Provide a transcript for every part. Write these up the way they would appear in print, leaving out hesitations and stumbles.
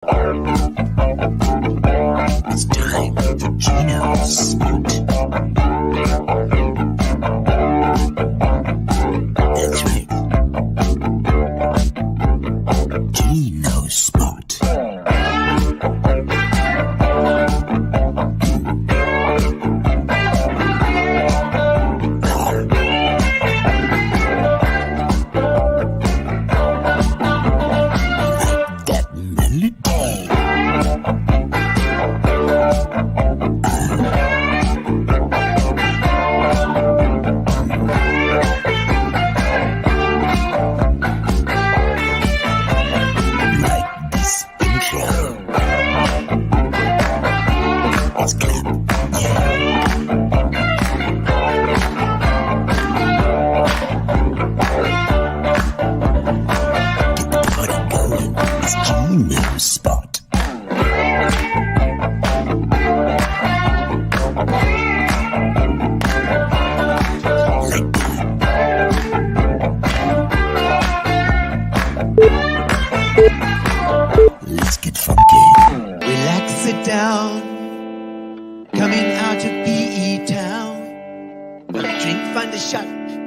It's time for Gino's Spot. That's right. Gino's Spot.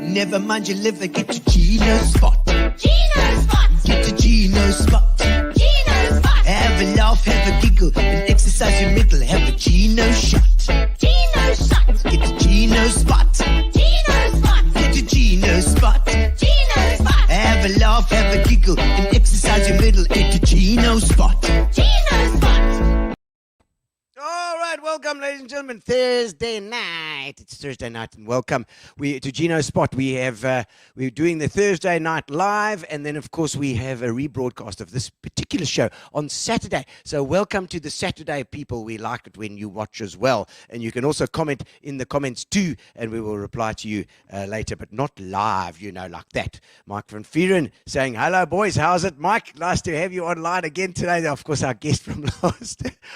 Never mind your liver, get to Gino's Spot. Gino's Spot. Get to Gino's Spot. Gino's Spot. Have a laugh, have a giggle, and exercise your middle. Have a Gino shot. Gino's Shot. Get to Gino's Spot. Gino's Spot. Get to Gino's Spot. Gino's Spot. Have a laugh, have a giggle, and exercise your middle. Get to Gino's Spot. Gino's Spot. All right, welcome, ladies and gentlemen. Thursday night. It's Thursday night, and welcome to Gino's Spot. We're doing the Thursday night live, and then, of course, we have a rebroadcast of this particular show on Saturday. So welcome to the Saturday people. We like it when you watch as well. And you can also comment in the comments too, and we will reply to you later, but not live, like that. Mike van Vieren saying, hello, boys. How's it, Mike? Nice to have you online again today. Of course, our guest from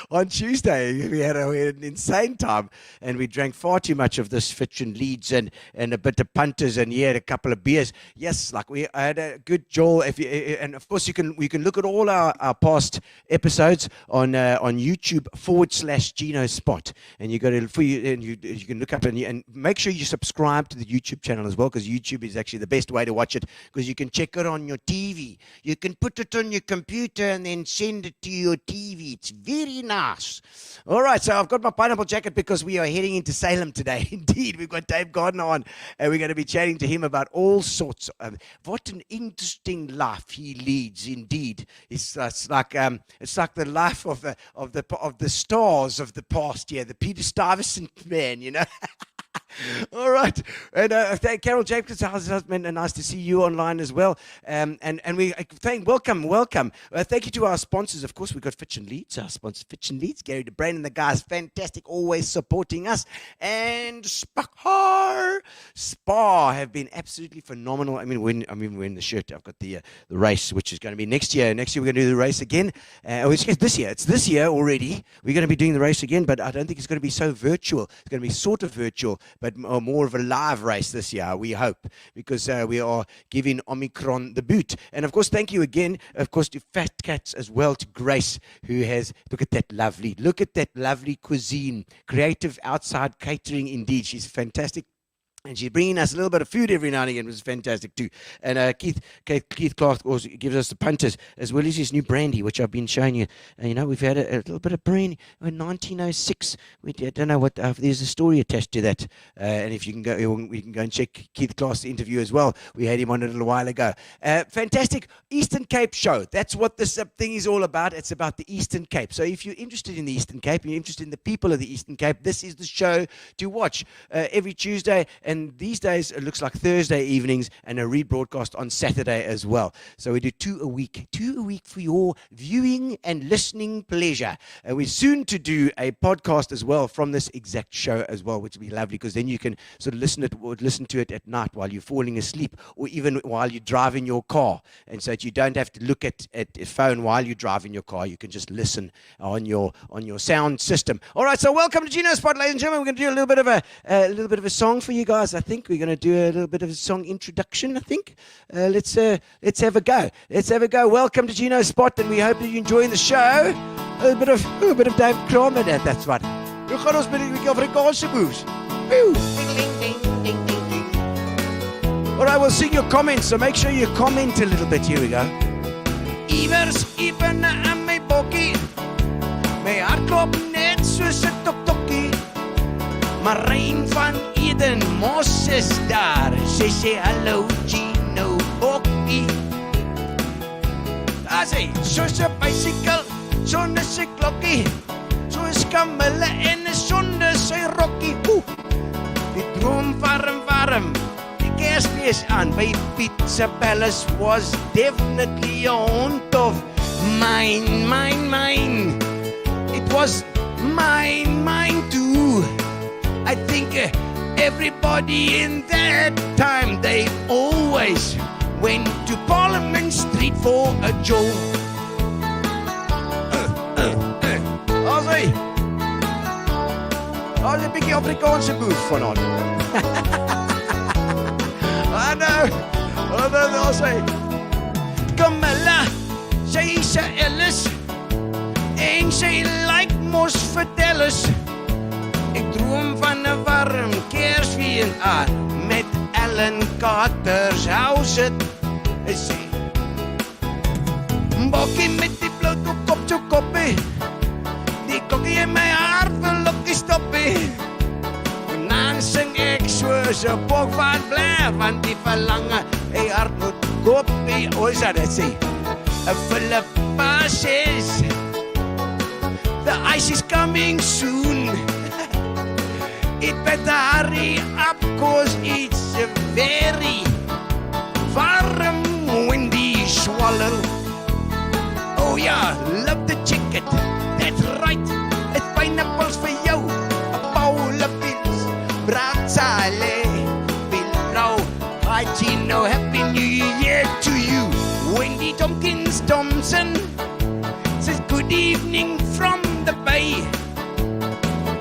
on Tuesday. We had an insane time, and we drank far too much of this Fitch and Leeds and a bit of punters, and he had a couple of beers. Yes, I had a good Joel. And of course, we can look at all our past episodes on YouTube /Gino Spot, and you can look up and make sure you subscribe to the YouTube channel as well, because YouTube is actually the best way to watch it, because you can check it on your TV. You can put it on your computer and then send it to your TV. It's very nice. All right, so I've got my pineapple jacket because we are heading into Salem today. Indeed, we've got Dave Gardner on, and we're going to be chatting to him about all sorts of what an interesting life he leads. Indeed, it's like the life of the stars of the past year, the Peter Stuyvesant man, All right, and Carol Jacobs, husband, and nice to see you online as well. And we welcome. Thank you to our sponsors. Of course, we've got Fitch and Leeds, our sponsor, Fitch and Leeds. Gary DeBrain and the guys, fantastic, always supporting us. And Spa have been absolutely phenomenal. We're in the shirt. I've got the race, which is going to be next year. Next year we're going to do the race again. This year. It's this year already. We're going to be doing the race again, but I don't think it's going to be so virtual. It's going to be sort of virtual, but more of a live race this year, we hope, because we are giving Omicron the boot. And of course, thank you again, of course, to Fat Cats as well, to Grace, who has, look at that lovely cuisine, creative outside catering indeed. She's fantastic. And she's bringing us a little bit of food every now and again, which is fantastic too. And Keith Clark also gives us the punters, as well as his new brandy, which I've been showing you. We've had a little bit of brandy in 1906. I don't know what, there's a story attached to that. And if you can go, we can go and check Keith Clark's interview as well. We had him on a little while ago. Fantastic Eastern Cape show. That's what this thing is all about. It's about the Eastern Cape. So if you're interested in the Eastern Cape, you're interested in the people of the Eastern Cape, this is the show to watch every Tuesday. And these days, it looks like Thursday evenings, and a rebroadcast on Saturday as well. So we do two a week for your viewing and listening pleasure. And we're soon to do a podcast as well from this exact show as well, which will be lovely, because then you can sort of listen to it at night while you're falling asleep, or even while you're driving your car. And so that you don't have to look at a phone while you're driving your car. You can just listen on your sound system. All right, so welcome to Gino's Spot, ladies and gentlemen. We're going to do a little bit of a song for you guys guys, I think we're going to do a little bit of a song introduction, I think. Let's have a go. Let's have a go. Welcome to Gino's Spot, and we hope that you're enjoying the show. A bit of Dave Gardner, that's right. We gaan ons met die Afrikaanse moves. Woo! All right, we'll sing your comments, so make sure you comment a little bit. Here we go. Iewers even aan my bokkie. My hart klop net soos 'n tok-tokkie. Marijn van Eden Mos is daar. Sy sê hallo Gino bokkie. Daar sê, soos 'n bicycle, sonder sy klokkie. Soos Kamille en 'n sonder sy rokkie. Die droom warm. Kersfees aan by Pizza Palace was definitely a haunt of mine. It was mine too. I think everybody in that time, they always went to Parliament Street for a joke. Als 'n bietjie Afrikaanse boef vanaand. I know, I'll say Camilla, sy is 'n Ellis en sy like mos vertel is. Ek droom van 'n warm Kersfees aan met Ellen Carter's house it is sy. Bokkie met die blou kop so koppie. Die kokkie in my hart wil lokkie stoppie. Dan sing ek soos 'n bok wat bly, want die verlange, hy hart moet koppie. O, is dat dit sê? Philippa says, the ice is coming soon. It better hurry up, cause it's a very warm, windy swallow. Oh yeah, love the chicken, that's right. It's pineapples for you, a bowl of Bratsale, Bilbao, hi Gino, Happy New Year to you. Wendy Tompkins Thompson says good evening from the bay.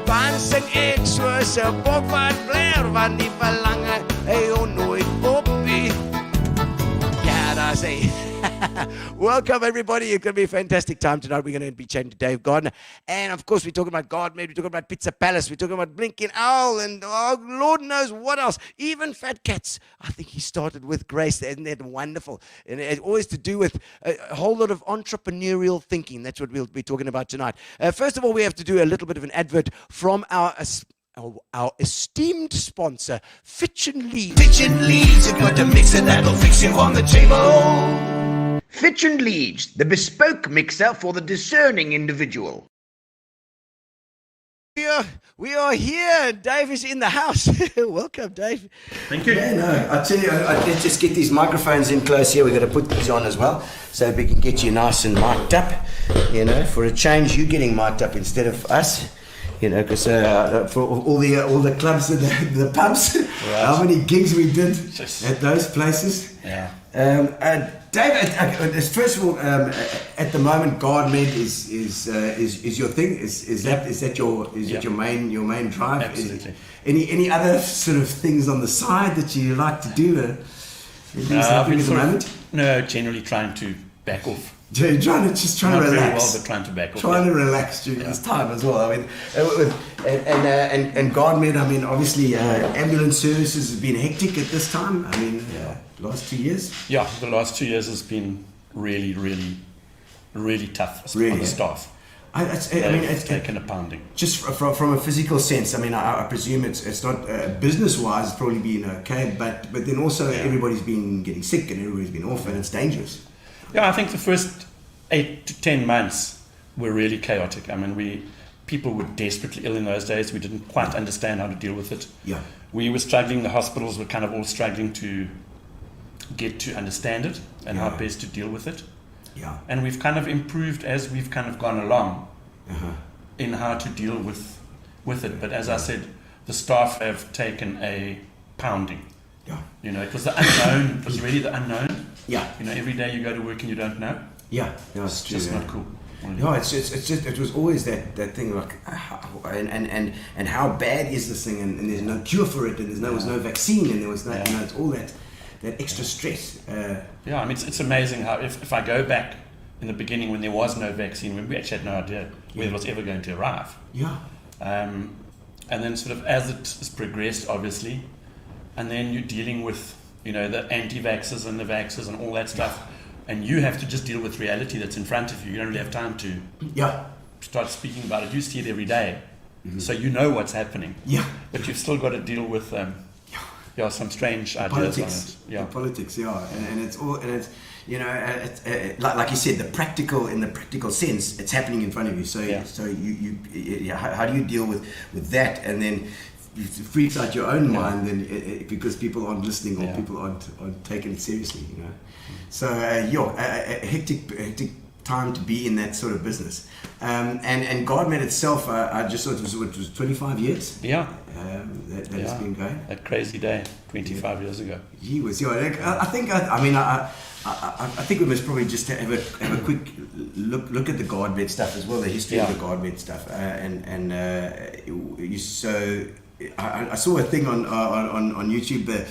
Van sing ek soos 'n bok wat blaar, want die verlange, hy nooit oppie. Ja, daar sê. Welcome everybody, it's going to be a fantastic time tonight. We're going to be chatting to Dave Gardner, and of course we're talking about Gardmed, we're talking about Pizza Palace, we're talking about Blinking Owl, and oh, Lord knows what else, even Fat Cats. I think he started with Grace, isn't that wonderful? And it's always to do with a whole lot of entrepreneurial thinking. That's what we'll be talking about tonight. First of all, we have to do a little bit of an advert from our esteemed sponsor, Fitch and Leeds. Fitch and Leeds, you've got a mixer that'll fix you on the table. Fitch and Leeds, the bespoke mixer for the discerning individual. We are here. Dave is in the house. Welcome, Dave. Thank you. Yeah, no, I tell you, let's just get these microphones in close here. We've got to put these on as well, so we can get you nice and mic'd up. You know, for a change, you getting mic'd up instead of us. You know, because for all the clubs and the pubs, right. How many gigs we did at those places. Yeah. David, first of all, at the moment, Gardmed is your thing. Is that your main drive? Absolutely. Any other sort of things on the side that you like to do? At the moment? No, generally trying to back off. Trying to relax. Very well, but trying to back off. To relax during this time as well. I mean, and Gardmed, I mean, obviously, ambulance services has been hectic at this time. I mean, last 2 years. Yeah, the last 2 years has been really, really, really tough on the staff. I mean, it's taken a pounding. Just from a physical sense. I mean, I presume it's not business-wise. It's probably been okay, but then also everybody's been getting sick and everybody's been off, and it's dangerous. Yeah, I think the first 8 to 10 months were really chaotic. I mean, people were desperately ill in those days. We didn't quite understand how to deal with it. Yeah. We were struggling. The hospitals were kind of all struggling to get to understand it and how best to deal with it. Yeah. And we've kind of improved as we've kind of gone along in how to deal with it. But as I said, the staff have taken a pounding. Yeah. You know, it was the unknown. It was really the unknown. Yeah. You know, every day you go to work and you don't know. Yeah. No, it's just not cool. No, it's just it was always that thing like, and how bad is this thing, and there's no cure for it, and there was no vaccine, and there was no, it's all that extra stress. Yeah, I mean, it's amazing how if I go back in the beginning when there was no vaccine, when we actually had no idea whether it was ever going to arrive. Yeah. And then sort of as it has progressed, obviously, and then you're dealing with, the anti-vaxxers and the vaxxers and all that stuff, and you have to just deal with reality that's in front of you. You don't really have time to start speaking about it. You see it every day, so you know what's happening. Yeah. But you've still got to deal with some strange ideas on it. Yeah. The politics, and it's all, and it's, like you said, in the practical sense, it's happening in front of you. So how do you deal with that, and then it freaks out your own mind, then because people aren't listening or people aren't taking it seriously, So a hectic time to be in that sort of business. And Gardmed itself, I just thought it was 25 years. Yeah. That has been going. That crazy day, 25 years ago. He was. I think we must probably just have a quick look at the Gardmed stuff as well, the history of the Gardmed stuff, I saw a thing on YouTube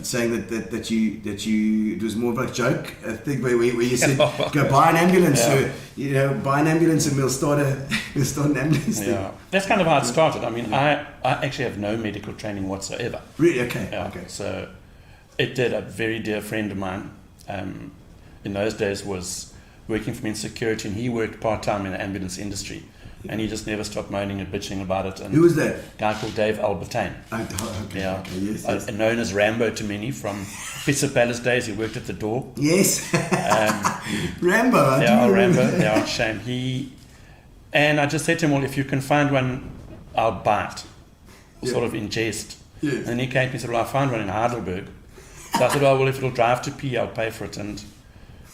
saying that you it was more of a joke, a thing where you said go buy an ambulance, buy an ambulance and we'll start an ambulance thing. Yeah, that's kind of how it started. I mean, I actually have no medical training whatsoever. Really? Okay. Yeah. Okay. So it did. A very dear friend of mine in those days was working for me in security, and he worked part-time in the ambulance industry. And he just never stopped moaning and bitching about it. And who was that? A guy called Dave Albertine. Okay. Yeah. Okay, yes. Known as Rambo to many from Pizza Palace days. He worked at the door. Yes. Rambo. I do Rambo. remember. Yeah, shame. And I just said to him, well, if you can find one, I'll buy it. Sort of in jest. Yes. And he came to me and said, well, I found one in Heidelberg. So I said, oh, well, if it'll drive to P, I'll pay for it. And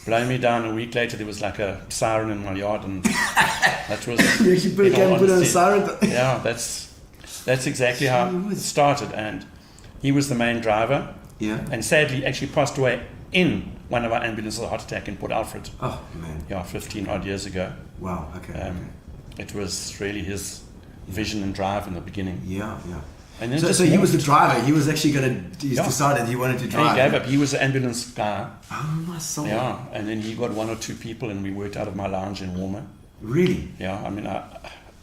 blow me down, a week later there was like a siren in my yard, and that was You actually put on a siren. Yeah, that's exactly how it started. And he was the main driver, and sadly actually passed away in one of our ambulances, a heart attack in Port Alfred. Oh man. 15 odd years ago. Wow. Okay. It was really his vision and drive in the beginning. Yeah. And then so he was the driver. He was actually decided he wanted to drive. And he gave up. He was the ambulance guy. Oh my soul. Yeah, and then he got one or two people, and we worked out of my lounge in Walmer. Really? Yeah, I mean,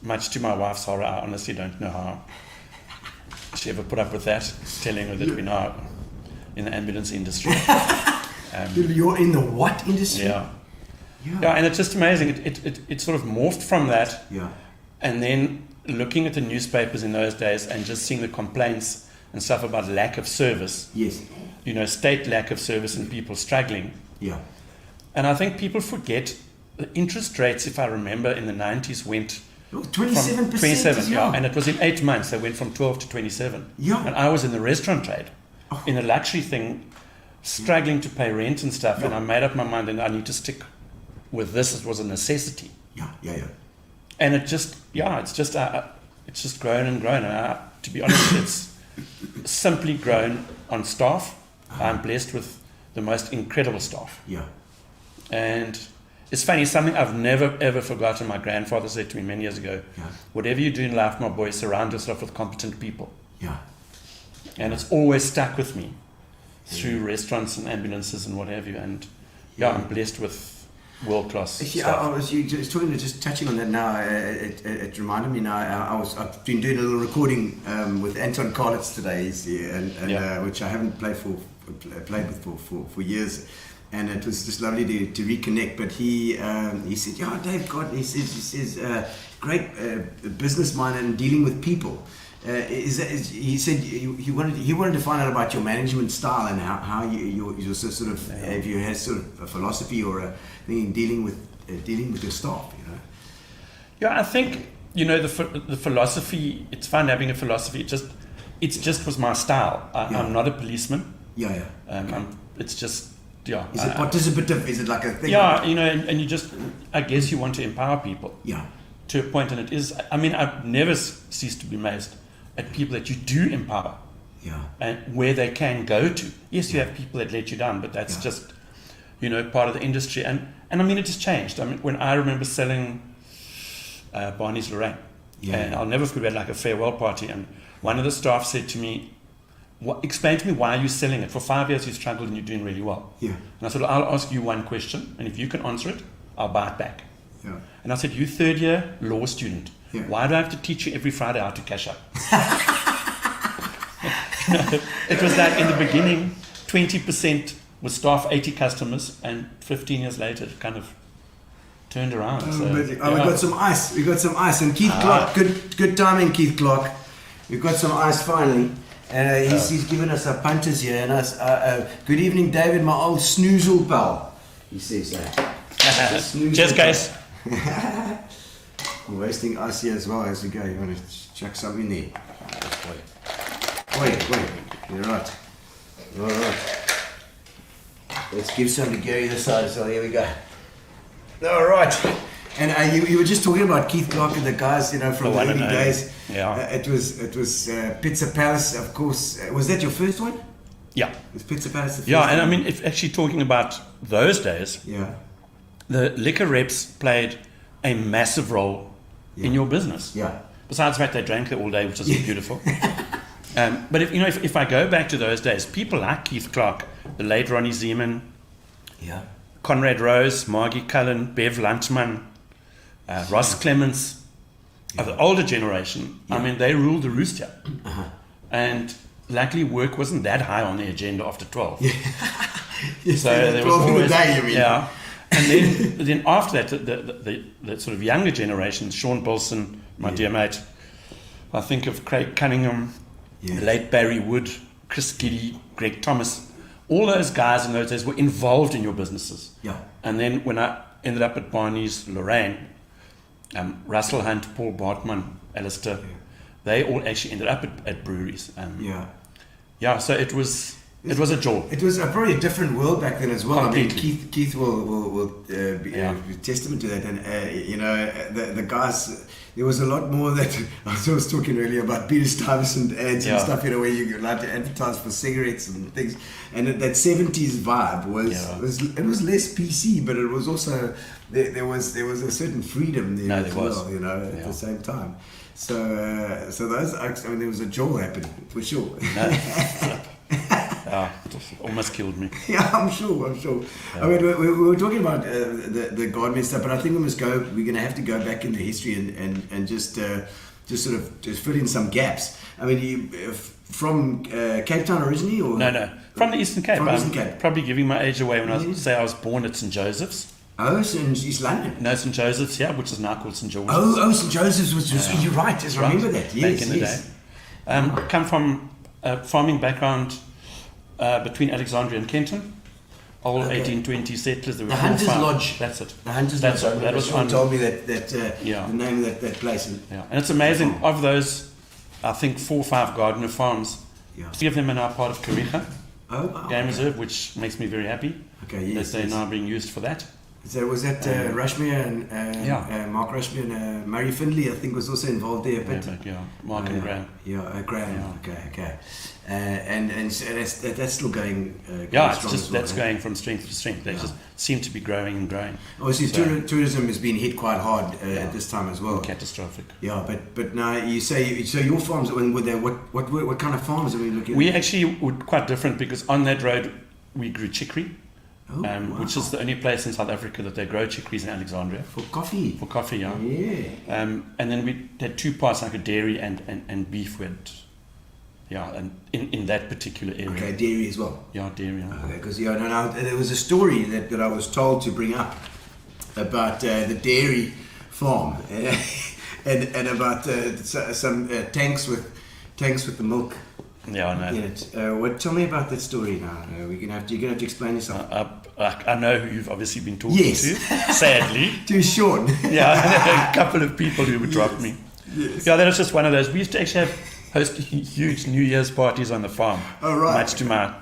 much to my wife's horror, I honestly don't know how she ever put up with that, telling her that we're now in the ambulance industry. You're in the what industry? Yeah, and it's just amazing. It sort of morphed from that. Yeah. And then looking at the newspapers in those days and just seeing the complaints and stuff about lack of service. Yes. State lack of service and people struggling. Yeah. And I think people forget the interest rates, if I remember, in the 90s went 27%. 27, and it was in 8 months. They went from 12 to 27. Yeah. And I was in the restaurant trade, in a luxury thing, struggling to pay rent and stuff. And I made up my mind that I need to stick with this. It was a necessity. Yeah. And it's just grown and grown. And to be honest, it's simply grown on staff. I'm blessed with the most incredible staff. Yeah. And it's funny, something I've never ever forgotten. My grandfather said to me many years ago, whatever you do in life, my boy, surround yourself with competent people. Yeah. And it's always stuck with me through restaurants and ambulances and what have you. And I'm blessed with world-class stuff. Just touching on that now, it reminded me now, I've been doing a little recording with Anton Karlitz today, which I haven't played with for years, and it was just lovely to reconnect. But he said, Dave Gardner, he says great business mind and dealing with people. He said he wanted to find out about your management style and how you sort of if you had sort of a philosophy or a thing in dealing with your staff. Yeah, I think the philosophy. It's fun having a philosophy. It just was my style. I'm not a policeman. Yeah. It's just Is it participative? Is it like a thing? Yeah, and you just, I guess you want to empower people. Yeah. To a point, and it is. I mean, I've never ceased to be amazed at people that you do empower. Yeah. And where they can go to. Yes, you have people that let you down, but that's just, part of the industry. And I mean, it has changed. I mean, when I remember selling Barney's Lorraine, and I'll never forget, like a farewell party, and one of the staff said to me, explain to me why you're selling it. For 5 years you struggled and you're doing really well. Yeah. And I said, I'll ask you one question, and if you can answer it, I'll buy it back. Yeah. And I said, you third year law student, Yeah. why do I have to teach you every Friday how to cash up? It was like in the beginning, 20% was staff, 80 customers, and 15 years later it kind of turned around. We So, got some ice. We got some ice. And Keith Clark, good timing, Keith Clark. We've got some ice finally. And he's given us our punters here. And us. Good evening, David, my old snoozle pal. He says Cheers, guys. I'm wasting ice here as well as we go. You want to chuck some in there? Wait. You're right. All right. Let's give some to Gary this side. So here we go. All right. And you were just talking about Keith Clark and the guys, from the early days. Yeah. It was Pizza Palace, of course. Was that your first one? Yeah. Was Pizza Palace the first Yeah, one? and I mean, if actually talking about those days, Yeah. the liquor reps played a massive role in your business. Yeah. Besides the fact they drank it all day, which is beautiful. But if I go back to those days, people like Keith Clark, the late Ronnie Zeeman, Yeah. Conrad Rose, Margie Cullen, Bev Lunchman, Ross Clements, of the older generation, I mean, they ruled the roost here. And luckily work wasn't that high on the agenda after 12. Yes, So there was 12 in a always, day, you mean? yeah. And then after that, the sort of younger generation, Sean Bilson, my dear mate, I think of Craig Cunningham, the late Barry Wood, Chris Giddy, Greg Thomas, all those guys in those days were involved in your businesses. Yeah. And then when I ended up at Barney's Lorraine, Russell Hunt, Paul Bartman, Alistair, they all actually ended up at breweries. So it was a joy. It was probably a different world back then as well. Completely. I mean, Keith will be testament to that. And the guys, there was a lot more that I was talking earlier about Peter Stuyvesant ads and stuff. Where you like to advertise for cigarettes and things. And that 70s vibe was less PC, but it was also there was a certain freedom there as well. At the same time. So those, I mean, there was a joy happening for sure. It almost killed me. Yeah, I'm sure. I mean, we were talking about the Gardmed stuff, but I think we're going to have to go back in the history and just sort of just fill in some gaps. I mean, you from Cape Town originally, or no, from the Eastern Cape. From Eastern Cape. Probably giving my age away when I was born at St Joseph's. Oh, so in East London. No, St Joseph's, which is now called St George's. Oh, St Joseph's was you're right. Just remember that. Yes, back in the day. Come from a farming background. Between Alexandria and Kenton, old 1820 settlers. There were the Hunters farms. Lodge. That's it. The Hunters That's Lodge. it. That was someone one. told me that the name of that place. Yeah, and it's amazing. Of those, I think 4 or 5 Gardner farms. 3 of them are now part of Kariga Game Reserve, which makes me very happy. Okay, yes. That they're now being used for that. So was that Rushmere and Mark Rushmere and Murray Findlay, I think, was also involved there. But, Mark and Graham. Graham. Okay. And so that's still going. It's just that's going from strength to strength. They just seem to be growing and growing. Obviously, tourism has been hit quite hard at this time as well. Catastrophic. Yeah, but now you say so. Your farms, were there? What kind of farms are we looking at? We actually were quite different because on that road we grew chicory. Wow. Which is the only place in South Africa that they grow chicories in Alexandria. For coffee? For coffee, yeah. Yeah. And then we had 2 parts, like a dairy and beef. And in that particular area. Okay, dairy as well? Yeah, dairy. Yeah. Okay, because there was a story that I was told to bring up about the dairy farm and about some tanks with the milk. Yeah, I know. Tell me about that story now. You're gonna have to explain yourself. I know who you've obviously been talking to. Sadly. To Sean. Yeah, a couple of people who would drop me. Yes. Yeah, that was just one of those. We used to actually host huge New Year's parties on the farm. Oh, right. Much to my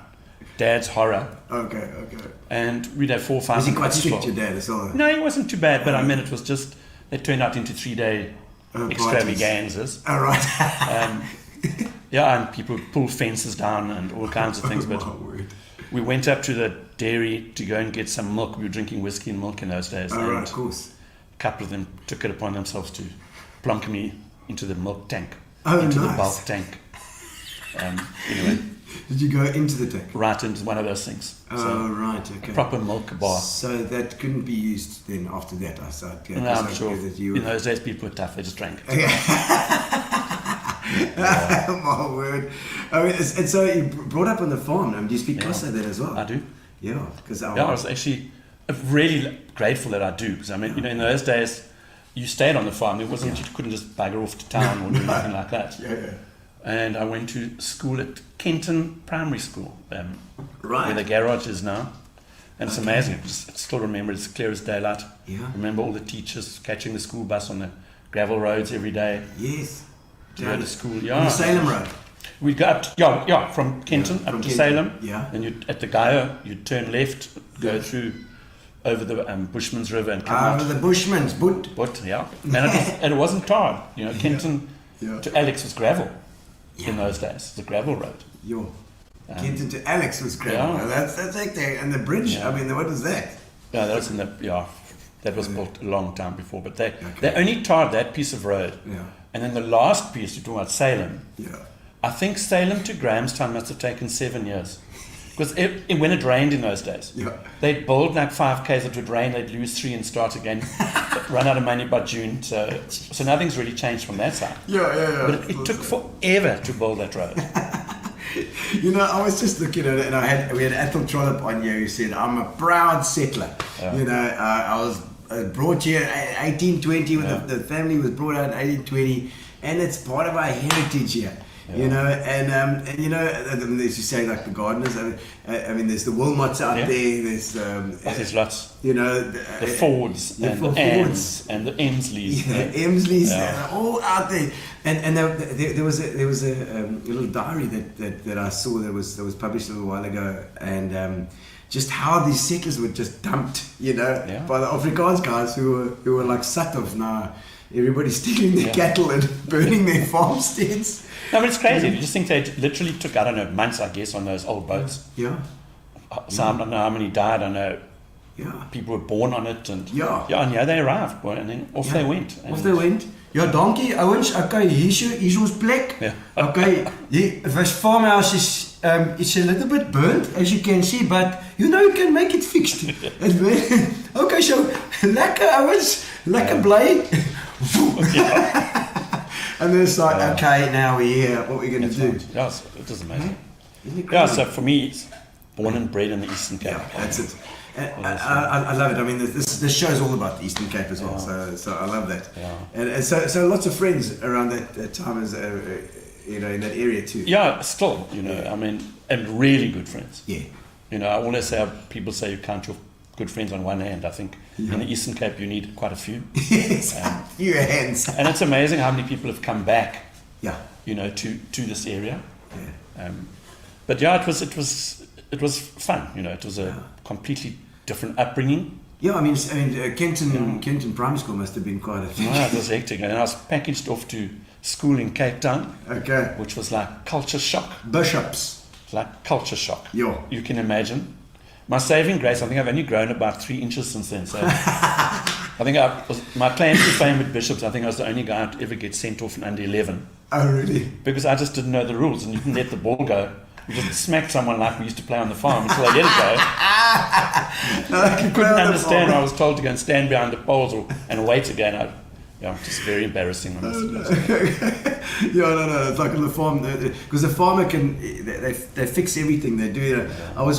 dad's horror. Okay. And we'd have 4 or 5. Was he quite strict, your dad, as well? No, he wasn't too bad, but I mean, it was just, they turned out into 3-day extravaganzas. All right. And people pull fences down and all kinds of things. But we went up to the dairy to go and get some milk. We were drinking whiskey and milk in those days. Oh, and right, of course. a couple of them took it upon themselves to plonk me into the milk tank, Oh, into nice. the bulk tank. Anyway, Did you go into the tank? right into one of those things. Oh, right, okay. Proper milk bar. So that couldn't be used then after that, I said. Yeah, No, I'm sure. that you In those days, people were tough. They just drank. My word. I mean, and so you brought up on the farm. Do you speak Xhosa then as well? I do. Yeah, because Yeah, I was actually really grateful that I do, because I mean, in those days, you stayed on the farm. It wasn't you couldn't just bugger off to town or do anything like that. Yeah. And I went to school at Kenton Primary School, Right. where the garage is now. And it's amazing. I still remember it. It's clear as daylight. Yeah. Remember all the teachers catching the school bus on the gravel roads every day Yes. to go to school. On Yeah. the Salem Road. We'd go up, from Kenton Yeah, up from to Kenton, Salem. yeah. Then at the Gaia, you'd turn left, go through over the Bushman's River and come out. The Bushman's, But yeah, and it wasn't tarred. Kenton Yeah. to Alex was gravel in those days. The gravel road. Kenton to Alex was gravel. Yeah. That's like that. And the bridge, Yeah. I mean, what was that? Yeah, that was that was built a long time before. But they only tarred that piece of road. Yeah. And then the last piece, you're talking about Salem. Yeah. I think Salem to Grahamstown must have taken 7 years. Because when it rained in those days, Yeah. they'd build like 5Ks, it would rain, they'd lose 3 and start again, run out of money by June. So nothing's really changed from that side. Yeah. But it took forever to build that road. I was just looking at it, and we had Athol Trollope on here who said, "I'm a proud settler." I was brought here in 1820 when the family was brought out in 1820, and it's part of our heritage here. As you say, like the Gardners. I mean, there's the Wilmots out there. There's lots. The Fords the and the Anns and the Emsleys. Emsleys, all out there. And there was a little diary that I saw that was published a little while ago, and just how these settlers were just dumped, by the Afrikaans guys who were like Satov now. Everybody's stealing their cattle and burning their farmsteads. No, but it's crazy. You just think they literally took, I don't know, months, I guess, on those old boats. Yeah. So I don't know how many died. I know Yeah. people were born on it, and Yeah. and they arrived, boy, and then off they went. Off they went. Ja, dankie ouens. Okay, hier's ons plek. Yeah. Okay, this farmhouse is it's a little bit burnt, as you can see, but you can make it fixed. Okay, so lekker ouens, lekker bly. And then it's like, okay, now we're here. What are we going to do? Yeah, it is amazing. Isn't it Yeah, crazy? so for me, it's born and bred in the Eastern Cape. Yeah, that's it. I love it. I mean, this show's all about the Eastern Cape as well, so I love that. Yeah. And so lots of friends around that time as in that area too. Yeah, still, I mean, and really good friends. Yeah. I always say, people say you count your good friends on one hand. I think in the Eastern Cape you need quite a few. Yes, few hands. And it's amazing how many people have come back. Yeah. To this area. Yeah. But yeah, it was fun. It was a completely different upbringing. Yeah, I mean, Kenton Primary School must have been quite a thing. It was hectic, and I was packaged off to school in Cape Town, Okay. which was like culture shock. Bishops. Like culture shock. Yeah. You can imagine. My saving grace, I think I've only grown about 3 inches since then. So I think my claim to fame at Bishops, I think I was the only guy to ever get sent off in under 11. Oh, really? Because I just didn't know the rules, and you didn't let the ball go. You just smacked someone like we used to play on the farm until they let it go. I couldn't understand. I was told to go and stand behind the poles and wait again. Just very embarrassing. No. It's like on the farm, because the farmer they fix everything. They do. I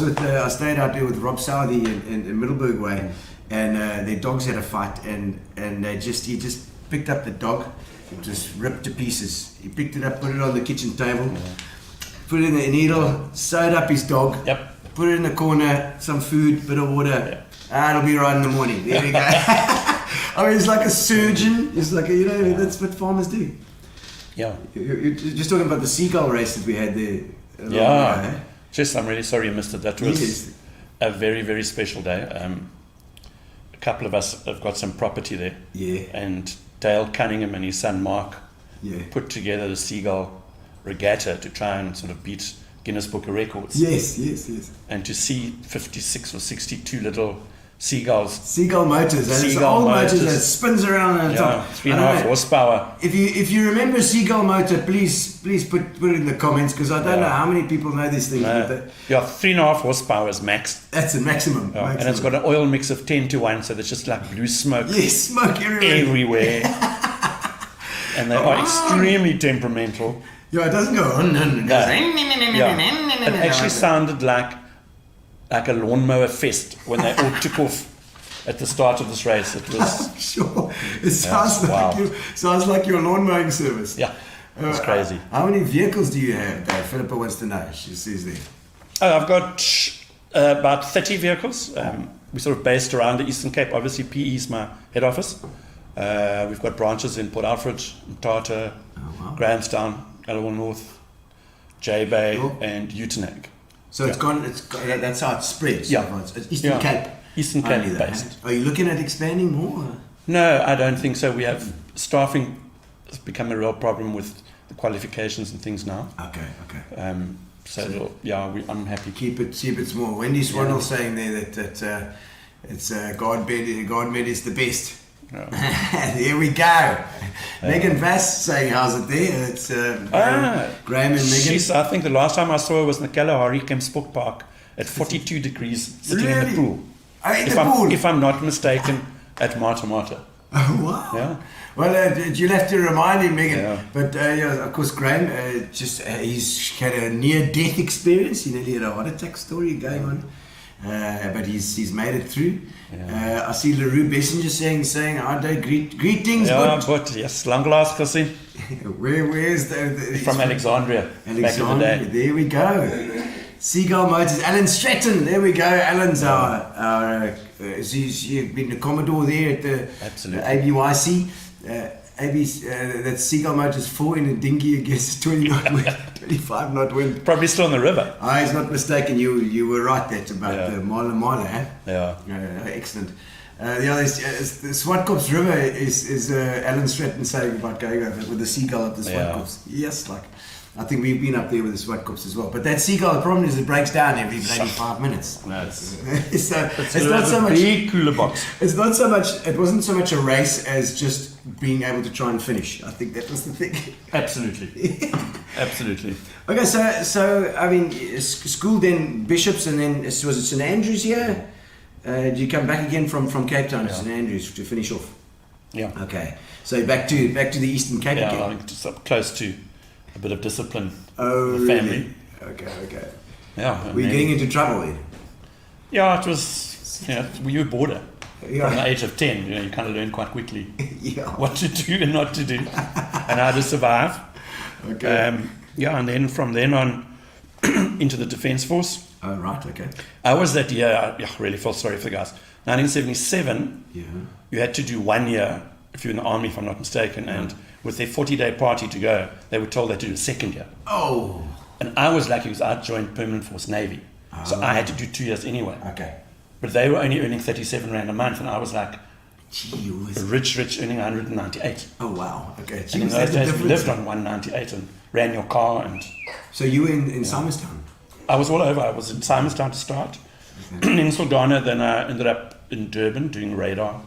stayed out there with Rob Southey in Middleburg way, and their dogs had a fight, and he just picked up the dog, just ripped to pieces. He picked it up, put it on the kitchen table, put it in the needle, sewed up his dog, put it in the corner, some food, bit of water. It'll be right in the morning. There we go. I mean, it's like a surgeon. It's like that's what farmers do. Yeah. You're just talking about the seagull race that we had there. Just, I'm really sorry you missed it. That was a very, very special day. A couple of us have got some property there. Yeah. And Dale Cunningham and his son Mark put together the seagull regatta to try and sort of beat Guinness Book of Records. Yes. And to see 56 or 62 little seagulls. Seagull motors. It's Seagull old motors motors. that spins around on the top. 3.5 horsepower. If you remember a seagull motor, please put it in the comments, because I don't know how many people know these things. But 3.5 horsepower is max. that's the maximum. And it's got an oil mix of 10 to 1, so there's just like blue smoke yes, smoke everywhere. And they are extremely temperamental. Yeah, it doesn't go on. It goes, It actually sounded like a lawnmower fest when they all took off at the start of this race. It was sure. It sounds like your lawn mowing service. Yeah, it's crazy. How many vehicles do you have, Dave? Philippa wants to know. She says there. Oh, I've got about 30 vehicles. We're sort of based around the Eastern Cape. Obviously, PE is my head office. We've got branches in Port Alfred, Mthatha, Grahamstown, Aliwal North, J Bay, and Uitenhage. So it's gone. That's how it spreads. Yeah. It's Eastern Cape. Eastern Cape based. Are you looking at expanding more? No, I don't think so. We have staffing has become a real problem with the qualifications and things now. Okay. I'm happy. Keep it small. Wendy Swanell saying there that it's Gardmed is the best. Yeah. There we go. Megan Vass saying, how's it there? It's Graham and Megan. I think the last time I saw her was in the Kalahari Camp Sport Park at 42 degrees sitting in the pool. Oh, in the pool? If I'm not mistaken, at Mata. Oh, wow. Yeah. Well, you'll have to remind him, Megan. Yeah. But, of course, Graham, he's had a near-death experience. He nearly had a heart attack story going on. But he's made it through. Yeah. I see LaRue Bessinger saying, "How do greetings?" Yeah, but yes, long last cousin. Where's the from Alexandria? Back in the day. There we go. Seagull Motors, Alan Stratton. There we go. Alan's he's been a Commodore there at the ABYC. That's Seagull Motors 4 in a dinghy against 25 knot wind. Probably still on the river. He's not mistaken. You were right there about the Marla, eh? Yeah. Excellent. The Swartkops River is Alan Stratton saying about going over with the seagull at the Swartkops. Yes, I think we've been up there with the Swartkops as well. But that seagull, the problem is it breaks down every maybe 5 minutes. No, it's not so much. Big cooler box. It wasn't so much a race as just being able to try and finish. I think that was the thing. Absolutely. Absolutely. Okay, so I mean, school then Bishops, and then was it St Andrews here? Did you come back again from Cape Town to St Andrews to finish off? Yeah. Okay, so back to the Eastern Cape again. I think just up close to a bit of discipline. Oh, in the family. Really? Okay. Yeah. Were you getting into trouble then? Yeah, it was. We were border. Yeah. From the age of 10, you kind of learn quite quickly what to do and not to do, and how to survive. Okay. And then from then on into the Defence Force. Oh, right, okay. I was that year, I really felt sorry for the guys. 1977, you had to do 1 year if you're in the army, if I'm not mistaken, and with their 40-day party to go, they were told they had to do the second year. Oh. And I was lucky because I joined Permanent Force Navy, so I had to do 2 years anyway. Okay. But they were only earning 37 Rand a month, and I was like, gee whiz. rich, earning 198. Oh, wow. Okay. And in those days, we lived on 198 and ran your car. And so you were in Simonstown? I was all over. I was in Simonstown to start, in Saldanha, then I ended up in Durban doing radar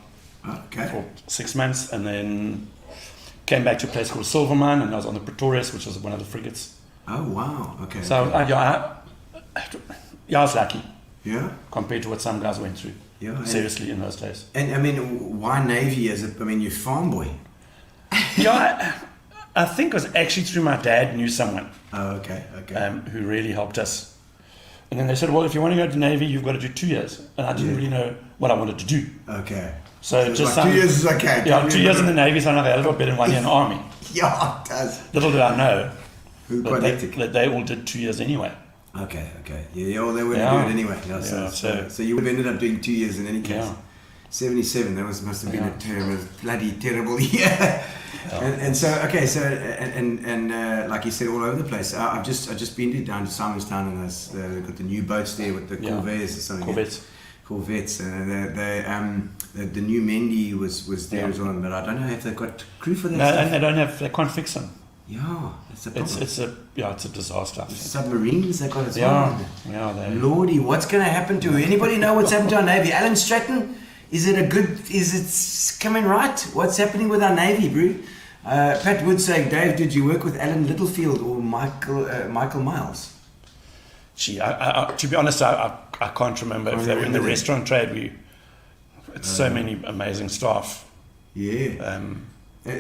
for 6 months, and then came back to a place called Silvermine, and I was on the Pretorius, which was one of the frigates. Oh, wow. Okay. So I was lucky. Yeah. Compared to what some guys went through. Yeah. Seriously, in those days. And I mean, why Navy? You're farm boy. I think it was actually through my dad knew someone. Oh, okay. Who really helped us. And then they said, well, if you want to go to Navy, you've got to do 2 years. And I didn't really know what I wanted to do. Okay. So just like 2 years is okay. Yeah, 2 years in the Navy sounded like a little bit in 1 year in the Army. Yeah, it does. Little did I know that they all did 2 years anyway. Okay. Yeah, well, they wouldn't do it anyway. So you would have ended up doing 2 years in any case. Yeah. 77, that must have been a bloody terrible year. And so, okay, and like you said, all over the place. I've just been down to Simonstown, and they've got the new boats there with the Corvettes or something. Corvettes. The new Mendy was there as well, but I don't know if they've got crew for that. No, and they don't have. They can't fix them. Yeah, that's a problem. It's a disaster. I think. Submarines they got as Yeah, well. yeah. They, Lordy, what's going to happen to anybody know what's happened to our Navy? Alan Stratton, is it coming right? What's happening with our Navy, bro? Pat Wood saying, Dave, did you work with Alan Littlefield or Michael Miles? gee, to be honest, I can't remember if they were in the restaurant trade. It's so many amazing staff. Yeah.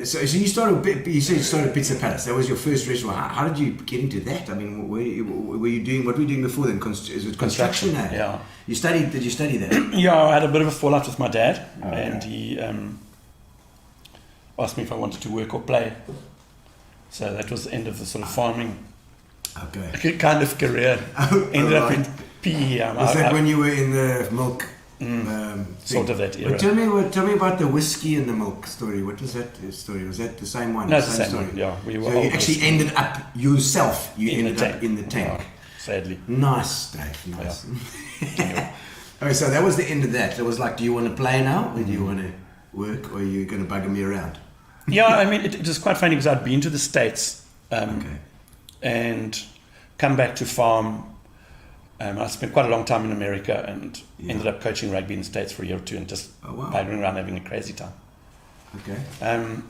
So you started. You said you started Pizza Palace. That was your first restaurant. How did you get into that? I mean, were you doing what were you doing before then? Is it construction? Yeah. You studied? Did you study that? Yeah, I had a bit of a fallout with my dad, and he asked me if I wanted to work or play. So that was the end of the sort of farming kind of career. Ended up in PE. Was that when you were in the milk? Sort of that era. But tell me about the whiskey and the milk story. What was that story? Was that the same one? No, it's the same story. One. Yeah, we were. So you actually ended up yourself. You ended up in the tank. Yeah, sadly. Nice, Dave. Nice. Yeah. Okay, so that was the end of that. It was like, do you want to play now, or do you want to work, or are you going to bugger me around? Yeah, I mean, it was quite funny because I'd been to the States and come back to farm. I spent quite a long time in America and ended up coaching rugby in the States for a year or two and just buggering around having a crazy time. Okay. And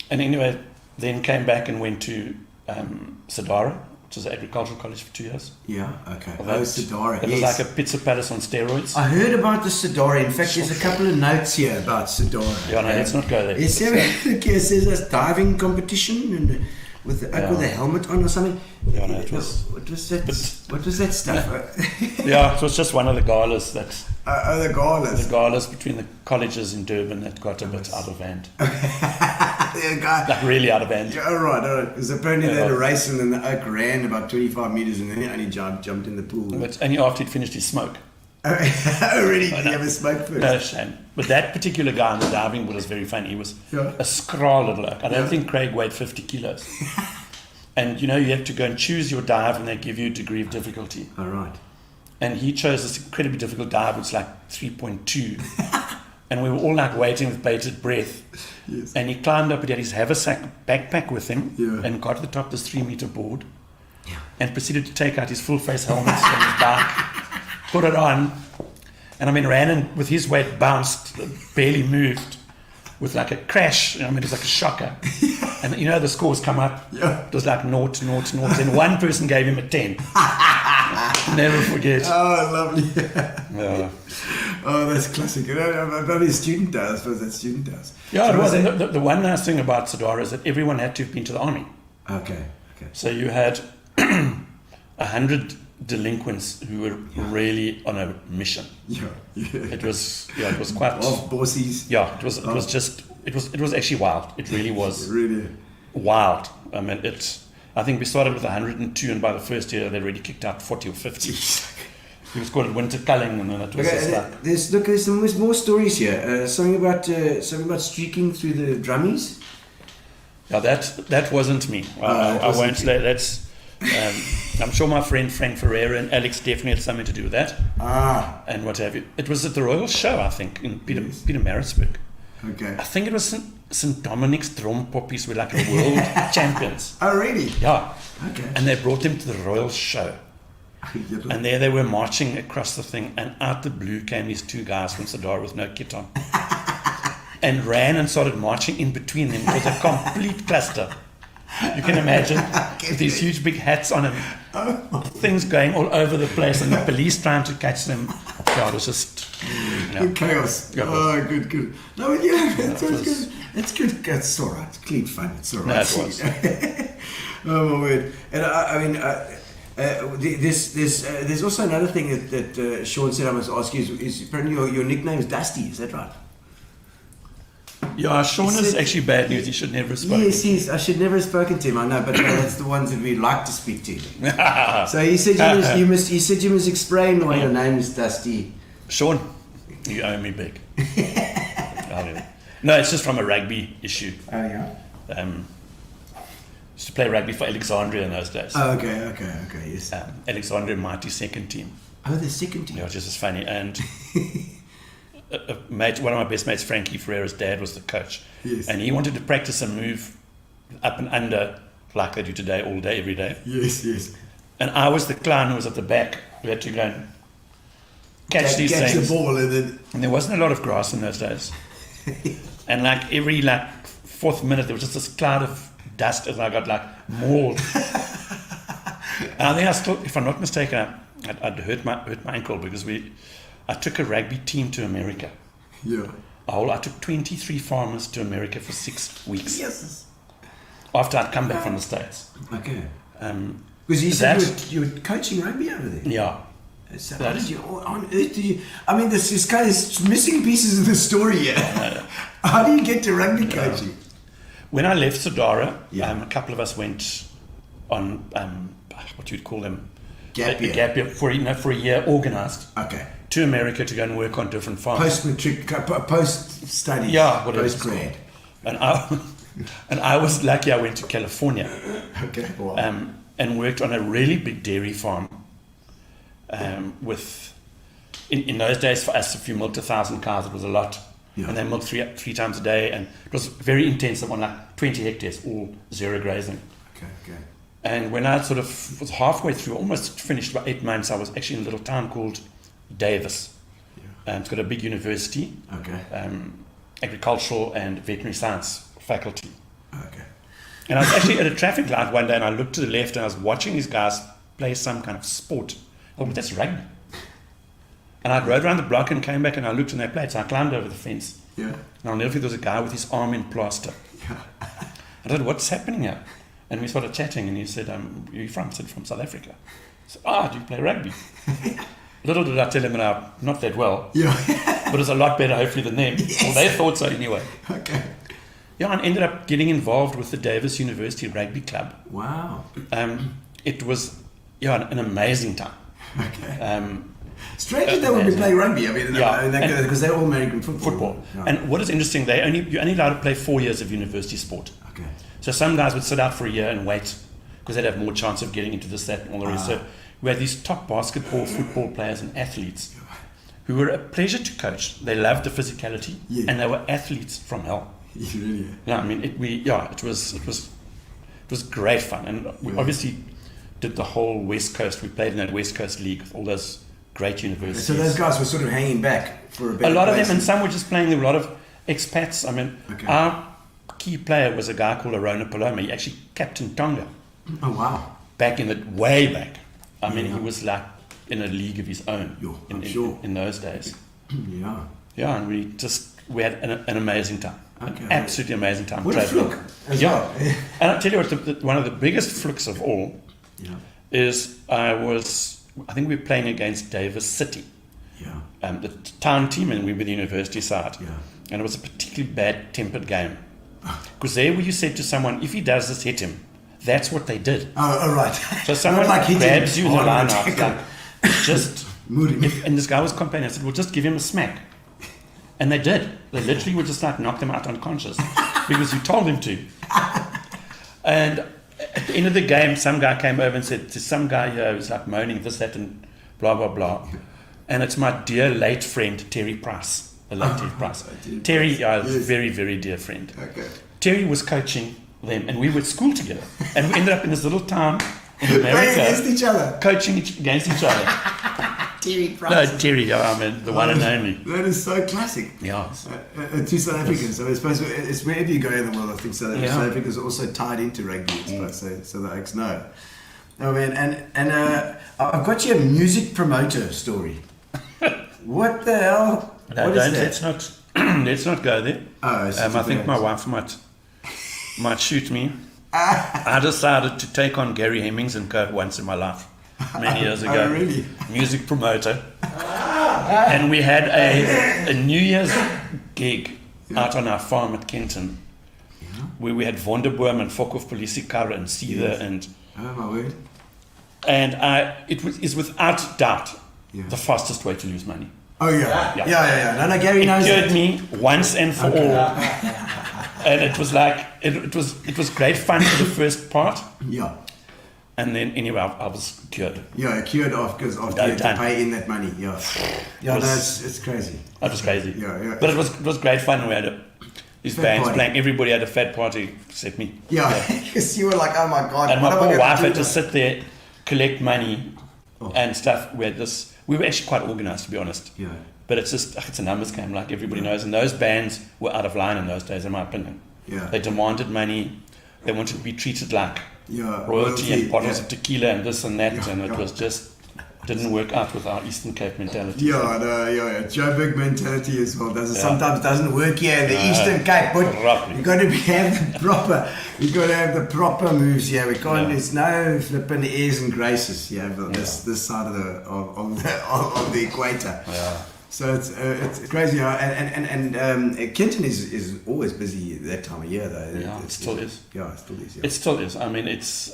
anyway, then came back and went to Sadara, which is an agricultural college for 2 years. Yeah, okay. Sadara. It was like a Pizza Palace on steroids. I heard about the Sadara. In fact, there's a couple of notes here about Sadara. Yeah, no, let's not go there. It says a diving competition and with a helmet on or something. Yeah, no, it was. What was that stuff? Yeah, it was just one of the galas that. The galas. The galas between the colleges in Durban that got a bit out of hand. Like really out of hand. Yeah, all right. Because apparently they had a race and then the oak ran about 25 meters and then he only jumped in the pool. But only after he'd finished his smoke. Really? Did you have a smoke first? No shame. But that particular guy in the diving board was very funny. He was a scrawl little oak. I don't think Craig weighed 50 kilos. And you have to go and choose your dive and they give you a degree of difficulty. All right. And he chose this incredibly difficult dive, which was like 3.2. And we were all like waiting with bated breath. Yes. And he climbed up, he had his haversack backpack with him and got to the top of this 3-meter board and proceeded to take out his full face helmet from his back, put it on, and I mean ran and with his weight bounced, barely moved, with like a crash. I mean, it was like a shocker. And the scores come up. It was like 0, 0, 0. And one person gave him a 10. Never forget. Oh, lovely. Yeah. Oh, that's classic. Probably a student does. Was that student does? Yeah, so it was. And the one nice thing about Sadara is that everyone had to have been to the army. Okay. So you had 100 delinquents who were really on a mission. Yeah. It was quite. Bossies. Yeah, it was actually wild. It really was. Really. Wild. I mean, I think we started with 102, and by the first year they'd already kicked out 40 or 50. It was called winter culling, and then it was just like. There's some more stories here. Something about streaking through the drummies. Yeah, that wasn't me. I won't say that's. I'm sure my friend Frank Ferreira and Alex definitely had something to do with that. And what have you. It was at the Royal Show, I think, in Pietermaritzburg. Okay. I think it was St. Dominic's drum poppies were like the world champions. Oh, really? Yeah. Okay. And they brought them to the Royal Show. And there they were marching across the thing, and out the blue came these two guys from Sadara with no kit on. And ran and started marching in between them. It was a complete cluster. You can imagine with these huge big hats on and things going all over the place and the police trying to catch them. Yeah, it was just good chaos. Yeah, good. No, yeah, that's good. It's good. It's all right. It's clean fun. It's all right. No, it was. Oh my word! And I mean, there's also another thing that Sean said I must ask you is apparently your nickname is Dusty. Is that right? Yeah, Sean is actually bad news. He should never have spoken. Yes, I should never have spoken to him. I know, but that's the ones that we like to speak to. So he said you must explain why your name is Dusty. Sean, you owe me big. No, it's just from a rugby issue. Oh yeah. Used to play rugby for Alexandria in those days. Oh, okay, yes. Alexandria Mighty second team. Oh, the second team. Yeah, which is just funny. And one of my best mates, Frankie Ferreira's dad, was the coach. Yes. And he wanted to practice a move up and under like they do today, all day, every day. Yes, yes. And I was the clown who was at the back who had to go and catch these Catch things. the ball and then... And there wasn't a lot of grass in those days. And like every like 4th minute, there was just this cloud of dust as I got like mauled. And I think I still, if I'm not mistaken, I'd hurt my ankle because I took a rugby team to America. Yeah. I took 23 farmers to America for 6 weeks. Yes. After I'd come back from the States. Okay. Because you said you were coaching rugby over there. Yeah. So how did you, on earth did you... I mean, this kind of missing pieces of the story here. How do you get to rugby coaching? When I left Sodara, Yeah. a couple of us went on, what you'd call them, Gap year. Gap year for a year, organised, Okay. to America to go and work on different farms. Post-matric, post-study. Yeah, whatever it's Post-grad. And I was lucky I went to California Okay. Wow. and worked on a really big dairy farm with, in those days for us, if you milked 1,000 cows, it was a lot. Yeah. And they milked three times a day, and it was very intensive on like 20 hectares, all zero grazing. Okay. And when I sort of was halfway through, almost finished about 8 months, I was actually in a little town called Davis. Yeah. It's got a big university, Okay. agricultural and veterinary science faculty. Okay. And I was actually at a traffic light one day, and I looked to the left, and I was watching these guys play some kind of sport. I thought, that's rugby. And I rode around the block and came back, and I looked, and they played. So I climbed over the fence. Yeah. And I'll never forget, there was a guy with his arm in plaster. I said, what's happening here? And we started chatting, and he said, where are you from? I said, from South Africa. I said, do you play rugby? Little did I tell him that I'm not that well, Yeah. but it's a lot better, hopefully, than them. Yes. Well, they thought so anyway. Okay. Yeah, and ended up getting involved with the Davis University Rugby Club. Wow. It was, an amazing time. Okay. Strange that they would be playing rugby. I mean, because they're all American football. Yeah. And what is interesting, you're only allowed to play 4 years of university sport. Okay. So some guys would sit out for a year and wait because they'd have more chance of getting into this, that, and all the rest. So we had these top basketball, football players and athletes who were a pleasure to coach. They loved the physicality, and they were athletes from hell. Really? Yeah, I mean, it was great fun, and we obviously did the whole West Coast. We played in that West Coast League with all those great universities. So those guys were sort of hanging back for a bit. A lot of them, and some were just playing. There were a lot of expats. I mean, our key player was a guy called Arona Paloma. He actually captained Tonga. Oh wow! Way back. I mean, he was like in a league of his own. In those days. Yeah. Yeah, and we had an amazing time. Okay. An absolutely amazing time. What a fluke as well. And I'll tell you what, one of the biggest flukes of all is I think we were playing against Davis City. Yeah. The town team, and we were the university side. Yeah. And it was a particularly bad-tempered game. Because there where you said to someone, if he does this, hit him. That's what they did. Oh, right. So someone grabs you in the line out, like, just... Mood him. And this guy was complaining. I said, well, just give him a smack. And they did. They literally would just like knock them out unconscious because you told them to. And at the end of the game, some guy came over and said to some guy here who's like moaning this, that, and blah, blah, blah. And it's my dear late friend, Terry Price. The late Terry Price. Terry, is a very, very dear friend. Okay. Terry was coaching them, and we were at school together. And we ended up in this little town in America. Playing against each other. Coaching against each other. Terry Price. No, Terry, I mean, the one and only. That is so classic. Yeah. Two South Africans. So I suppose it's wherever you go in the world, I think South Africa is also tied into rugby, I suppose, so the Oaks know. Oh man, and I've got you a music promoter story. What the hell? No, what is let's that? let's not go there. Oh, I think my wife might shoot me. I decided to take on Gary Hemmings and Co. once in my life, many years ago. Oh, really? Music promoter. And we had a New Year's gig out on our farm at Kenton, where we had Vonderboom and Fokhoff Polisikara and Seether and... Oh, my word. And it is without doubt the fastest way to lose money. Oh, yeah. No, Gary knows it. It cured me once and for all. And it was like, it was great fun for the first part. Yeah. And then, anyway, I was cured. Yeah, cured off because after you had to pay in that money. Yeah. Yeah, it's crazy. That was crazy. Yeah. But it was great fun. We had His Fat band's party. playing. Everybody had a fat party except me. Yeah, because you were like, oh my God. And what my am I poor gonna wife do had to now? sit there, collect money Oh. and stuff. We were actually quite organised, to be honest. Yeah. But it's just, it's a numbers game, like everybody knows. And those bands were out of line in those days, in my opinion. Yeah. They demanded money. They wanted to be treated like Yeah, royalty and bottles yeah. of tequila and this and that. Yeah, and it yeah. was just, didn't work out with our Eastern Cape mentality. Yeah, yeah. Joe Big mentality as well. Yeah. Sometimes doesn't work here in the Eastern Cape, but Roughly. you got to have the proper moves here. We can't. Yeah. There's no flipping airs and graces. Yeah, but this side of the equator. Yeah. So it's crazy. And Kenton is always busy that time of year though. Yeah, it still is. Yeah, it still is. Yeah. It still is. I mean, it's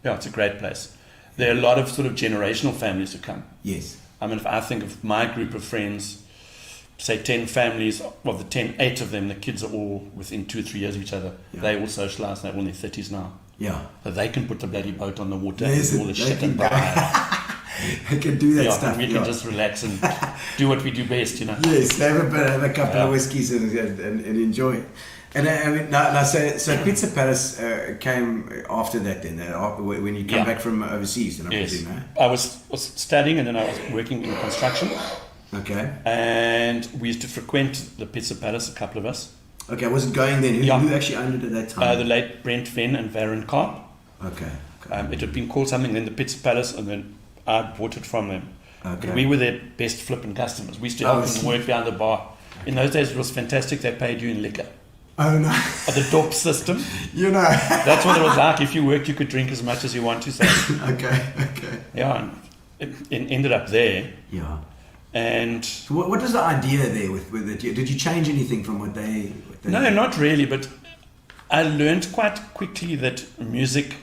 it's a great place. There are a lot of sort of generational families who come. Yes. I mean, if I think of my group of friends, say 10 families, of the 10, 8 of them, the kids are all within 2 or 3 years of each other. Yeah. They all socialise, they're all in their 30s now. Yeah. So they can put the bloody boat on the water Yes, and do all the they shit can and go. buy. I can do that Yeah, stuff. we can just relax and do what we do best, you know. Yes, have a couple Yeah. of whiskies and enjoy it. And I mean, now, so Pizza Palace came after that. Then when you come Yeah. back from overseas, and Yes. everything, no? I was studying and then I was working in construction. Okay. And we used to frequent the Pizza Palace, a couple of us. Okay, was it going then? Yeah. Who actually owned it at that time? The late Brent Venn and Varen Karp. Okay. It had been called something, then the Pizza Palace, and then I bought it from them. Okay. But we were their best flipping customers. We used to Oh, help I them see. work behind the bar. In those days, it was fantastic. They paid you in liquor. Oh no. The DOP system. You know. That's what it was like. If you worked, you could drink as much as you want to. So, Okay. yeah, and it ended up there. Yeah. And So what was the idea there with it? Did you change anything from what they no, not really. But I learned quite quickly that music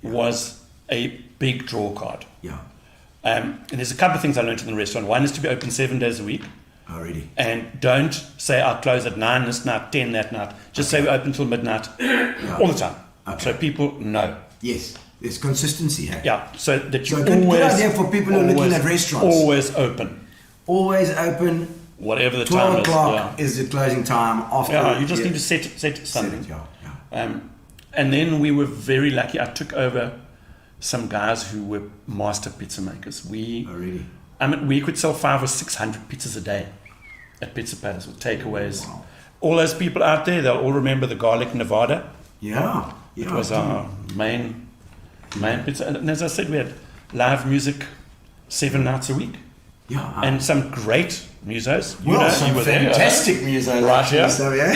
was a big draw card. Yeah. And there's a couple of things I learned in the restaurant. One is to be open 7 days a week. Already. And don't say I'll close at 9 this night, 10 that night. Just say we're open till midnight all the time. Okay. So people know. Yes. There's consistency. Hey? Yeah. So that you So good always idea for people who are looking at restaurants. Always open. Always open. Whatever the 12 time is. o'clock is the closing time. After. Yeah, you just need to set set something. it. Yeah. And then we were very lucky. I took over some guys who were master pizza makers. Oh, really? I mean, we could sell 500 or 600 pizzas a day at Pizza Palace with takeaways. Wow. All those people out there, they'll all remember the garlic Nevada. Yeah. It was our main pizza. And as I said, we had live music 7 nights a week. Yeah. And some great musos. Some you were there. fantastic music. Right, yeah. So, yeah.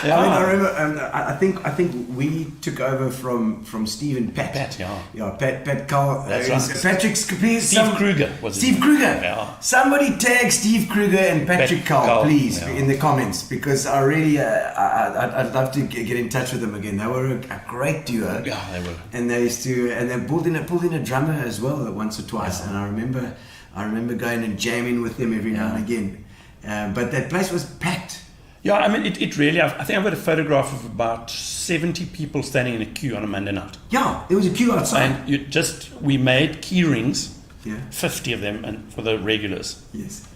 Yeah. I mean, I remember. I think we took over from Steve and Pat. Pat, yeah. Yeah, Pat Carl. That's right. Patrick Steve Kruger was his Steve name. Kruger. Yeah. Somebody tag Steve Kruger and Patrick Carl, Carl, please, yeah. in the comments, because I really, I'd love to get in touch with them again. They were a great duo. Yeah, they were. And they used to, and they pulled in a drummer as well once or twice. Yeah. And I remember going and jamming with them every now and again. But that place was packed. Yeah, I mean, it really, I think I've got a photograph of about 70 people standing in a queue on a Monday night. Yeah, there was a queue outside. And we made key rings, Yeah. 50 of them, and for the regulars. Yes.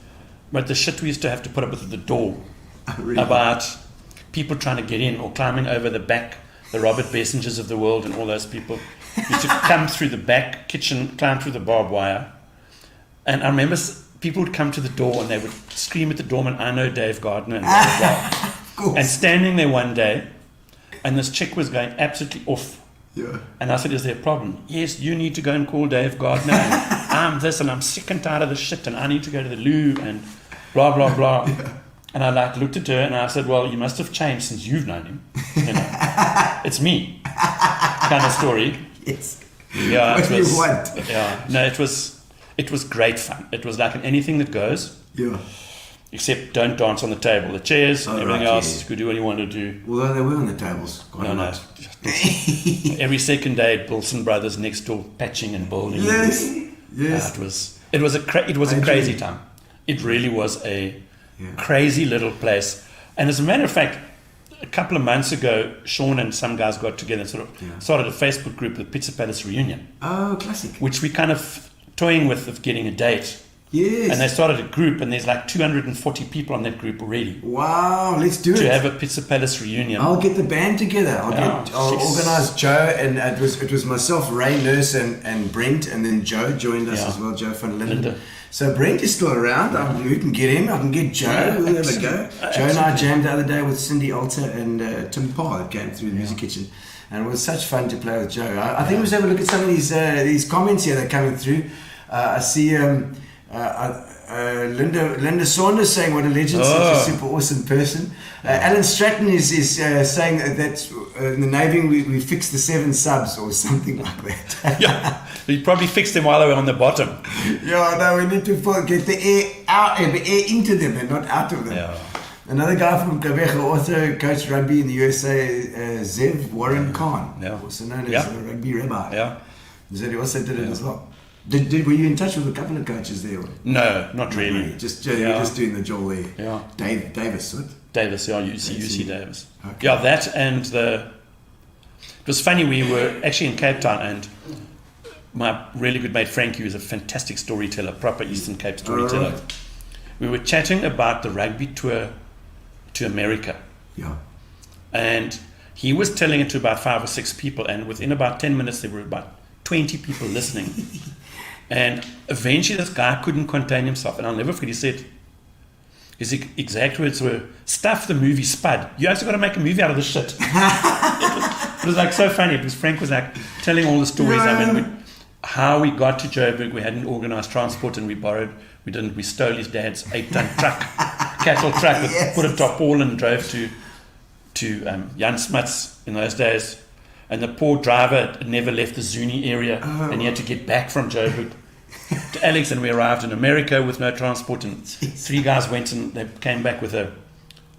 But the shit we used to have to put up with at the door Really? about people trying to get in or climbing over the back, the Robert Bessingers of the world and all those people used to come through the back kitchen, climb through the barbed wire. And I remember people would come to the door and they would scream at the doorman, I know Dave Gardner. And, blah, blah, blah. Of course. And standing there one day, and this chick was going absolutely off. Yeah. And I said, is there a problem? Yes, you need to go and call Dave Gardner. And I'm this, and I'm sick and tired of this shit, and I need to go to the loo, and blah, blah, blah. Yeah. And I looked at her, and I said, well, you must have changed since you've known him. You know, it's me. Kind of story. Yes. Yeah, What do you want? Yeah, no, it was great fun. It was like anything that goes. Yeah. Except don't dance on the table. The chairs and everything right, else, yeah. you could do what you want to do. Although they were on the tables. Quite a No. lot. Every second day, Bilson Brothers next door patching and building. Yes. Yes. It was a crazy time. It really was a crazy little place. And as a matter of fact, a couple of months ago, Sean and some guys got together and sort of started a Facebook group, the Pizza Palace Reunion, Oh, classic. which we kind of toying with of getting a date Yes. And they started a group, and there's like 240 people on that group already Wow, let's do to it. have a Pizza Palace reunion. I'll get the band together. I'll Jeez. organise Joe, and it was myself, Ray Nurse, and Brent, and then Joe joined us as well, Joe van Linden. Linda. So Brent is still around. We can get him. I can get Joe. We'll have a go. Joe and I jammed the other day with Cindy Alter and Tim Parr that came through the Music Kitchen, and it was such fun to play with Joe. I think we should have a look at some of these comments here that are coming through. I see. Linda Saunders saying what a legend, such a super awesome person. Alan Stratton is saying that in the Navy we fixed the 7 subs or something like that. Yeah, we probably fixed them while they were on the bottom. Yeah, no, we need to get the air out, the air into them and not out of them. Yeah. Another guy from Quebec also coached rugby in the USA, Zev Warren Khan, also known as a rugby rabbi. Yeah. So he also did it as well. Were you in touch with a couple of coaches there? No, not really. You're just doing the Joel there. Yeah. Davis, what? Davis, UC Davis. Okay. Yeah, that and it was funny, we were actually in Cape Town, and my really good mate Frankie, who's a fantastic storyteller, proper Eastern Cape storyteller. Right. We were chatting about the rugby tour to America. Yeah. And he was telling it to about 5 or 6 people, and within about 10 minutes there were about 20 people listening. And eventually this guy couldn't contain himself, and I'll never forget, he said, his exact words were, "Stuff the movie Spud. You also got to make a movie out of this shit." It was like so funny, because Frank was like telling all the stories. I mean, how we got to Joburg, we hadn't organised transport, and we stole his dad's 8-ton truck, cattle truck, that put a tarpaulin and drove to Jan Smuts in those days. And the poor driver had never left the Zuni area, and he had to get back from Joburg to Alex, and we arrived in America with no transport, and 3 guys went, and they came back with a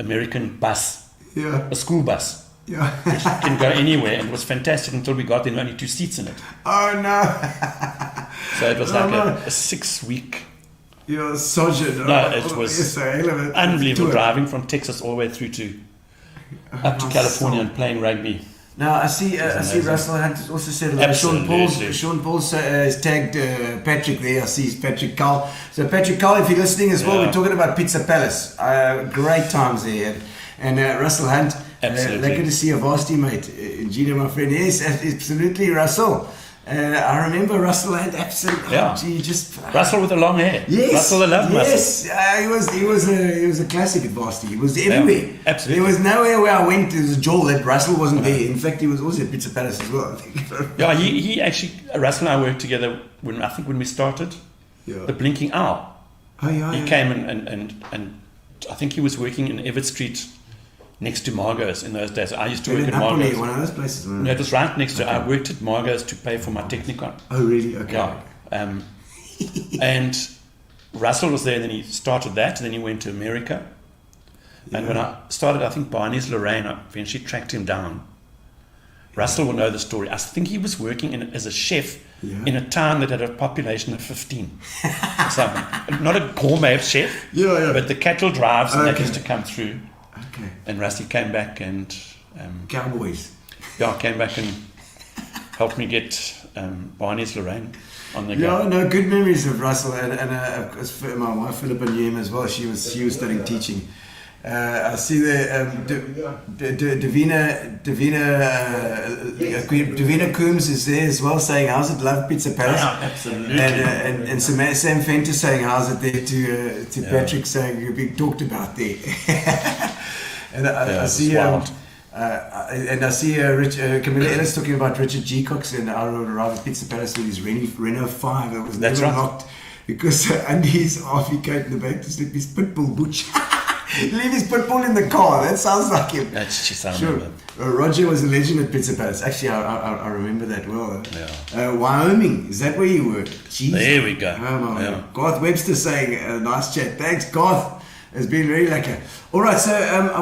American bus, a school bus, which can go anywhere, and it was fantastic until we got there, and only 2 seats in it. Oh no! So it was like a 6-week. You're sojourn. No, it was unbelievable, driving from Texas all the way through up to California and playing rugby. Now I see Russell Hunt has also said Sean Paul has tagged Patrick there. I see Patrick Cole. So Patrick Cole, if you're listening as well, we're talking about Pizza Palace. Great times there. And Russell Hunt, like good to see a varsity mate, Gino, my friend. Yes, absolutely, Russell. I remember Russell had absolutely. Russell with the long hair. Yes, Russell the love muscle. Yes, he was a classic at varsity. He was everywhere. Absolutely. There was nowhere where I went. There was a Joel that Russell wasn't there. In fact, he was also at Pizza Palace as well, I think. Yeah, he actually, Russell and I worked together when we started the Blinking Owl. Oh yeah. He came and I think he was working in Everett Street, next to Margot's in those days. I used to work at Margot's. One of those places. No, it was right next to. I worked at Margot's to pay for my Technicon. Oh really? Okay. Yeah. And Russell was there, and then he started that, and then he went to America. And when I started, I think Barney's Lorraine, I eventually tracked him down. Russell will know the story. I think he was working as a chef in a town that had a population of 15. So, not a gourmet chef, but the cattle drives and that used to come through. Okay. And Rusty came back and Cowboys. Yeah, came back and helped me get Barney's Lorraine on the go. Yeah, no, good memories of Russell, and my wife Philippa knew him as well. She was studying teaching. I see Davina Coombs is there as well, saying how's it, love Pizza Palace. Absolutely. And Sam Fenter saying how's it there to Patrick, saying you're being talked about there. And I see and I see Camilla Ellis talking about Richard G. Cox, and I would arrive at Pizza Palace with his Renault 5 that was never locked because under his RV coat in the back to slip his pitbull butch. Leave his pitbull in the car. That sounds like him. That's just I sure. remember. Roger was a legend at Pizza Palace. Actually, I remember that well. Yeah. Wyoming, is that where you were? Jeez. There we go. Oh my God. Garth Webster saying, nice chat. Thanks, Garth. It's been very lekker. All right, so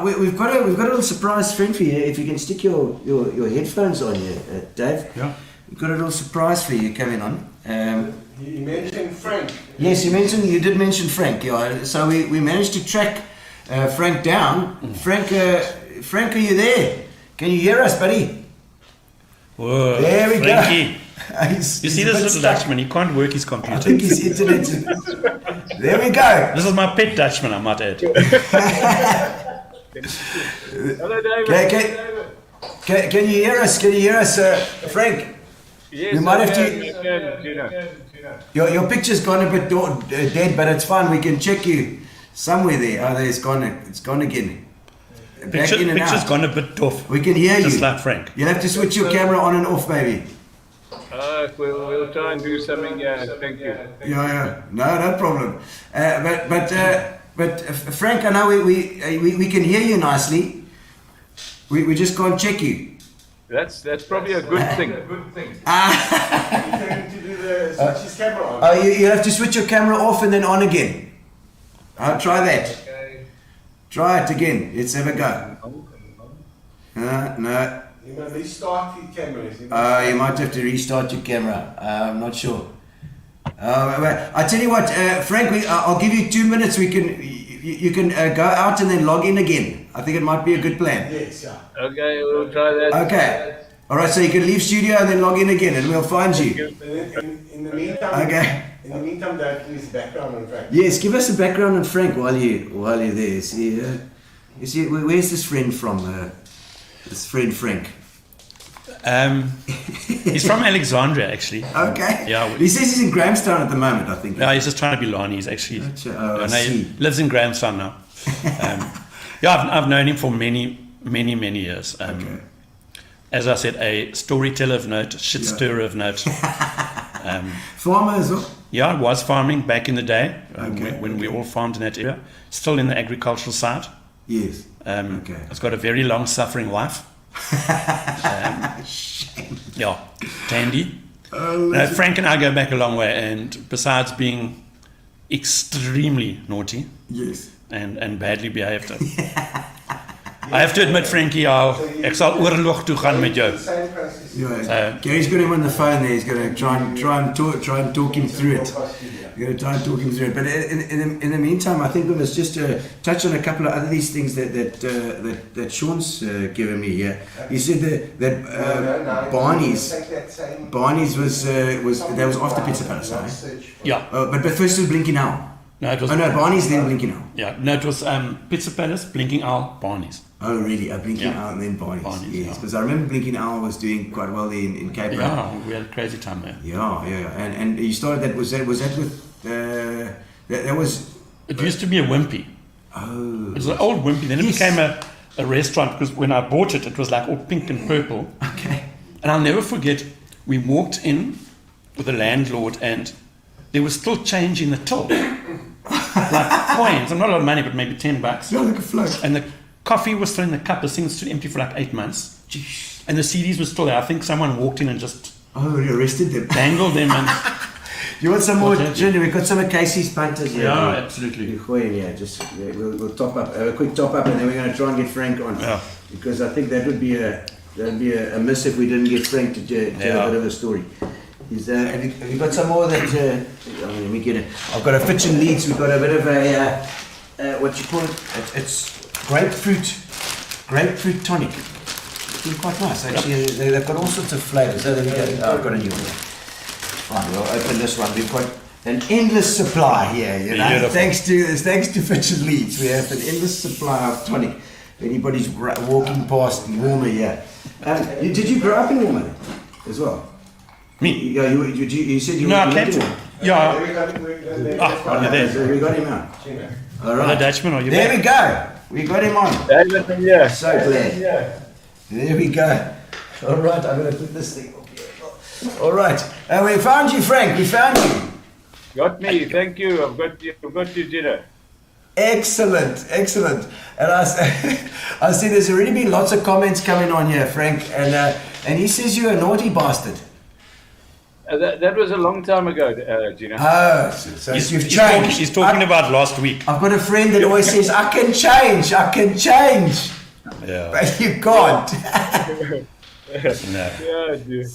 we've got a little surprise friend for you. If you can stick your headphones on here, Dave. Yeah. We've got a little surprise for you coming on. You mentioned Frank. Yes, you did mention Frank. Yeah. So we managed to track Frank down. Frank, are you there? Can you hear us, buddy? Whoa, there we Frankie. go. You see this little Dutchman, he can't work his I computer. think his internet is... There we go. This is my pet Dutchman, I might add. Hello, David. Can you hear us? Can you hear us, Frank? Yes, We might have to- I can, Gino. Your picture's gone a bit dead, but it's fine. We can check you somewhere there. Oh, there, it's gone. It's gone again. Back in and Picture's out. gone a bit off. We can hear Just you. like Frank. You have to switch your camera on and off, baby. We'll try and do something. Thank you. Yeah. No problem. But Frank, I know we can hear you nicely. We just can't check you. That's probably a good thing. Switch his camera on. Oh, you have to switch your camera off and then on again. Try that. Try it again. Let's have a go. No. You must restart the camera. You might have to restart your camera. I'm not sure. I tell you what, Frank, I'll give you 2 minutes. You can go out and then log in again. I think it might be a good plan. Yes, yeah. Okay, we'll try that. Okay. All right. So you can leave studio and then log in again, and we'll find you. In the meantime, Okay. in the meantime, that is background on track. Yes. Give us a background on Frank while you're there. See, where's this friend from? This friend Frank. He's from Alexandria, actually. Okay. Yeah. He says he's in Grahamstown at the moment, I think. Yeah, he's just trying to be Lonnie. He's actually I he see. lives in Grahamstown now. I've known him for many years. As I said, a storyteller of note, shit stirrer of note. Farmer as well. Yeah, I was farming back in the day Okay. when we all farmed in that area. Still in the agricultural side. Yes. Okay. It's got a very long suffering wife. Yeah, Tandy. Frank and I go back a long way, and besides being extremely naughty Yes. and badly behaved, I have to admit, Frankie, ek sal oorlog toe gaan met jou. Same process. Yeah. Gary's got him on the phone there. He's going to try and talk him through it. You're going to try and talk him through it. But in the meantime, I think we must just touch on a couple of other these things that Sean's given me here. He said that Barney's was after Pizza Palace, right? Yeah, But first it was Blinking Owl. no, it was. Oh no, Barney's then Blinking Owl. Yeah, no, it was Pizza Palace, Blinking Owl, Barney's. Oh really? Blinking Yeah. Owl and then Barney's. Barney's, Yes, yeah. because I remember Blinking Owl was doing quite well there in Cape Town. Yeah, we had a crazy time there. Yeah. And you started that. Was that with that was. It used to be a Wimpy. Oh. It was an old Wimpy. Then it Yes. became a restaurant because when I bought it, it was like all pink and purple. Okay. And I'll never forget, we walked in with the landlord and there was still change in the till. Like coins, not a lot of money, but maybe $10. Yeah, like a float. And the coffee was still in the cup. The thing was still empty for like 8 months. Jeez. And the CDs were still there. I think someone walked in and just Oh, you arrested them. dangled them. And You want some more? What have you? Jenny, we've got some of Casey's punters here. yeah, absolutely. We'll top up, a quick top up, and then we're going to try and get Frank on. Yeah. Because I think that would be a miss if we didn't get Frank to tell a bit of a story. Have you got some more that? Let me get it. I've got a Fitch and Leeds. We've got a bit of a what you call it? It's grapefruit tonic. It's been quite nice actually. They've got all sorts of flavors. Oh, there we go. Oh, I've got a new one. Fine, we'll open this one. We've got an endless supply here. You know, Beautiful. thanks to Fitch and Leeds, we have an endless supply of tonic. If anybody's walking past Warmer here. Did you grow up in Warmer as well? Me? Yeah, you said you No, I were came to to. Yeah. Are you're there. So we got him out. All Hello, right. Dutchman, are you There back? we go. We got him on. David, yeah. So glad. There we go. All right, I'm going to put this thing up here. All right. We found you, Frank. We found you. Got me. Thank you. I've got you, Gino. Excellent. And I see there's already been lots of comments coming on here, Frank. And he says you're a naughty bastard. That was a long time ago, Gino. Oh, so you've changed. He's talking about last week. I've got a friend that always says, I can change. Yeah. But you can't. No. Yeah, dude.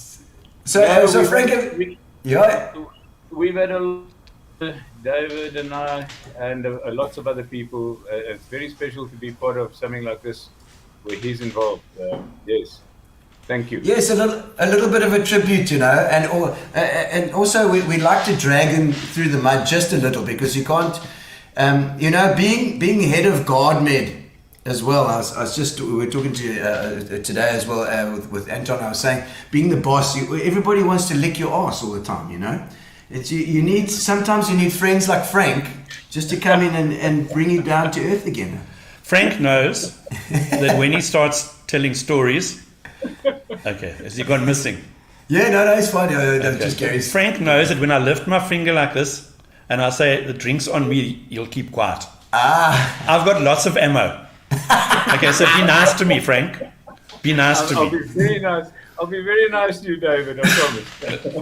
So we've Frank, had- yeah. We've had David and I and lots of other people. It's very special to be part of something like this where he's involved. Yes. Thank you. Yes, a little bit of a tribute, and also we like to drag him through the mud just a little, because you can't, being head of Gardmed as well. We were talking to today as well with Anton. I was saying, being the boss, everybody wants to lick your ass all the time. Sometimes you need friends like Frank just to come in and bring you down to earth again. Frank knows that when he starts telling stories. Okay, has he gone missing? Yeah, no, it's fine. Okay. Just carry. Frank knows that when I lift my finger like this and I say the drink's on me, you'll keep quiet. I've got lots of ammo. Okay, so be nice to me, Frank. Be nice to I'll me. be very nice. I'll be very nice to you, David. I promise.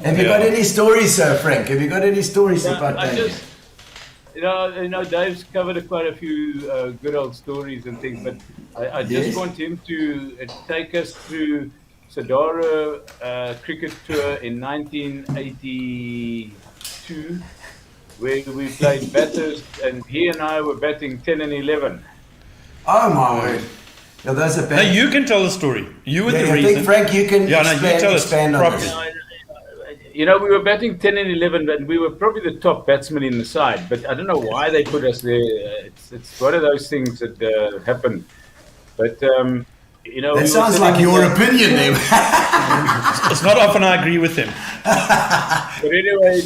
Have you got any stories, Frank? Have you got any stories about David? Dave's covered quite a few good old stories and things, but I just want him to take us through Sadara cricket tour in 1982, where we played batters, and he and I were batting 10 and 11. Oh my word! Yeah, those are Now you can tell the story. You were the I reason. think, Frank, you can you tell expand us on properly. this. We were batting 10 and 11, and we were probably the top batsmen in the side. But I don't know why they put us there. It's one of those things that happened. But That sounds like your opinion, there. It's not often I agree with him. But anyway,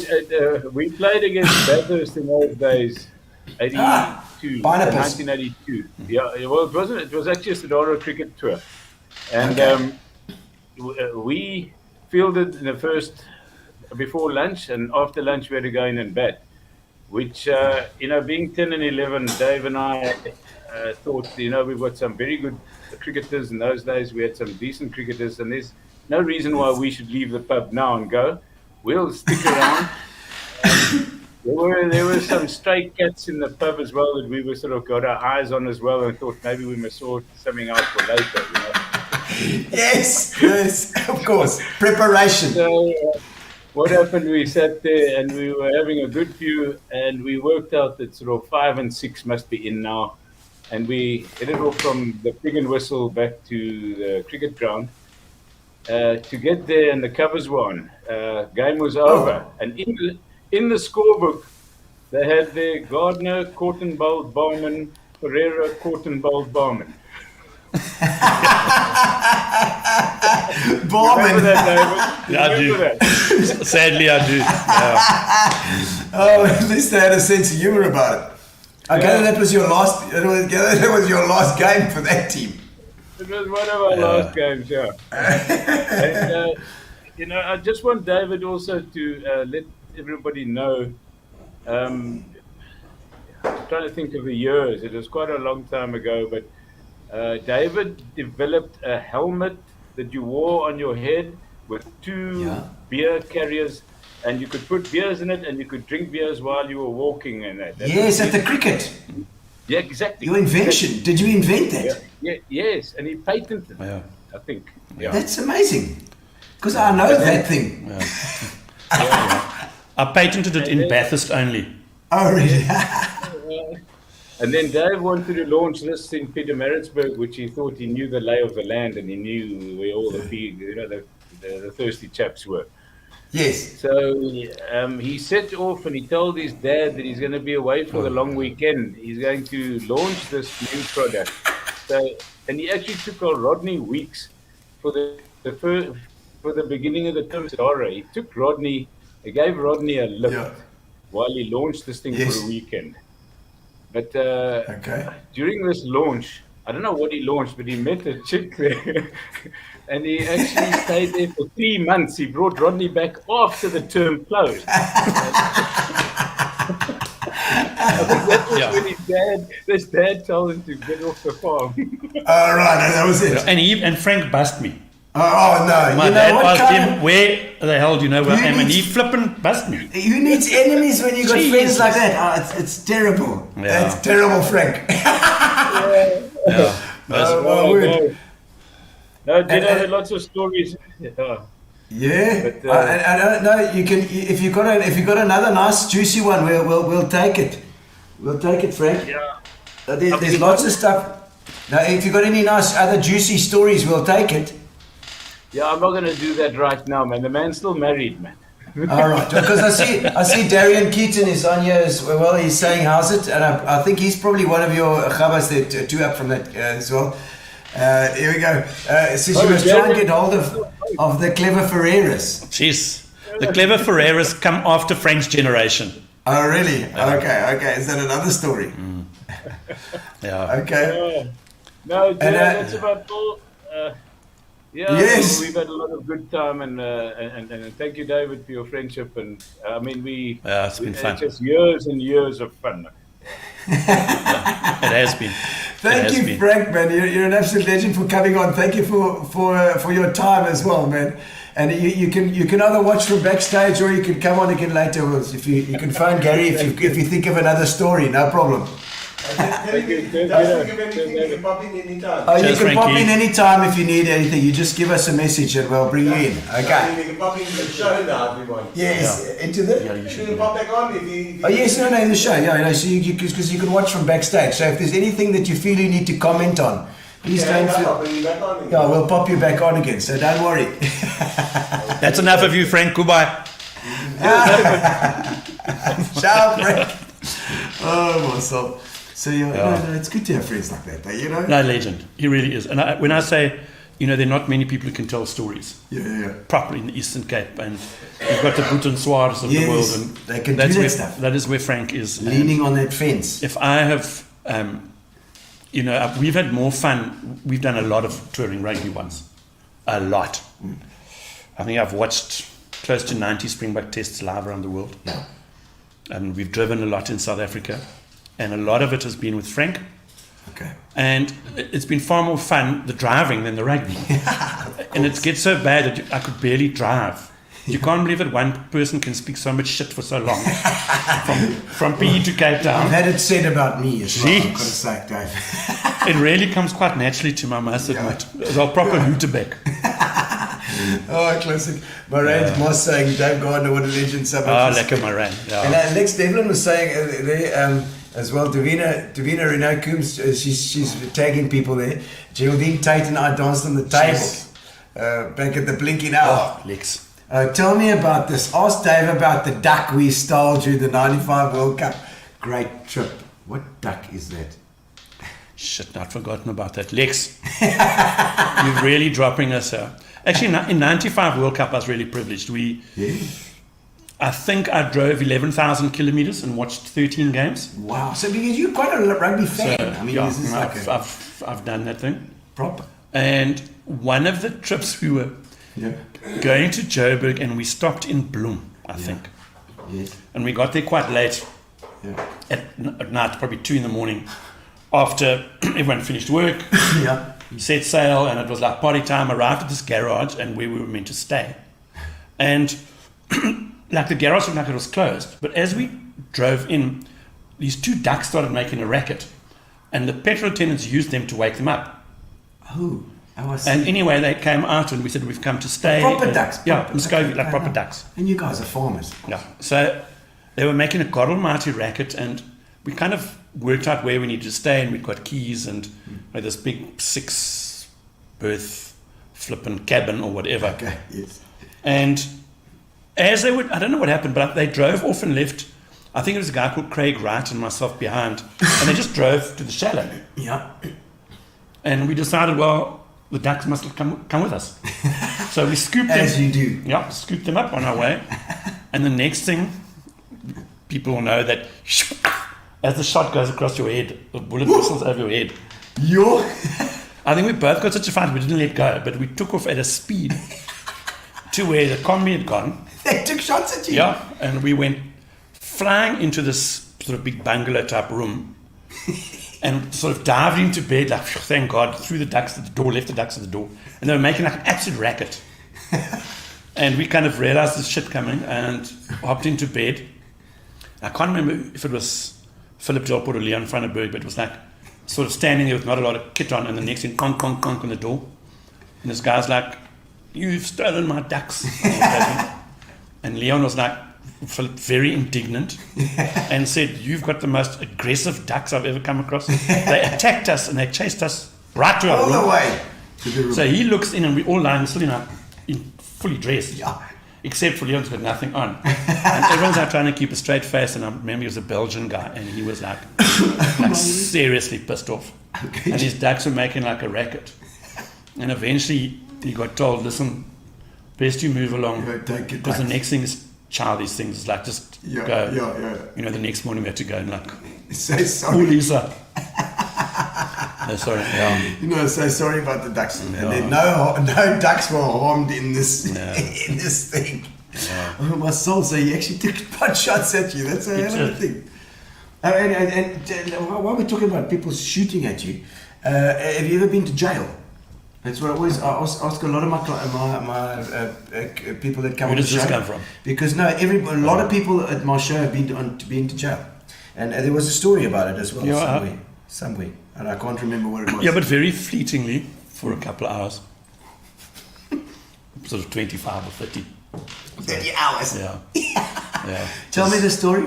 we played against batters in those days, 1982. Yeah, well, it wasn't. It was actually a Sadara cricket tour, and we fielded in the first before lunch, and after lunch we had to go in and bat. Which being 10 and 11, Dave and I thought, we've got some very good cricketers in those days. We had some decent cricketers, and there's no reason why we should leave the pub now and go. We'll stick around. There were some stray cats in the pub as well that we were sort of got our eyes on as well, and thought maybe we must sort something out for later. Yes, of course. Preparation. So what happened? We sat there and we were having a good few, and we worked out that sort of 5 and 6 must be in now, and we headed off from the Pig and Whistle back to the cricket ground to get there, and the covers were on. Game was over, and in the scorebook they had there Gardner, caught and bowled Bowman, Pereira, caught and bowled Bowman. Bowman. Yeah, I do. Sadly, I do. Yeah. Oh, at least they had a sense of humor about it. Okay, that was your last. That was your last game for that team. It was one of our last games, yeah. And, I just want David also to let everybody know. I'm trying to think of the years. It was quite a long time ago, but David developed a helmet that you wore on your head with 2 beer carriers, and you could put beers in it, and you could drink beers while you were walking. And that. Yes, at the cricket. Yeah, exactly. Your invention. Did you invent that? Yes, and he patented it, I think. Yeah. That's amazing. Because I know that thing. Yeah. I patented it in Bathurst only. Oh, really? And then Dave wanted to launch this in Pietermaritzburg, which he thought he knew the lay of the land, and he knew where all the thirsty chaps were. Yes. So he set off, and he told his dad that he's going to be away for the long weekend. He's going to launch this new product. So, and he actually took Rodney weeks for the beginning of the term. He took Rodney. He gave Rodney a lift while he launched this thing for a weekend. But during this launch, I don't know what he launched, but he met a chick there. And he actually stayed there for 3 months. He brought Rodney back after the term closed. I think that was when his dad told him to get off the farm. All right, that was it. And Frank bust me. Oh no! My dad asked him where the hell do you know where I am, and he flippin' bust me. Who needs enemies when you got friends like that? Oh, it's terrible. Yeah. It's terrible, Frank. No, Gino had lots of stories. Yeah. But, I don't know. You can if you got another nice juicy one, we'll take it. We'll take it, Frank. Yeah. There's lots of stuff. Now, if you got any nice other juicy stories, we'll take it. Yeah, I'm not going to do that right now, man. The man's still married, man. All right, because I see Darian Keaton is on here as well. He's saying how's it, and I think he's probably one of your chabas that two up from that as well. Here we go. Says you must try and get hold of the clever Ferreiras. Jeez. The clever Ferreiras come after Frank's generation. Oh really? Okay. Is that another story? Yeah. Okay. No, And, that's about all. Yeah, Yes. we've had a lot of good time, and thank you, David, for your friendship. And I mean, It's been fun. just years and years of fun. It has been. Thank you, Frank, man. You're an absolute legend for coming on. Thank you for your time as well, man. And you can either watch from backstage or you can come on again later. If you can phone Gary if you think of another story, no problem. Don't think of anything, you can pop in anytime. Oh, you Cheers, can pop Frankie. in anytime if you need anything. You just give us a message and we'll bring you in. Okay. You can pop into the show now if you want. Yes. Into the. Yeah, you You should can do pop that. back on if you... Oh yes, no, in the show. Yeah, so because you can watch from backstage. So if there's anything that you feel you need to comment on, please Yeah, don't I'll feel. bring you back on again. Yeah, we'll pop you back on again. So don't worry. That's enough of you, Frank. Goodbye. Ciao, Frank. Oh, myself. So no, it's good to have friends like that, you know. No, legend. He really is. And when I say, there are not many people who can tell stories Yeah. properly in the Eastern Cape, and you've got the Boeton Suarez of the world, Yes, and they can that's do that where, stuff. That is where Frank is. Leaning on that fence. If I have, we've had more fun. We've done a lot of touring rugby once, a lot. I think I've watched close to 90 Springbok tests live around the world, and we've driven a lot in South Africa, and a lot of it has been with Frank. Okay. And it's been far more fun, the driving, than the rugby. And it gets so bad that I could barely drive. You can't believe that one person can speak so much shit for so long. from PE to Cape I've Town. had it said about me as well. I've got to Jeez. say, Dave. It really comes quite naturally to me, I must admit. It's a proper Lutebeck. Oh, classic. Moraine Moss saying, Dave Gardner, what a legend. So much Ah, respect. lekker Moran. And Yeah. Lex Devlin was saying there as well, Davina Renaud Coombs, she's tagging people there. Geraldine Tate and I danced on the table back at the Blinking Hour. Oh, Lex. Tell me about this. Ask Dave about the duck we stole during the 95 World Cup. Great trip. What duck is that? Shit, I'd forgotten about that. Lex, you're really dropping us here. Actually, in 95 World Cup, I was really privileged. I think I drove 11,000 kilometers and watched 13 games. Wow. So because you're quite a rugby fan. So, I mean, yeah, this is like I've done that thing. proper. And one of the trips we were going to Joburg, and we stopped in Bloem, I think. Yes. And we got there quite late at night, probably 2 a.m, after everyone finished work. Yeah. Set sail, and it was like party time. Arrived at this garage and where we were meant to stay, and like the garage looked like it was closed, but as we drove in, these two ducks started making a racket, and the petrol attendants used them to wake them up. Oh, I see. And anyway, they came out and we said, we've come to stay. Proper And- ducks. Yeah, Proper- Muscovy, okay, like proper okay. ducks. And you guys are farmers. Yeah. So they were making a God Almighty racket, and we kind of worked out where we needed to stay, and we got keys, and we had this big 6-berth flippin' cabin or whatever. Okay, yes. And as they would, I don't know what happened, but they drove off and left. I think it was a guy called Craig Wright and myself behind, and they just drove to the chalet. Yeah. And we decided, well, the ducks must come with us. So we scooped them. As you do. Yeah, scooped them up on our way. And the next thing, people will know that as the shot goes across your head, the bullet whistles over your head. I think we both got such a fight, we didn't let go, but we took off at a speed to where the combi had gone. They took shots at you. Yeah, and we went flying into this sort of big bungalow type room and sort of dived into bed, like, thank God, threw the ducks at the door, left the ducks at the door, and they were making like an absolute racket. And we kind of realized this shit coming and hopped into bed. I can't remember if it was Philip Delport or Leon Vandenberg, but it was like sort of standing there with not a lot of kit on, and the next thing, conk, conk, conk on the door. And this guy's like, you've stolen my ducks. And Leon was like, Philip, very indignant, and said, you've got the most aggressive ducks I've ever come across. They attacked us and they chased us right to our All room. the way. To the room. So he looks in and we all lying still in fully dressed. Yeah. Except for Leon's got nothing on. And everyone's out trying to keep a straight face. And I remember he was a Belgian guy and he was like seriously pissed off. Okay. And his ducks were making like a racket. And eventually he got told, listen, best you move along. Yeah, take it Because the back. next thing is chow these things. It's like just Yeah, go. yeah. You know, the next morning we had to go and like, Say oh, sorry. Lisa. No, sorry. Yeah. You know, say sorry about the ducks. And Yeah. then no ducks were harmed in this Yeah. in this thing. Oh, my soul! So he actually took pot shots at you. That's a hell of a thing. And while we're talking about people shooting at you, have you ever been to jail? That's what I always ask a lot of my people that come Where on the does this show. come from? Because a lot of people at my show have been to jail, and there was a story about it as well Yeah. somewhere, and I can't remember where it was. Yeah, but very fleetingly for a couple of hours. Sort of 25 or 30. 30 hours. Yeah. Yeah. Tell me the story.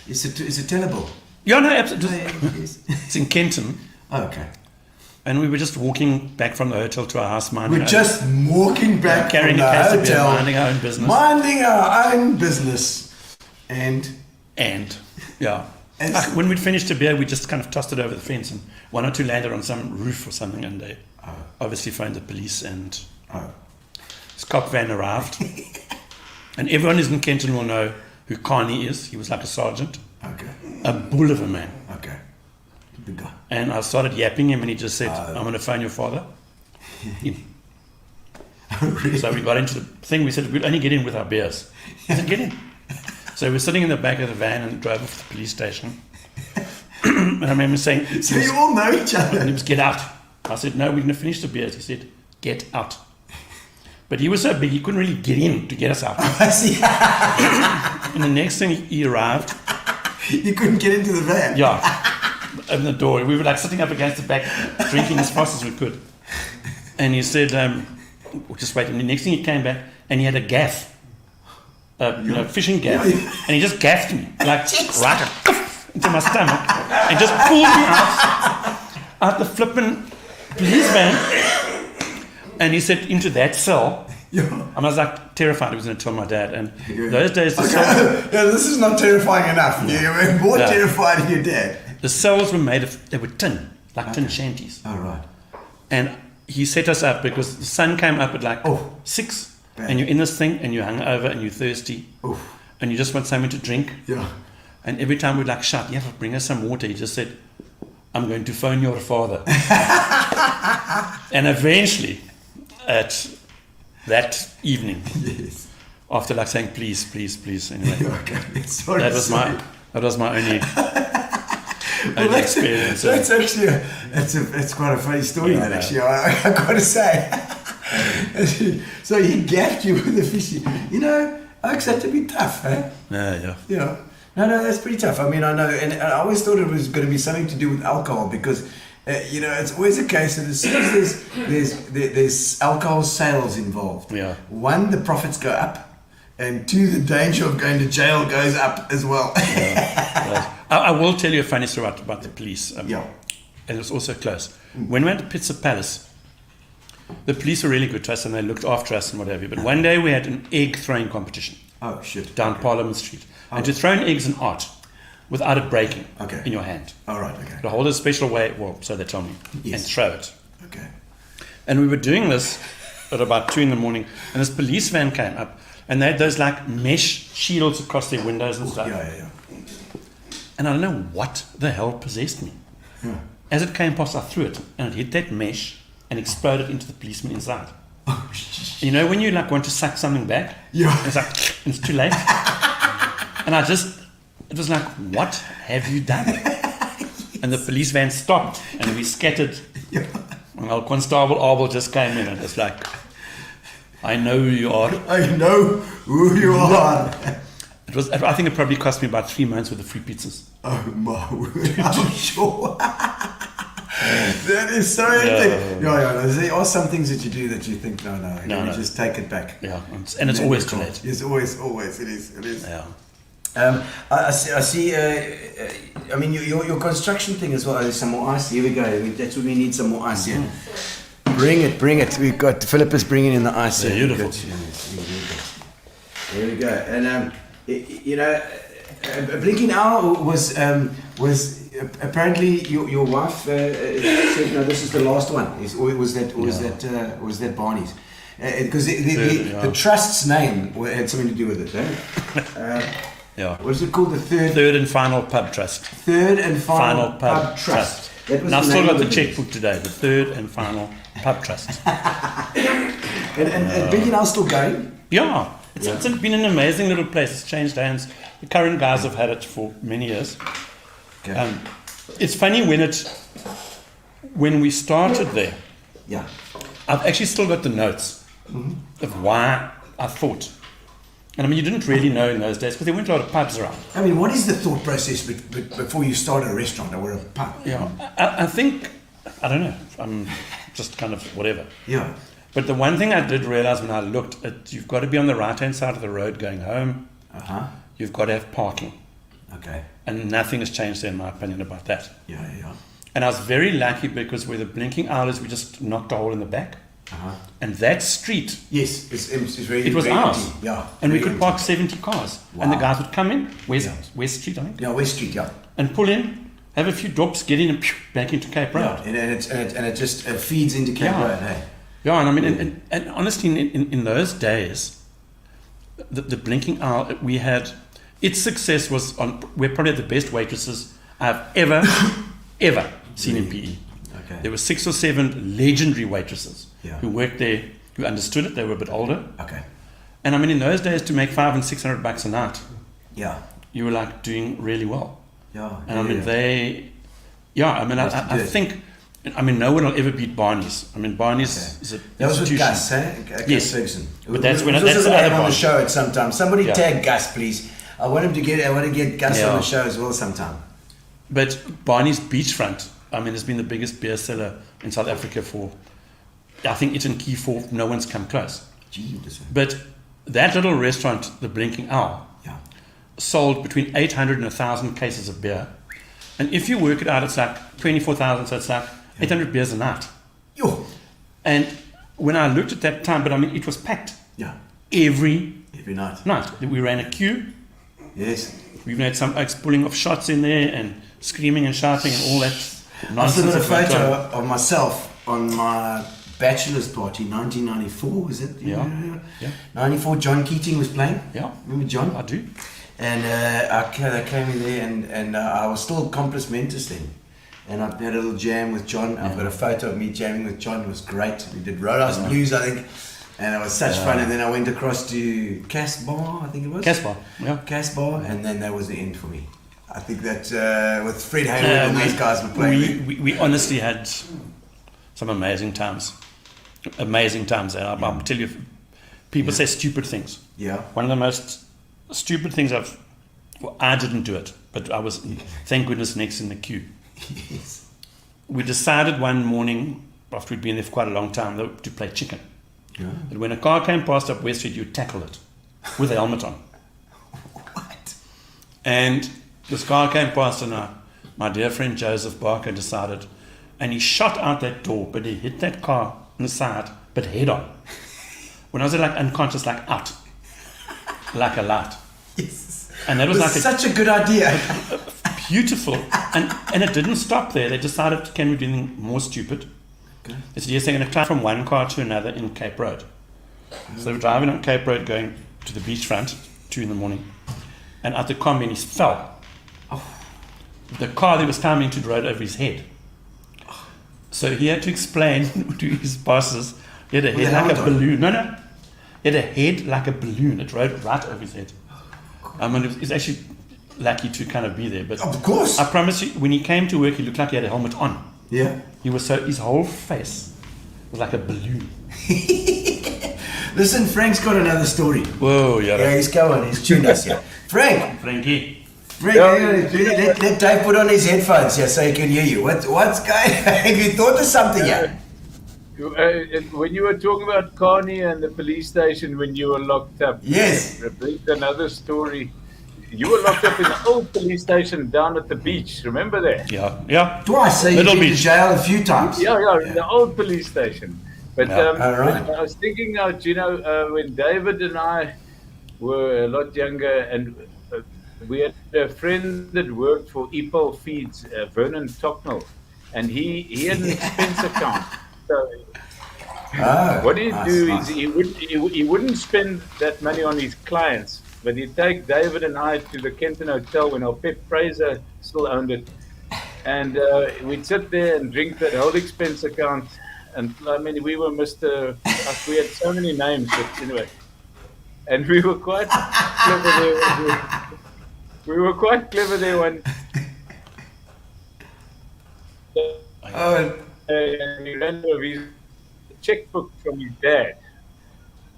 Is it tellable? Yeah, no, absolutely. Yes. It's in Kenton. Oh, okay. And we were just walking back from the hotel to our house, minding We're our- just walking back carrying from a the case of beer, hotel, minding our own business. minding our own business, and Yeah. And- Like, when we'd finished a beer, we just kind of tossed it over the fence, and one or two landed on some roof or something, and they obviously phoned the police, and this cop van arrived. And everyone who's in Kenton will know who Carney is. He was like a sergeant, okay, a bull of a man. okay, big guy. And I started yapping him, and he just said, I'm going to phone your father. Really? So we got into the thing. We said, we'll only get in with our beers. He said, get in. So we're sitting in the back of the van and drove off to the police station. And I remember saying, So you all know each and he other. was, get out. I said, no, we're going to finish the beers. He said, get out. But he was so big, he couldn't really get in to get us out. I see. And the next thing he arrived, You couldn't get into the van. yeah, opened the door. We were like sitting up against the back, drinking as fast as we could. And he said, we'll just wait. And the next thing he came back, and he had a gaff, fishing gaff. And he just gaffed me, like right into my stomach, and just pulled me out the flipping police van. And he said, into that cell. Yeah. I was like terrified he was going to tell my dad. And those days, the, Okay. cell, Yeah, this is not terrifying enough. You were more Yeah. terrified of your dad. the cells were made of, they were tin, like tin shanties. All right. And he set us up because the sun came up at like 6. Bad. And you're in this thing and you're hungover and you're thirsty. Oof. And you just want something to drink. Yeah. And every time we'd like shout, yeah, bring us some water. He just said, I'm going to phone your father. And eventually, at that evening, Yes. after like saying, please, please, please, anyway, Okay. Sorry. that was sorry. my only Well, that's experience. actually it's quite a funny story. Yeah, that no. actually I got to say. So he gaffed you with the fishy. You know, Oaks had to be tough, eh? yeah. You know. No, that's pretty tough. I mean, I know, and I always thought it was going to be something to do with alcohol because, it's always a case that as soon as there's alcohol sales involved, Yeah. one, the profits go up, and two, the danger of going to jail goes up as well. I will tell you a funny story about the police. Yeah. And it's also close. When we went to Pizza Palace, the police were really good to us and they looked after us and what have you. But one day we had an egg throwing competition Oh shit. down Parliament Street. And to throw an egg's an art without it breaking Okay. in your hand. All right. Okay. To hold it a special way, well, so they tell me, Yes. and throw it. Okay. And we were doing this at about 2 a.m, and this police van came up and they had those like mesh shields across their windows and stuff. Yeah. And I don't know what the hell possessed me. Yeah. As it came past, I threw it, and it hit that mesh and exploded into the policeman inside. Oh, You know when you like want to suck something back? Yeah. It's like, and it's too late. And it was like, what have you done? And the police van stopped, and we scattered. Yeah. And our constable Abel just came in, and it's like, I know who you are. I know who you are. I think it probably cost me about 3 months worth of free pizzas. Oh my word! I'm sure. That is so epic. Yeah. There are some things that you do that you think, no, you just take it back. Yeah, and it's always too late. It's always. It is. Yeah. I see. I mean, your construction thing as well. There's some more ice. Here we go. That's what we need. Some more ice here. Bring it. We've got Philip is bringing in the ice. Beautiful. There we go. And Blinking Owl was apparently your wife said no, this is the last one. Was that Barney's? Because the trust's name had something to do with it. Yeah. What is it called? The Third and final pub trust. Third and final pub trust. That was And I've the still name got of the business. checkbook today. The third and final pub trust. And Blinking Owl's still going? Yeah. It's been an amazing little place. It's changed hands. The current guys have had it for many years. Okay. It's funny when we started there. Yeah. I've actually still got the notes of why I thought. And I mean, you didn't really know in those days because there weren't a lot of pubs around. I mean, what is the thought process before you start a restaurant or a pub? Yeah, I think, I don't know, I'm just kind of whatever. Yeah. But the one thing I did realize when I looked at, you've got to be on the right-hand side of the road going home. Uh-huh. You've got to have parking. Okay. And nothing has changed there, in my opinion, about that. Yeah. And I was very lucky because where the Blinking Owl is, we just knocked a hole in the back. Uh-huh. And that street, Yes, it's very. it was very ours. empty. Yeah. And we very could empty. park 70 cars. And the Wow. guys would come in, West Street, I think, Yeah, West Street. Yeah. and pull in, have a few drops, get in, and back into Cape Road. Yeah, and it just feeds into Cape Yeah. Road. Hey. Yeah, and I mean, and honestly, in those days, the Blinking Owl, its success was we're probably the best waitresses I've ever seen in PE. Okay. There were 6 or 7 legendary waitresses Yeah. who worked there, who understood it. They were a bit older, Okay. and I mean, in those days, to make $500 and $600 a night, Yeah. you were like doing really well. Yeah. And I mean, Must I be good. think. I mean, no one will ever beat Barney's. I mean, Barney's is an That was with institution. Gus, Gus Yes. Ferguson. But that's when- We've that's also another had him on the part. show at some time. Somebody Yeah. tag Gus, please. I want to get Gus Yeah. on the show as well sometime. But Barney's Beachfront, I mean, has been the biggest beer seller in South Africa for, I think it's in key for, no one's come close. Gee, this one. But that little restaurant, the Blinking Owl, Yeah. sold between 800 and 1,000 cases of beer. And if you work it out, it's like 24,000, so it's like 800 beers a night. Yo. And when I looked at that time, but I mean, it was packed Yeah. every Every night. night. We ran a queue. Yes. We've had some ex pulling of shots in there and screaming and shouting and all that I still nonsense. got a that went photo on. of myself on my bachelor's party, 1994, was it? Yeah. 94, John Keating was playing. Yeah, Remember John? I do. And I came in there and I was still compos mentis then. And I had a little jam with John. I've got a photo of me jamming with John. It was great. We did Roadhouse Blues, I think. And it was such fun. And then I went across to Casbar, I think it was. Casper, yeah. Casbar. And then that was the end for me. I think that with Fred Hayward and those guys were playing. We honestly had some amazing times. Amazing times. And I'll tell you, people say stupid things. Yeah. One of the most stupid things I didn't do it, but I was, thank goodness, next in the queue. Yes. We decided one morning, after we'd been there for quite a long time, to play chicken. Yeah. And when a car came past up West Street, you'd tackle it with a helmet on. What? And this car came past, and my dear friend Joseph Barker decided, and he shot out that door, but he hit that car on the side, but head on. When I was like unconscious, like out, like a light. Yes. And that was It like such a good idea. beautiful. And it didn't stop there. They decided, can we do anything more stupid? Okay. They said, yes, they're going to climb from one car to another in Cape Road. So they were driving on Cape Road going to the beachfront, 2 a.m, and at the combi, he fell. The car that was climbing to rode over his head. So he had to explain to his bosses, he had a head like a balloon. No. He had a head like a balloon. It rode right over his head. I mean, he's actually lucky to kind of be there. But Of course. I promise you, when he came to work, he looked like he had a helmet on. Yeah. His whole face was like a balloon. Listen, Frank's got another story. Whoa, Yeah, he's going. He's tuned us here. Frank, Frankie. let Dave put on his headphones here so he can hear you. What's going? Have you thought of something yet? When you were talking about Carney and the police station when you were locked up, Yes. repeat another story. You were locked up in the old police station down at the beach. Remember that? Yeah. Twice, so you've Little been to beach. jail a few times. Yeah, the old police station. But Yeah. All right. I was thinking now, Gino, when David and I were a lot younger, and we had a friend that worked for Epal Feeds, Vernon Tocknell, and he had an expense account. So Oh, what he'd nice, do nice. is he wouldn't spend that money on his clients, but he'd take David and I to the Kenton Hotel when our Pep Fraser still owned it, and we'd sit there and drink that whole expense account. And I mean, we were Mr. We had so many names, but anyway, and we were quite clever there. We were quite clever there when. Oh, And he ran over his checkbook from his dad.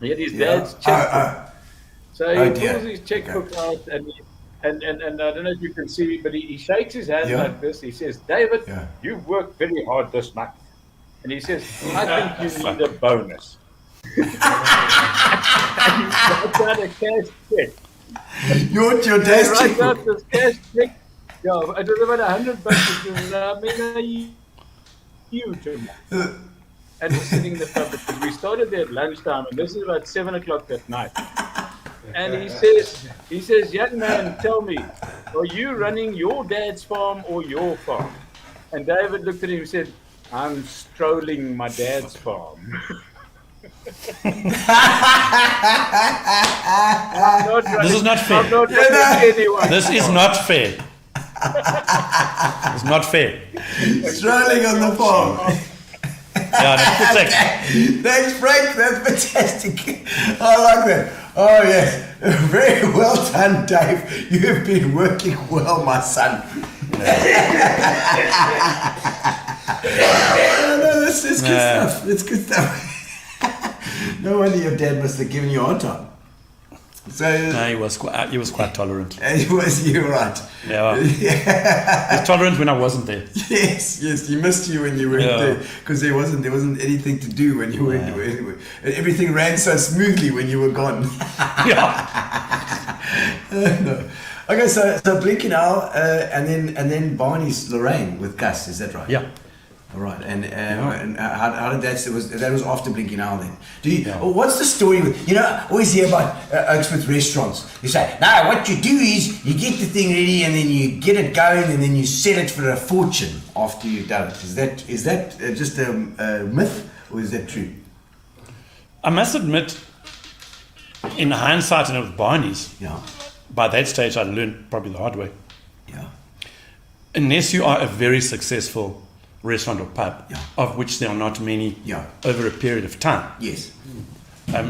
He had his yeah. dad's checkbook. So Oh, he dear. pulls his checkbook out and I don't know if you can see, but he shakes his hand Yeah. like this. He says, David, Yeah. you've worked very hard this month. And he says, I think you need a bonus. And he writes out a cash check. your He dad's writes checkbook. out this cash check. Yeah, it was about $100. It was, I mean, a huge amount. And we're sitting in the pub because we started there at lunchtime, and this is about 7 o'clock at night. And he says, young man, tell me, are you running your dad's farm or your farm? And David looked at him and said, I'm strolling my dad's farm. I'm not This is not fair. I'm not running anyone. This is not fair. It's not fair. Strolling on the farm. Yeah, that's exactly. Thanks, Frank. That's fantastic. I like that. Oh, yes. Very well done, Dave. You have been working well, my son. No, that's good stuff. That's good stuff. No wonder your dad must have given you a hard time. So, No, he was quite tolerant. you're right. Yeah. He was tolerant when I wasn't there. Yes, he missed you when you weren't Yeah. there because there wasn't anything to do when you weren't there. Everything ran so smoothly when you were gone. Yeah. No. Okay, so Blinky now, and then Barney's Lorraine with Gus. Is that right? Yeah. All right, and how did that was after Blinky now then? Yeah. What's the story with I always hear about Oaksmith restaurants. You say, no, what you do is you get the thing ready and then you get it going and then you sell it for a fortune after you've done it. Is that just a myth or is that true? I must admit, in hindsight, and it was Barney's, Yeah, by that stage I learned probably the hard way. yeah, Unless you are a very successful restaurant or pub, Yeah. of which there are not many Yeah. over a period of time. yes,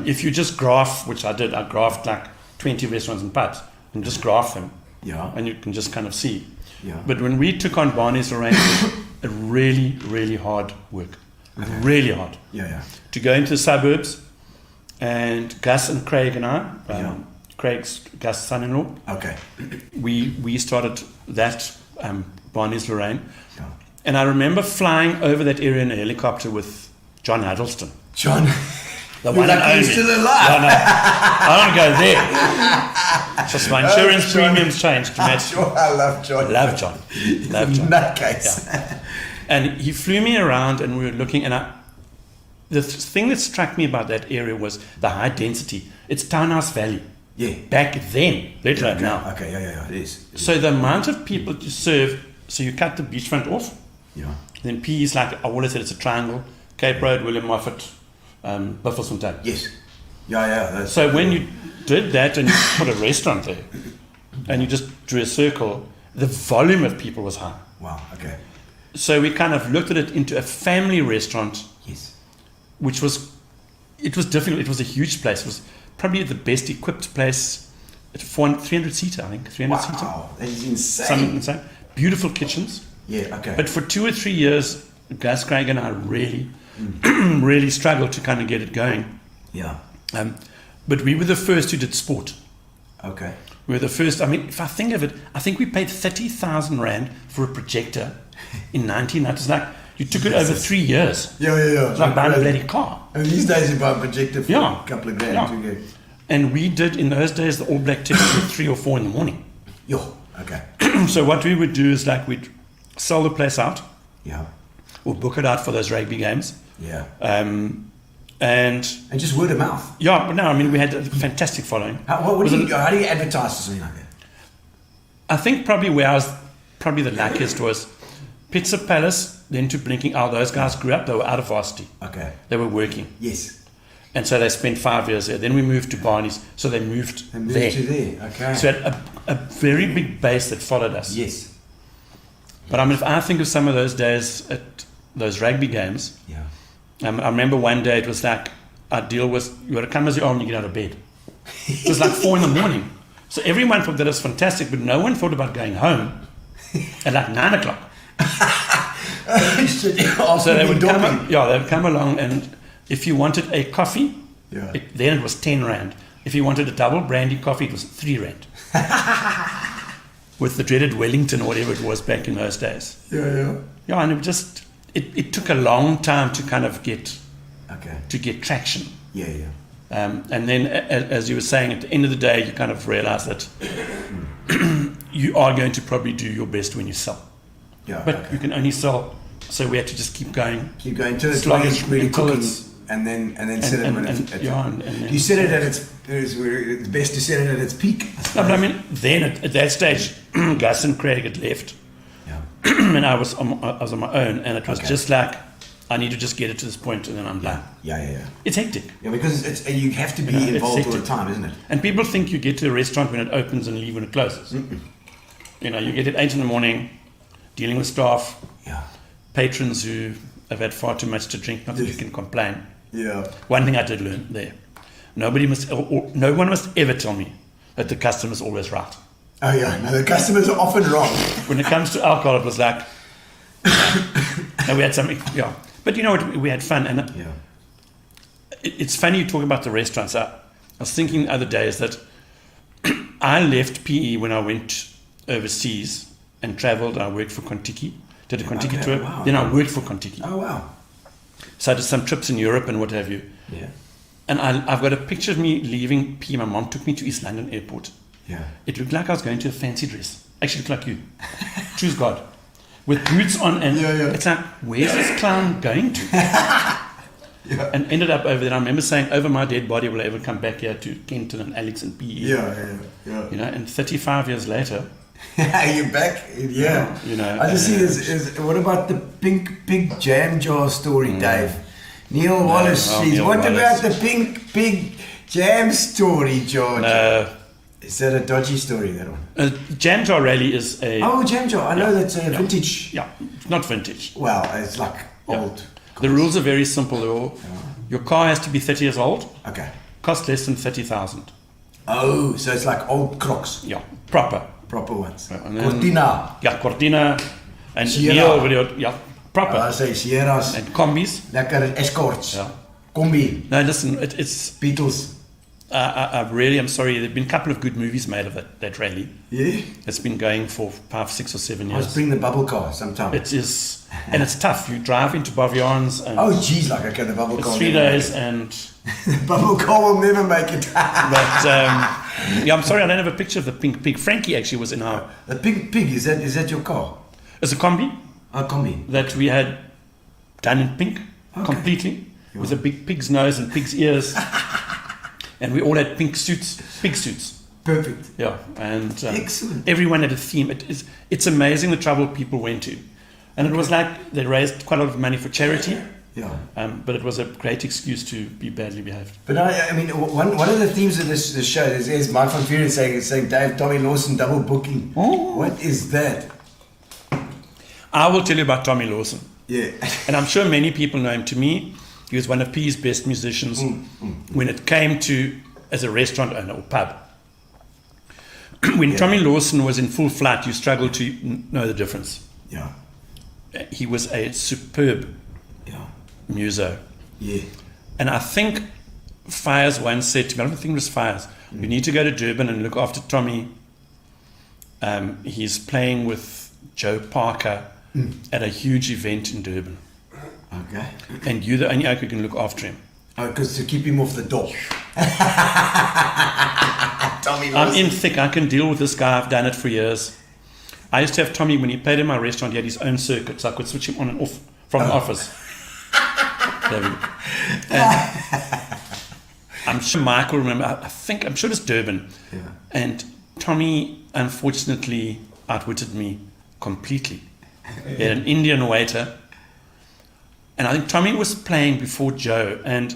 If you just graph, which I did, I graphed like 20 restaurants and pubs and just graph them, yeah, and you can just kind of see. Yeah. But when we took on Barney's Lorraine, it was a really, really hard work. Really hard. yeah. To go into the suburbs, and Gus and Craig and I, Yeah. Craig's Gus' son-in-law, Okay. we started that Barney's Lorraine. Yeah. And I remember flying over that area in a helicopter with John Huddleston. John, The you're one and lucky only. he's still alive. No, I don't go there. Just my insurance John. premiums changed dramatically. Sure, I love John. Love John. Love John. Nutcase. Yeah. And he flew me around and we were looking, and the thing that struck me about that area was the high density. It's Townhouse Valley. Yeah. Back then, let alone Okay, now. okay, yeah, it is. So the amount of people to serve, so you cut the beachfront off, Yeah. then P is like, I always said it's a triangle, Cape Road, William Moffat, Buffelsfontein. Yes. Yeah. That's So when you did that and you put a restaurant there, and you just drew a circle, the volume of people was high. wow. Okay. So we kind of looked at it into a family restaurant, Yes. which was, it was difficult. It was a huge place. It was probably the best equipped place. At 300 seater, I think, 300 seater. Wow, that is insane. Something insane. Beautiful kitchens. Yeah. Okay. But for 2 or 3 years, Gus, Craig and I really, really struggled to kind of get it going. yeah. But we were the first who did sport. Okay. We were the first. I mean, if I think of it, I think we paid 30,000 rand for a projector in 1990. It's like you took it over 3 years. Yeah. It's like buying a bloody car. And these days you buy a projector for Yeah. a couple of grand. Yeah. 2 grand. And we did, in those days, the All Black tickets were 3 or 4 in the morning. Yo. Okay. So what we would do is like we'd sell the place out Yeah. or book it out for those rugby games. Yeah. And just word of mouth. yeah, but no, I mean, we had a fantastic following. How do you advertise to something like that? I think probably where I was probably the luckiest was Pizza Palace, then to Blinking Owl. Those guys grew up, they were out of varsity. Okay. They were working. Yes. And so they spent 5 years there. Then we moved to Barney's, so they moved, there. to there. Okay. So we had a very big base that followed us. Yes. But I mean, if I think of some of those days at those rugby games, Yeah. I remember one day it was like, our deal was, you got to come as you are when you get out of bed. It was like 4 a.m. So everyone thought that was fantastic, but no one thought about going home at like 9 o'clock. So they would come along, and if you wanted a coffee, then it was 10 rand. If you wanted a double brandy coffee, it was 3 rand. With the dreaded Wellington or whatever it was back in those days. Yeah, and it took a long time to kind of get traction. And then, as you were saying, at the end of the day, you kind of realize that you are going to probably do your best when you sell. But you can only sell, so we had to just keep going. Keep going till it's really cooking, and then set it when it's. You set it at it's best to set it at its peak. No, but I mean, then at that stage, Gus and Craig had left, and I was on my own, and it was just like, I need to just get it to this point, and then I'm done. It's hectic. Yeah, because you have to be involved all the time, isn't it? And people think you get to a restaurant when it opens and leave when it closes. You know, you get at 8 a.m, dealing with staff, patrons who have had far too much to drink, not that you can complain. One thing I did learn there, no one must ever tell me that the customer's always right. Oh yeah, no, the customers are often wrong. When it comes to alcohol, it was like, no, we had something, but you know what, we had fun, and it's funny you talk about the restaurants. I was thinking the other day is that I left PE when I went overseas and travelled. I worked for Kontiki, did a Kontiki tour. Wow. Then I worked for Kontiki. Oh wow! So I did some trips in Europe and what have you. And I've got a picture of me leaving PE. My mom took me to East London Airport. It looked like I was going to a fancy dress. Actually, looked like you. Choose God. With boots on, and it's like, where's this clown going to? And ended up over there. I remember saying, over my dead body will I ever come back here to Kenton and Alex and PE. You know, and 35 years later, you're back. You know, I just see this. What about the pink pig jam jar story, Dave? Neil Wallace. What about the pink pig jam story, George? Is that a dodgy story, that one? Jam jar rally is a... Oh, jam jar. I know that's a vintage. Yeah, not vintage. Well, it's like old. The rules are very simple. Your car has to be 30 years old. Okay. Cost less than 30,000. Oh, so it's like old Crocs. Yeah, proper ones. Cortina. Yeah, Cortina. And Sierra. Proper. I say Sierras. And combis. Lekker escorts. Yeah. Combi. No, listen, it's... Beatles. I'm sorry, there have been a couple of good movies made of that rally. Yeah? It's been going for 5, 6 or 7 years. Let's bring the bubble car sometime. It is, and it's tough. You drive into Bavians and... Oh, geez, the bubble car. It's 3 days and... The bubble car will never make it. But, I'm sorry, I don't have a picture of the pink pig. Frankie actually was in our... The pink pig, is that your car? It's a combi. A combi. That we had done in pink, completely, with a big pig's nose and pig's ears. And we all had pig suits. Perfect. Yeah, and excellent. Everyone had a theme. It's amazing the trouble people went to, and it was like they raised quite a lot of money for charity. Yeah. But it was a great excuse to be badly behaved. But I mean, one of the themes of this show is Mike van Vuren saying Dave, Tommy Lawson double booking. Oh. What is that? I will tell you about Tommy Lawson. Yeah. And I'm sure many people know him. To me, he was one of PE's best musicians when it came to as a restaurant owner or pub. When Tommy Lawson was in full flight, you struggled to know the difference. Yeah. He was a superb muso. Yeah. And I think Fires once said to me, I don't think it was Fires, you need to go to Durban and look after Tommy. He's playing with Joe Parker at a huge event in Durban. Okay. And you're the only guy who can look after him. Oh, because to keep him off the door. Tommy Lawson. I'm in thick. I can deal with this guy. I've done it for years. I used to have Tommy, when he played in my restaurant, he had his own circuit, so I could switch him on and off from the office. And I'm sure Michael remember. I'm sure it's Durban. Yeah. And Tommy unfortunately outwitted me completely. He had an Indian waiter, and I think Tommy was playing before Joe, and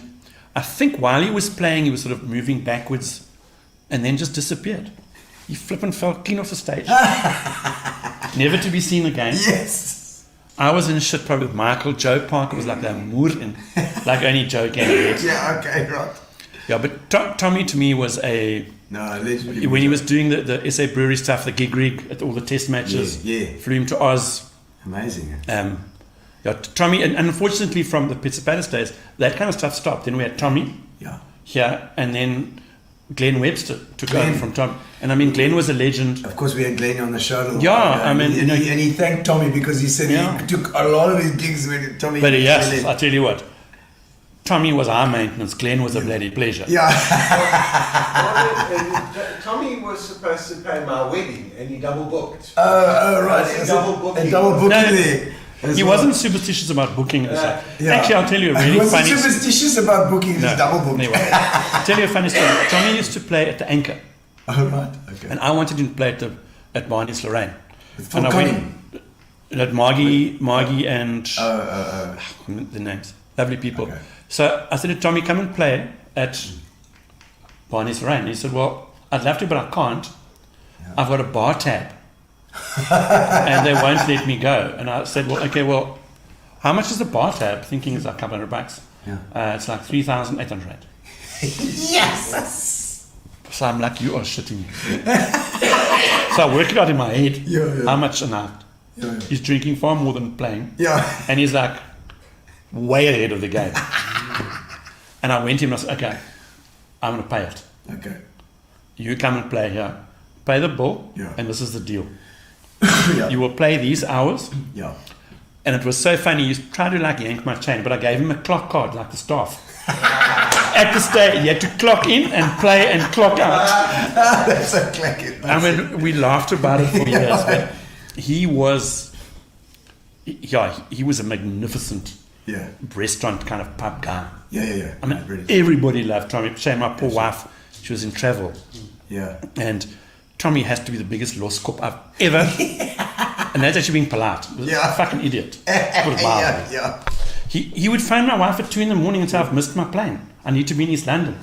I think while he was playing, he was sort of moving backwards, and then just disappeared. He flippin' fell clean off the stage, never to be seen again. Yes. I was in shit probably with Michael. Joe Parker was like that moer, like only Joe can get. Yeah. Okay. Right. Yeah, but Tommy to me was Legendary. when he was doing the SA Brewery stuff, the gig rig at all the test matches. Yeah. Flew him to Oz. Amazing. Yeah, Tommy, and unfortunately from the Pizza Palace days, that kind of stuff stopped. Then we had Tommy Yeah. here, and then Glenn Webster took over Glenn. from Tom. And I mean, Glenn was a legend. Of course, we had Glenn on the show. A little Yeah, while ago, I mean, and he thanked Tommy because he said Yeah. he took a lot of his gigs with Tommy. But yes, I tell you what, Tommy was our maintenance. Glenn was a bloody pleasure. Yeah. Tommy was supposed to play my wedding and he double booked. Oh, right. It's a Is double it booking. a double booking No, there. as He well. wasn't superstitious about booking and stuff. Yeah. Actually, I'll tell you a He really wasn't funny superstitious about booking his double book. Anyway, I'll tell you a funny story. Tommy used to play at the Anchor, Oh, right. Okay. and I wanted him to play at Barney's Lorraine. With And Phil I Conning. went at Margie and Oh. the names, lovely people. Okay. So I said to Tommy, come and play at Barney's Lorraine. He said, well, I'd love to, but I can't. I've got a bar tab. And they won't let me go. And I said, well, okay, well, how much is the bar tab? Thinking it's like a couple $100. Yeah. It's like 3,800. Yes! So I'm like, you are shitting me. So I work it out in my head. Yeah. How much a night? Yeah. He's drinking far more than playing. Yeah. And he's like way ahead of the game. And I went to him and I said, okay, I'm going to pay it. Okay. You come and play here. Pay the bill. Yeah. And this is the deal. Yeah. You will play these hours. Yeah. And it was so funny. He tried to like yank my chain, but I gave him a clock card like the staff. At the stage, he had to clock in and play and clock out. That's a classic. I mean, we laughed about it for years, but he was a magnificent Yeah. restaurant kind of pub guy. Yeah. I mean, Really. everybody loved Tommy. Shame my poor wife, she was in travel. Yeah. And Tommy has to be the biggest lost cop I've ever. And that's actually being polite. Yeah. A fucking idiot. Put it mildly. Yeah. He would phone my wife at 2 a.m. and say, I've missed my plane. I need to be in East London.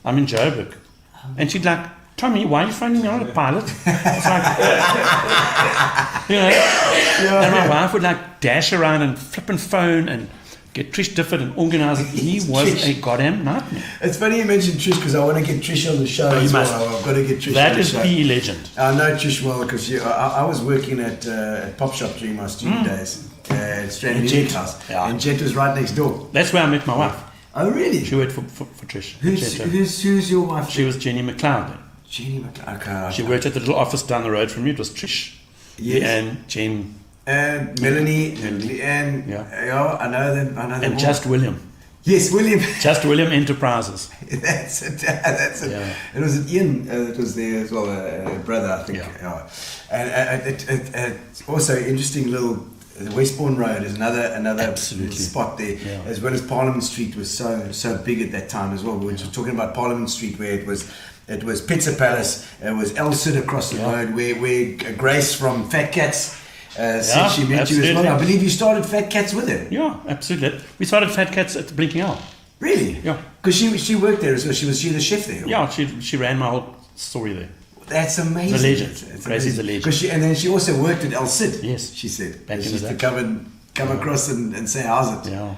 I'm in Joburg. And she'd like, Tommy, why are you phoning me on a pilot? It's like, you know. And my wife would like dash around and flip and phone and get Trish Difford and organise it. He was Trish. a goddamn nightmare. It's funny you mentioned Trish because I want to get Trish on the show you as must. well. I've got to get Trish on That the is show. PE legend. I know Trish well because I was working at Pop Shop during my student days at Strand And Music Jet. House. Yeah. And Jet was right next door. That's where I met my wife. Oh, really? She worked for Trish. Who's your wife? She was Jenny McLeod then. Jenny McLeod. Okay. She worked at the little office down the road from me. It was Trish. Yes. And Jen. And Melanie. Melanie. And Yeah. I know them. And Just William. Yes, William. Just William Enterprises. That's it. That's it. Yeah. It was Ian that was there as well, a brother, I think. Yeah. And also interesting little Westbourne Road is another Absolutely. little spot there, Yeah. as well as Parliament Street was so big at that time as well. We were just talking about Parliament Street where it was Pizza Palace, it was El Cid across the road where Grace from Fat Cats said she met you as well. absolutely. I believe you started Fat Cats with her. Yeah, absolutely. We started Fat Cats at the Blinking Owl. Really? Yeah. Because she worked there as well. Was she the chef there? Yeah, she ran my whole story there. That's amazing. The legend. It's Gracie's amazing. a legend. 'Cause and then she also worked at El Cid. Yes. She said. Back in She the used to day. come across and say, how's it? Yeah.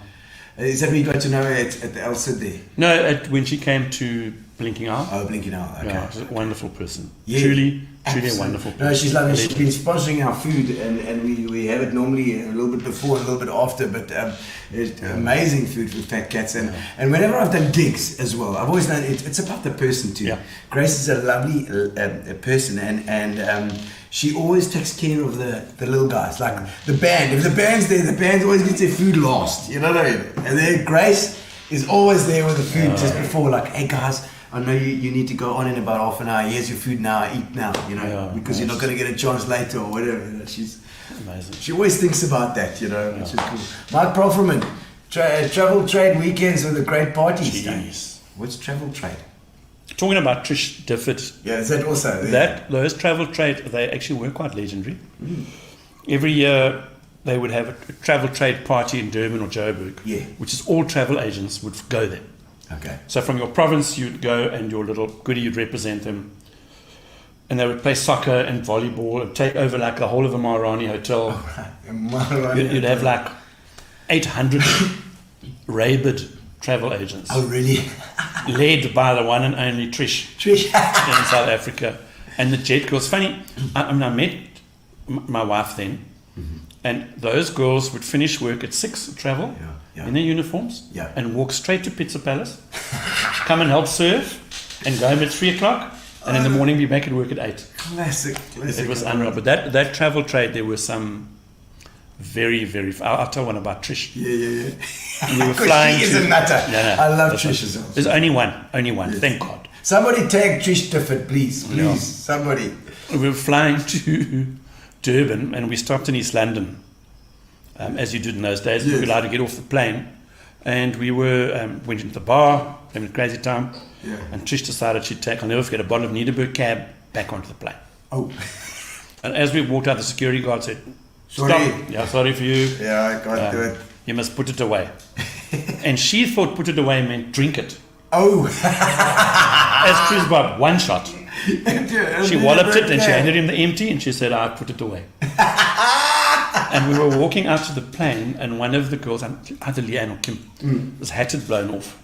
Is that where you got to know her at the El Cid there? No, when she came to Blinking Owl. Oh, Blinking Owl. Okay. Yeah, she's a wonderful person. Yeah, Truly a absolutely. wonderful person. No, she's lovely. A She's legend. been sponsoring our food, and we have it normally a little bit before and a little bit after, but it's amazing food with Fat Cats. And whenever I've done gigs as well, I've always done it's about the person too. Yeah. Grace is a lovely person, and she always takes care of the little guys, like the band. If the band's there, the band always gets their food last. You know what I mean? And then Grace is always there with the food just before, like, hey guys, I know you need to go on in about half an hour. Here's your food now. Eat now. You know, Yeah, because you're not going to get a chance later or whatever. You know, Amazing. she always thinks about that. You know, which is cool. Mike Profferman, Travel trade weekends with the great parties. Jeez. What's travel trade? Talking about Trish Difford, Yeah, is that also? those travel trade, they actually were quite legendary. Every year they would have a travel trade party in Durban or Joburg, which is all travel agents would go there. Okay. So from your province you'd go and your little goodie you'd represent them, and they would play soccer and volleyball and take over like the whole of the Maharani Hotel. You'd have like 800 rabid travel agents. Oh, really? Led by the one and only Trish Trish. in South Africa. And the jet girls, funny, I met my wife then, and those girls would finish work at 6, travel in their uniforms, and walk straight to Pizza Palace, come and help serve, and go home at 3 o'clock, and in the morning be back at work at 8. Classic. It was unreal. But that travel trade, there were some very, very... I'll tell one about Trish. Yeah. We were flying she is a nutter. Yeah, I love that's Trish right. as well. There's only one, thank God. Somebody tag Trish Difford, please. Somebody. We were flying to Durban and we stopped in East London, as you did in those days. We were allowed to get off the plane, and we went into the bar, having a crazy time. And Trish decided she'd take, I'll never forget, a bottle of Niederberg cab back onto the plane. Oh. And as we walked out, the security guard said, Sorry. "Stop. Yeah, sorry for you. Yeah, I can't do it. You must put it away." And she thought put it away meant drink it. Oh. As Trish Bob, one shot. She walloped it and she handed him the empty and she said, "I put it away." And we were walking out to the plane, and one of the girls, either Leanne or Kim, was hat had blown off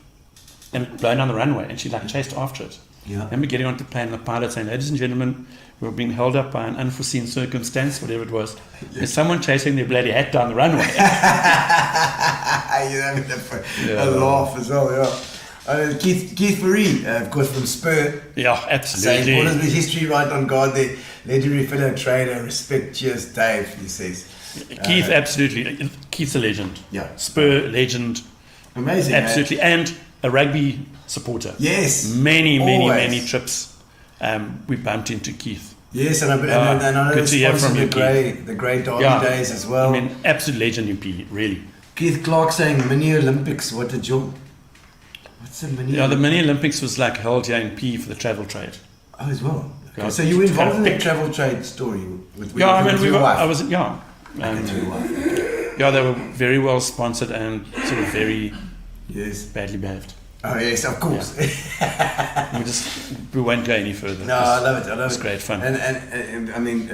and blown down the runway, and she like chased after it. Yeah. And we're getting onto the plane, and the pilot saying, "Ladies and gentlemen, we're being held up by an unforeseen circumstance," whatever it was. There's someone chasing their bloody hat down the runway. You're having a laugh as well, Keith Marie, of course, from Spur. Yeah, Saying, absolutely. what is the history right on guard there? Legendary fellow trader, respect, cheers, Dave, he says. Keith, absolutely. Keith's a legend. Yeah. Spur legend. Amazing. Absolutely. And a rugby supporter. Yes. Many Always. trips we bumped into Keith. Yes, and I know good to hear from you, the great Derby days as well. I mean, absolute legend in PE, really. Keith Clark saying Mini Olympics, what's the Mini? Yeah, the Mini Olympics was like held here in PE for the travel trade. Oh, as well. Okay. Yeah, So you were it's kind involved of in the big. travel trade story with We your were. wife? I was. Yeah. Your wife. Yeah, they were very well sponsored and sort of very Yes. badly behaved. Oh yes, of course. We won't go any further. No, I love it. I love It's it. great fun. And I mean,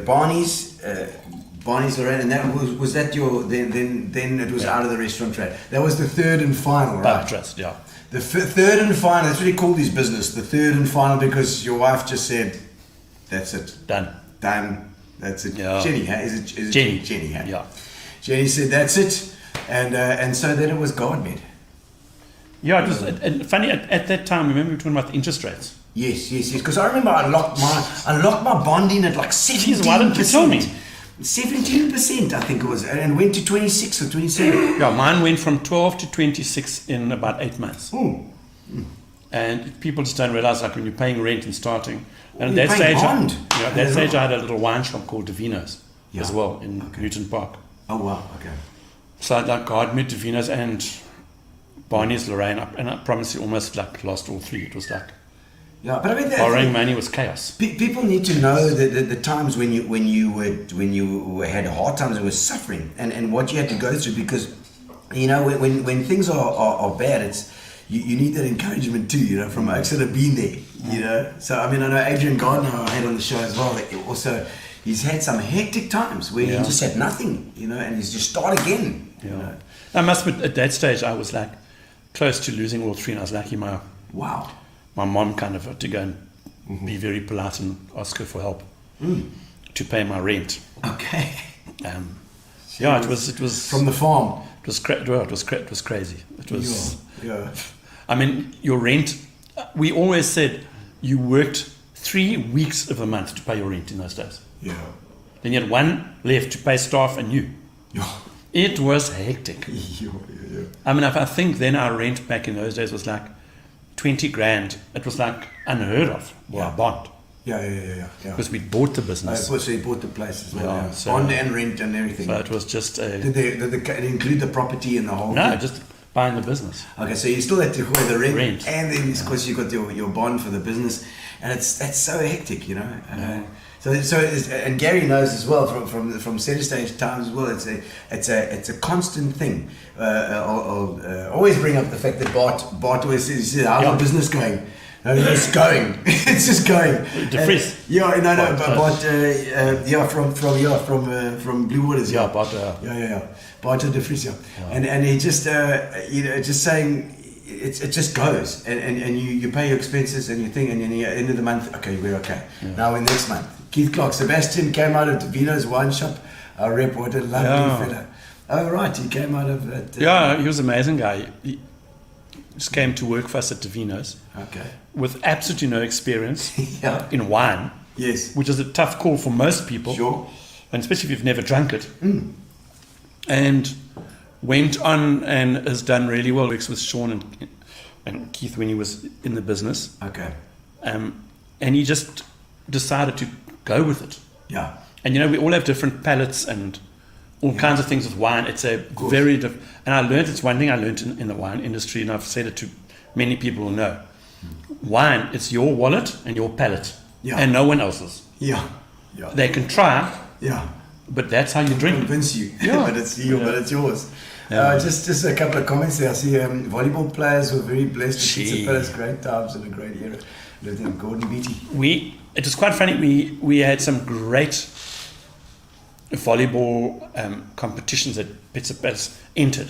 Barney's Lorraine, and that was that your then it was out of the restaurant trade. That was the third and final, right? Pub trust, yeah. The third and final. That's what he called his business. The third and final, because your wife just said, "That's it, Done. done. That's it." Yeah. Jenny, huh? Is it Jenny. Jenny, huh? Yeah. Jenny said, "That's it," and so then it was Gardmed. Yeah, it was and funny at that time. Remember we were talking about the interest rates. Yes. Because I remember I locked my bonding at like 17%. Jeez, why didn't you tell me? 17%, I think it was, and went to 26 or 27. Yeah, mine went from 12 to 26 in about 8 months. Ooh. And people just don't realize, like when you're paying rent and starting. And You're at that paying stage, bond. at that stage, I had a little wine shop called Davino's as well in Newton Park. Oh wow. Okay. So I had like Gardmed, Davino's, and Barney's Lorraine, and I promise you, almost like lost all three. It was like Yeah, but I mean, borrowing money was chaos. People need to know the times when you had hard times and were suffering, and what you had to go through, because you know when things are bad, it's you need that encouragement too, you know, from folks that have been there, you know. So I mean, I know Adrian Gardner I had on the show as well. Also, he's had some hectic times where he just had nothing, you know, and he's just start again. Yeah. You know? I must admit, at that stage, I was like close to losing all three, and I was lucky Wow. my mom kind of had to go and be very polite and ask her for help to pay my rent. Okay. Yeah, it was From the farm. It was it was crazy. It was. Yeah. I mean, your rent. We always said you worked 3 weeks of the month to pay your rent in those days. Yeah. Then you had one left to pay staff and you. Yeah. It was hectic. Yeah. I mean, I think then our rent back in those days was like 20 grand. It was like unheard of. Well, our bond. Yeah. because we bought the Oh, business. so you bought the place as well. Yeah, Yeah. so- Bond and rent and everything. So it was just a Did it include the property and the whole no, thing? just buying the business. Okay, so you still had to pay the rent, Rent. and then of course you got your bond for the business, and that's so hectic, you know. And Gary knows as well from center stage times as well. It's a constant thing. I'll always bring up the fact that Bart always says, "How's the business going?" No, it's going. It's just going. De Vries. From Blue Waters. Yeah, but Bart de Vries, yeah. And he just just saying it just goes, and you pay your expenses and you think, and then at the end of the month, okay, we're okay. Now in next month, Keith Clark, Sebastian came out of Vino's wine shop. Our rep, what a lovely fella. Oh right, he came out of that. yeah, he was an amazing guy. He just came to work for us at Davino's Okay. with absolutely no experience Yeah. in wine, Yes. which is a tough call for most people, Sure. and especially if you've never drunk it. And went on and has done really well. Works with Sean and Keith when he was in the business, Okay. and he just decided to go with it. Yeah. And you know, we all have different palates and all kinds of things with wine. It's a very different. And I learned, it's one thing I learned in the wine industry, and I've said it to many people who know. Wine, it's your wallet and your palate, Yeah. and no one else's. Yeah. Yeah. They can try, Yeah. but that's how you drink. Convince you, Yeah. but it's you, Yeah. but it's yours. Yeah. Just a couple of comments there. I see volleyball players were very blessed. Gee. It's great times and a great era. Lived in Gordon Beatty. It was quite funny. We had some great volleyball competitions that Pitsapats entered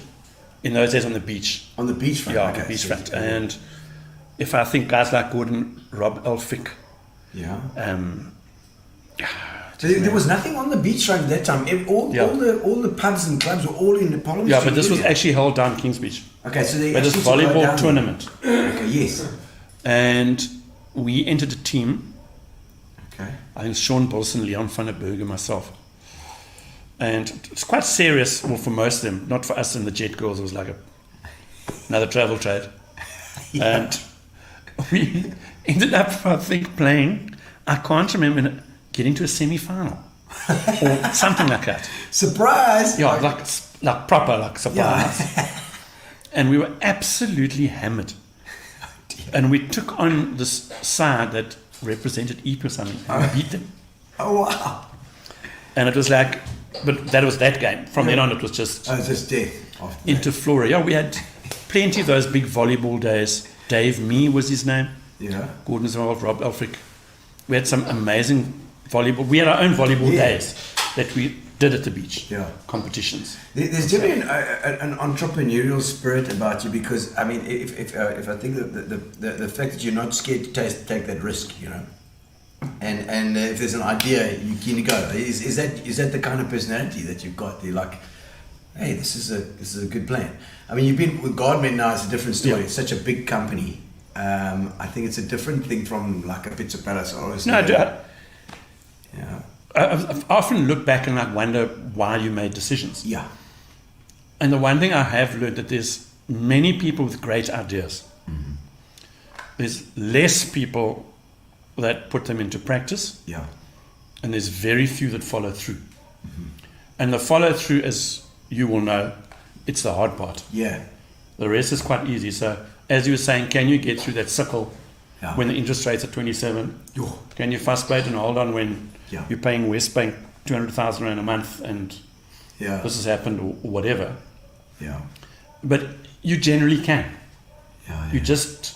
in those days on the beach. On the beachfront. Yeah, okay, the so- beachfront. And if I think guys like Gordon, Rob Elphick, Yeah. um, So there was nothing on the beachfront at that time. All the pubs and clubs were all in the Parliament yeah, Street but this was area. actually held down Kings Beach. Okay, so they But this actually took it volleyball down. tournament, Okay, yes. and we entered a team. Okay. I think Sean Bolson, Leon van der Berg, and myself. And it's quite serious, well, for most of them, not for us and the Jet Girls. It was like another travel trade. And we ended up, I think, playing, I can't remember, getting to a semi-final or something like that. Surprise! Yeah, like proper, like surprise. And we were absolutely hammered. And we took on this side that represented Eep or something, and we beat them. Oh wow! And it was like, but that was that game. From then on, it was just Oh, it's just death. After that. into Flora. Yeah, we had plenty of those big volleyball days. Dave Me was his name. Yeah. Gordon's involved, Rob Elphick. We had some amazing volleyball. We had our own volleyball days that we did at the beach. Yeah. Competitions. There's definitely an entrepreneurial spirit about you, because I mean, if I think the fact that you're not scared to take that risk, you know, and if there's an idea, you keen to go. Is that the kind of personality that you've got? You're like, hey, this is a good plan. I mean, you've been with Gardmed now. It's a different story. Yeah. It's such a big company. I think it's a different thing from like a Pizza Palace or a No, yeah. I often look back and like wonder why you made decisions. Yeah. And the one thing I have learned that there's many people with great ideas. Mm-hmm. There's less people that put them into practice, Yeah. and there's very few that follow through. And the follow through, as you will know, it's the hard part. Yeah. The rest is quite easy. So, as you were saying, can you get through that sickle Yeah. when the interest rate's at 27? Yo. Can you frustrate and hold on when Yeah. you're paying West Bank 200,000 rand a month and Yeah. this has happened or whatever? Yeah. But you generally can. Yeah. You just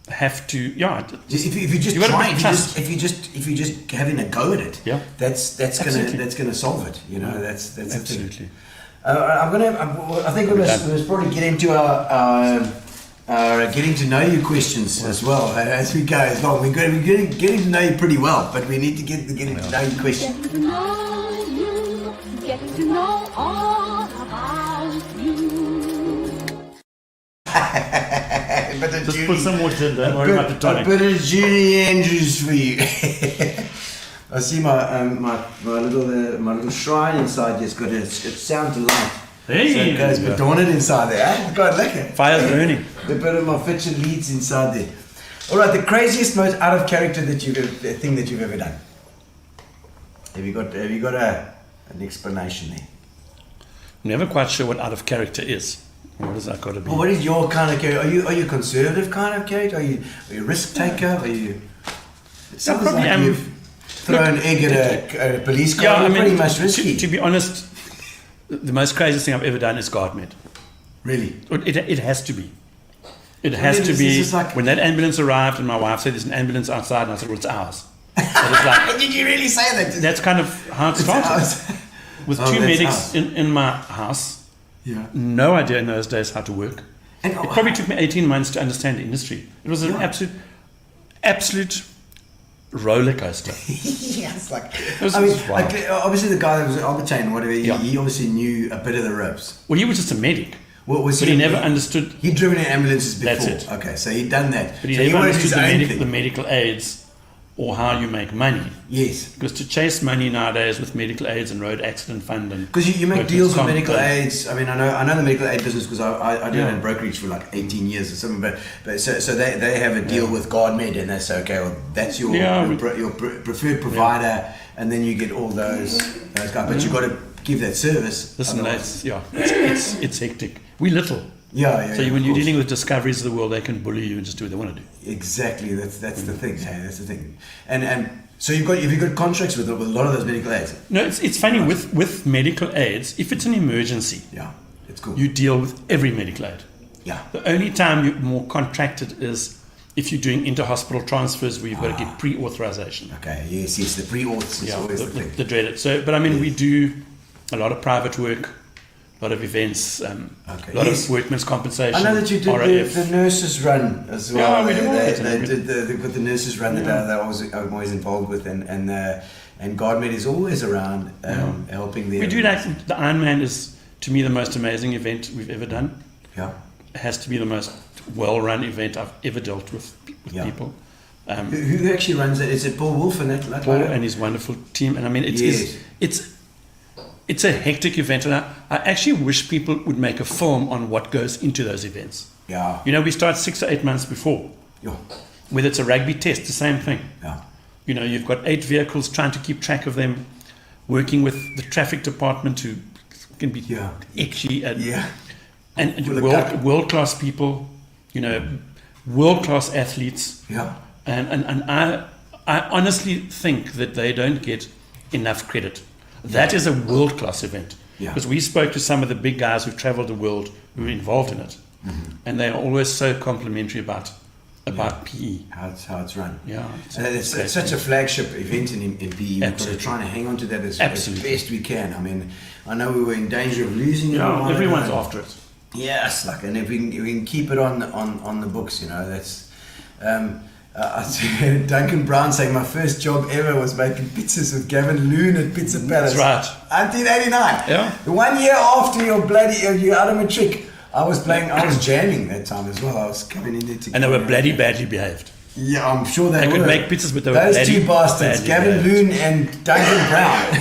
have to, If you just You gotta try, be if trust. you just having a go at it, Yeah. that's Absolutely. gonna solve it. You know, that's the thing. absolutely. I think we must probably get into our getting to know you questions as well as we go. As long we're getting to know you pretty well, but we need to get to know you questions. Getting to know you, getting to know all about you. Just put some more gin, don't worry about the A tonic. bit of Julie Andrews for you. I see my little shrine inside here's got a sound to light. Hey, So it goes bedorned inside there. Eh? God, lekker. Fire's burning. A bit of my featured leads inside there. All right, the craziest, most out of character thing that you've ever done. Have you got an explanation there? I'm never quite sure what out of character is. What does that got to be? Well, what is your kind of character? Are you a conservative kind of character? Are you a risk taker? Are you? It sounds probably like am. you've thrown an egg at a police car. You're pretty much risky. To be honest, the most craziest thing I've ever done is Gardmed. Really? It has to be. It has to be. Like, when that ambulance arrived and my wife said there's an ambulance outside, and I said, well, it's ours. So it's like, did you really say that? that's kind of how it started. With two medics in my house. Yeah. No idea in those days how to work. And, it probably took me 18 months to understand the industry. It was an absolute roller coaster. Yes, like Wow. like obviously the guy that was on the chain, whatever, he obviously knew a bit of the ropes. Well, he was just a medic. What was but he never understood. He'd driven in ambulances before. That's it. Okay, so he'd done that. But he so never wanted understood his own the medical aids or how you make money. Yes. Because to chase money nowadays with medical aids and road accident fund and because you make deals with medical and, aids. I mean, I know the medical aid business because I did it in brokerage for like 18 years or something. But so they have a deal with Gardmed and they say, okay, well that's your preferred provider, and then you get all those guys. But you got to give that service. Listen, it's hectic. We little. Yeah. So when you're dealing with discoveries of the world, they can bully you and just do what they want to do. Exactly. That's the thing. Hey, that's the thing. And so you've got contracts with a lot of those medical aids. No, it's funny with medical aids. If it's an emergency, it's cool. You deal with every medical aid. Yeah. The only time you're more contracted is if you're doing inter-hospital transfers where you've got to get pre-authorization. Okay. Yes. The pre-auths is always the thing. The dreaded. So, but I mean, we do a lot of private work. A lot of events, a lot of workmen's compensation. I know that you did the nurses run as well. Yeah, we do all that. They've got the nurses run that I'm always involved with, and Gardmed is always around helping them. We do that. The Ironman is, to me, the most amazing event we've ever done. Yeah, it has to be the most well-run event I've ever dealt with people. Who actually runs it? Is it Paul Wolf and that? Paul and his wonderful team. And I mean, it's a hectic event, and I actually wish people would make a film on what goes into those events. Yeah. You know, we start 6 or 8 months before. Yeah. Whether it's a rugby test, the same thing. Yeah. You know, you've got 8 vehicles, trying to keep track of them, working with the traffic department who can be itchy and world-class people, you know, world-class athletes. Yeah. And I honestly think that they don't get enough credit. That is a world-class event. Because we spoke to some of the big guys who've traveled the world who are involved in it. Mm-hmm. And they're always so complimentary about PE. How it's run. Yeah. It's such a flagship event in PE. We've got to try and hang on to that as best we can. I mean, I know we were in danger of losing it. Yeah, everyone's after it. Yes, and if we can keep it on the books, you know, that's... I see Duncan Brown saying my first job ever was making pizzas with Gavin Loon at Pizza Palace. That's right. 1989. Yeah. The 1 year after you're out of matric, I was jamming that time as well. I was coming in there to... And they were bloody badly behaved. Yeah, I'm sure they were. They could make pizzas, but they were those two bastards, Gavin Loon and Duncan Brown.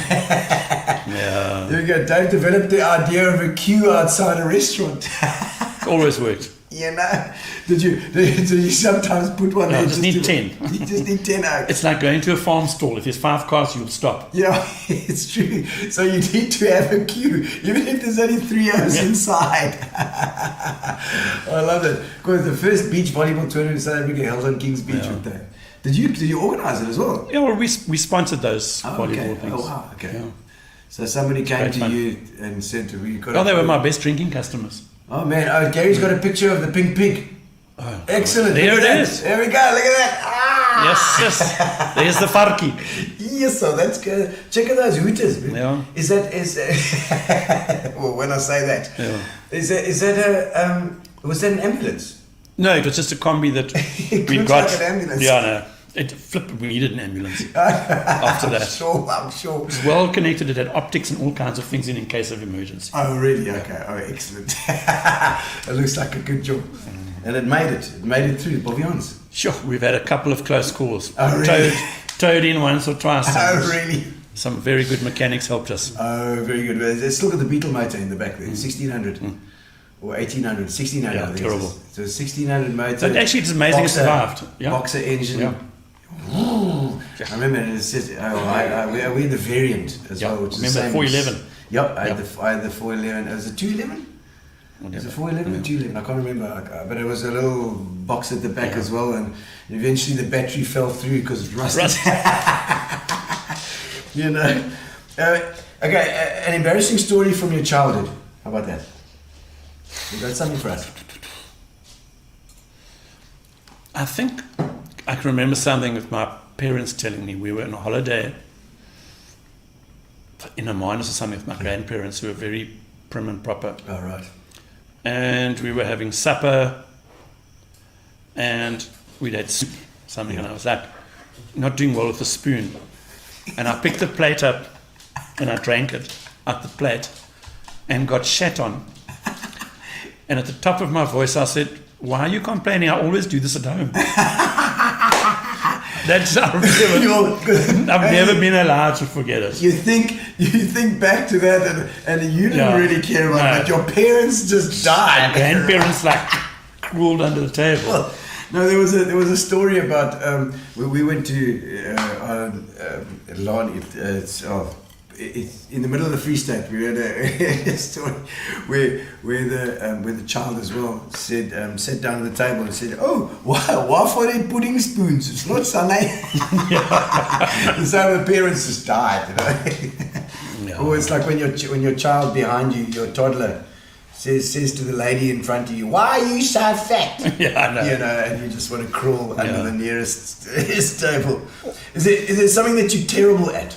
Yeah. There we go. Dave developed the idea of a queue outside a restaurant. Always worked. You know, did you sometimes put one there? You just need 10. You just need 10 out. It's like going to a farm stall. If there's 5 cars, you'll stop. Yeah, it's true. So you need to have a queue, even if there's only 3 hours inside. I love it. Because the first beach volleyball tournament in South Africa held on Kings Beach with that. Did you organise it as well? Yeah, well, we sponsored those volleyball things. Oh, wow, okay. Yeah. So somebody came to you and said, "We got." Oh, they were my best drinking customers. Oh man! Gary's got a picture of the pink pig. Oh, excellent! There it is. There we go. Look at that! Ah! Yes. There's the farki. Yes, so that's good. Check out those hooters. Man. Yeah. Is well, when I say that, is that was that an ambulance? No, it was just a combi that we got. Like an ambulance. Yeah, no. It flipped. We needed an ambulance after that. I'm sure. It was well connected. It had optics and all kinds of things in case of emergency. Oh, really? Okay. Oh, excellent. It looks like a good job. And it made it. It made it through the Bouillons. Sure, we've had a couple of close calls. Oh, really? Towed in once or twice. Oh, really? Some very good mechanics helped us. Oh, very good. Let's look at the Beetle motor in the back there, 1600. or 1800, 1600. Yeah, I think terrible. So 1600 motor. But actually, it's amazing it boxer- survived. Yeah. Boxer engine. Yeah. I remember it said, we had the variant as Yeah, well, which is the remember same. 411. Yep, I had, Yeah. I had the 411. Was it 211? Was it 411 or 211? I can't remember. But it was a little box at the back as well, and eventually the battery fell through because it rusted. You know. Okay, an embarrassing story from your childhood. How about that? You got something for us? I think I can remember something with my parents telling me. We were on a holiday in a minus or something with my grandparents, who were very prim and proper. All right. And we were having supper, and we'd had soup, something, and I was like, not doing well with the spoon. And I picked the plate up, and I drank it out the plate, and got shat on. And at the top of my voice, I said, "Why are you complaining? I always do this at home." That's I've never been allowed to forget it. You think back to that, and you didn't really care about it, but your parents just died. Grandparents like crawled under the table. Well, no, there was a story about we went to it's in the middle of the Free State. We had a story where the child as well said sat down at the table and said, "Oh, why for they pudding spoons? It's not Sunday." And so the parents just died. You know? Or it's like when your child behind you, your toddler, says to the lady in front of you, "Why are you so fat?" Yeah, I know. You know, and you just want to crawl under the nearest table. Is there something that you're terrible at?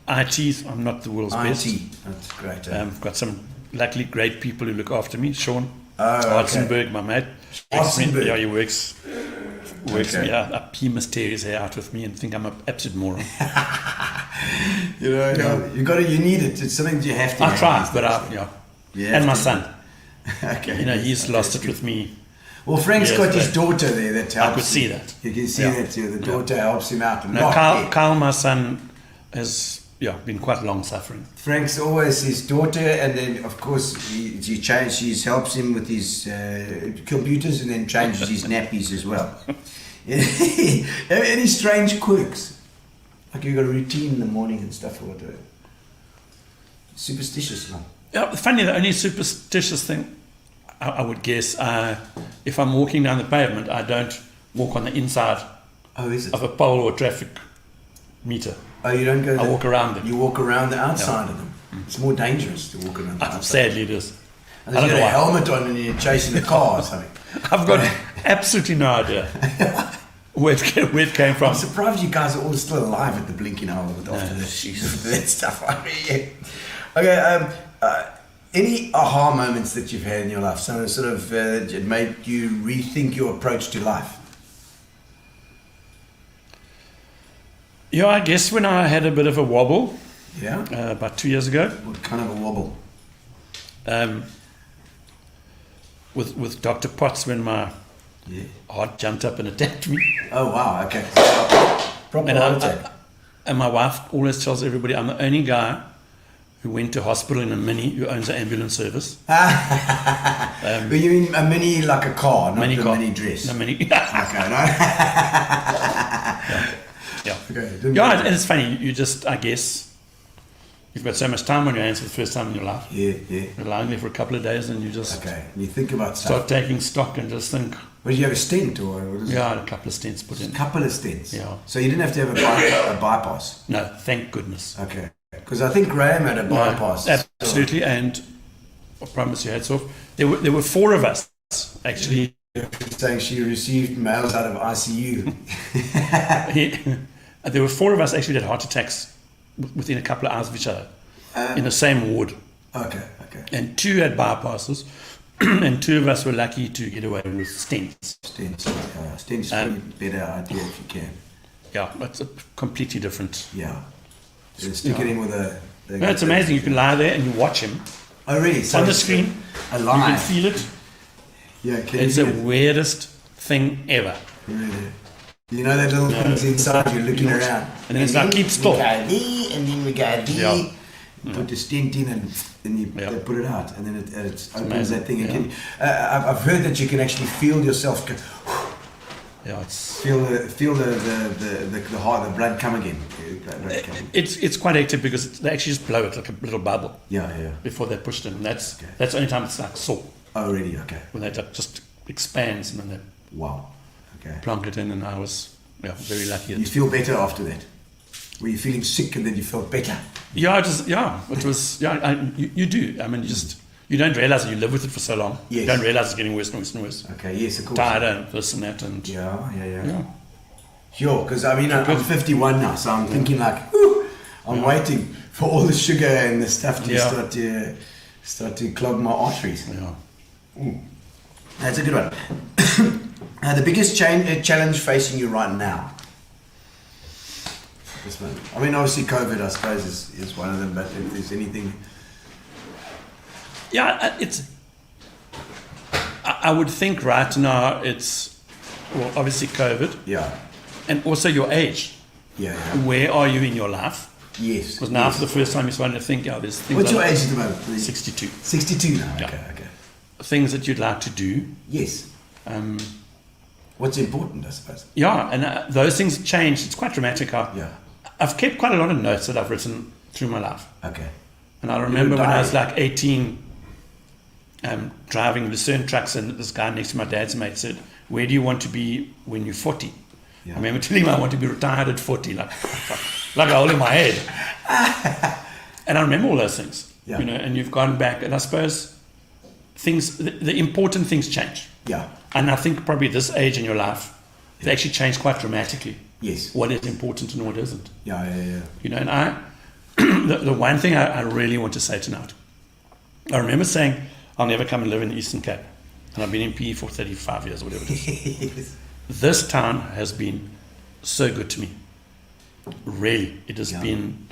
IT, I'm not the world's best. IT, that's great. I've got some luckily great people who look after me. Sean okay. my mate. Arzenberg. Yeah, he works me up. He must tear his hair out with me and think I'm an absolute moron. You know, you need it. It's something you have to. I try, but and my son. Okay. You know, he's lost it with me. Well, Frank's got his daughter there that helps. I could see that. You can see that too. The daughter helps him out a No, lot. Carl, my son, has been quite long suffering. Frank's always his daughter, and then of course she helps him with his computers, and then changes his nappies as well. Any strange quirks? Like you got a routine in the morning and stuff, or whatever. Superstitious, man. Yeah, funny. The only superstitious thing I would guess, if I'm walking down the pavement, I don't walk on the inside of a pole or traffic meter. Oh, you don't go. I walk around them. You walk around the outside of them. It's more dangerous to walk around the outside. Sadly, it is. Unless you got a helmet on and you're chasing a car or something. I've got absolutely no idea where it came from. I'm surprised you guys are all still alive at the blinking hour after that stuff. Okay, any aha moments that you've had in your life? So sort of it made you rethink your approach to life? Yeah, I guess when I had a bit of a wobble, about 2 years ago. What kind of a wobble? With Dr. Potts, when my heart jumped up and attacked me. Oh wow, okay. Proper heart attack. And my wife always tells everybody I'm the only guy who went to hospital in a Mini, who owns an ambulance service. But you mean a Mini like a car, not a Mini dress? A Mini. Okay, no. Yeah. Okay. And it's funny, you just, I guess, you've got so much time on your hands for the first time in your life. Yeah. You're lying there for a couple of days and you just and you think about stuff. start taking stock and just think. Well, did you have a stent or what is it? I had a couple of stents put in. A couple of stents? Yeah. So you didn't have to have a bypass? No, thank goodness. Okay. Because I think Graham had a bypass. No, absolutely, and I promise you, hats off. There were four of us, actually. Saying she received mails out of ICU. There were four of us actually that had heart attacks within a couple of hours of each other in the same ward. Okay. And two had bypasses, and two of us were lucky to get away with stents. Stents is probably a better idea if you can. Yeah, it's a completely different. Yeah. Stick it in with a... No, it's amazing. You can lie there and you watch him. Oh, really? So on the screen. Alive. You can feel it. Yeah, it's the weirdest thing ever. Really? You know that little things inside you looking around. And then it's like, keep still. We go there, and then we go there. Yeah. You put the stent in and then you Yeah. they put it out, and then it opens amazing. that thing. Yeah. And I've heard that you can actually feel yourself go, Yeah, it's feel the heart, the blood come again. Blood come. it's quite active because they actually just blow it like a little bubble Yeah. before they push it in. That's Okay. the only time it's like sore, Already, okay. when they just expands and then they Wow. Okay. plonk it in, and I was very lucky. You feel better after that. Were you feeling sick and then you felt better? It was you do. I mean, you don't realize that you live with it for so long. Yes. You don't realize it's getting worse and worse and worse. Okay, yes, of course. Tired and this and that, and Yeah. Sure, because I mean, I'm 51 now, so I'm thinking like, I'm waiting for all the sugar and the stuff to start to clog my arteries. yeah. That's a good one. The biggest challenge facing you right now? This one. I mean, obviously COVID, I suppose, is one of them, but if there's anything... Yeah, I would think right now it's, well, obviously COVID, Yeah. and also your age. Yeah. Where are you in your life? Yes. Because now yes. for the first time you're starting to think, there's things. What's your age at the moment, please? 62. 62 now, Yeah. okay. Things that you'd like to do. Yes. Um, What's important, I suppose. yeah, and those things change. It's quite dramatic. Yeah. I've kept quite a lot of notes that I've written through my life. Okay. And I remember when I was diary. like 18, driving Lucerne trucks, and this guy next to my dad's mate said, "Where do you want to be when you're 40? Yeah. I remember telling him I want to be retired at 40, like a hole in my head. And I remember all those things, Yeah. and you've gone back, and I suppose the important things change. Yeah. And I think probably this age in your life, they actually change quite dramatically. Yes. What is important and what isn't. Yeah. And I, the one thing I really want to say tonight, I remember saying, I'll never come and live in the Eastern Cape. And I've been in PE for 35 years, whatever it is. Yes. This town has been so good to me. Really, it has been,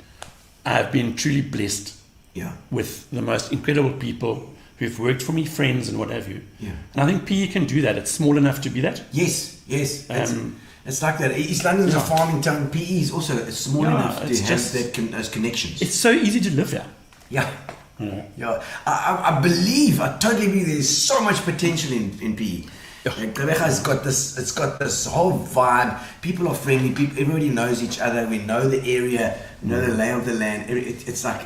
I've been truly blessed Yeah. with the most incredible people who've worked for me, friends and what have you. Yeah. And I think PE can do that. It's small enough to be that. Yes. Um, It's like that. East London's a farming town. PE is also small Yeah, enough to it's have just- those connections. It's so easy to live here. Yeah. Yeah. I believe, I totally believe there's so much potential in PE. Like, Gqeberha's got this, it's got this whole vibe. People are friendly. Everybody knows each other. We know the area. We know the lay of the land. It's like,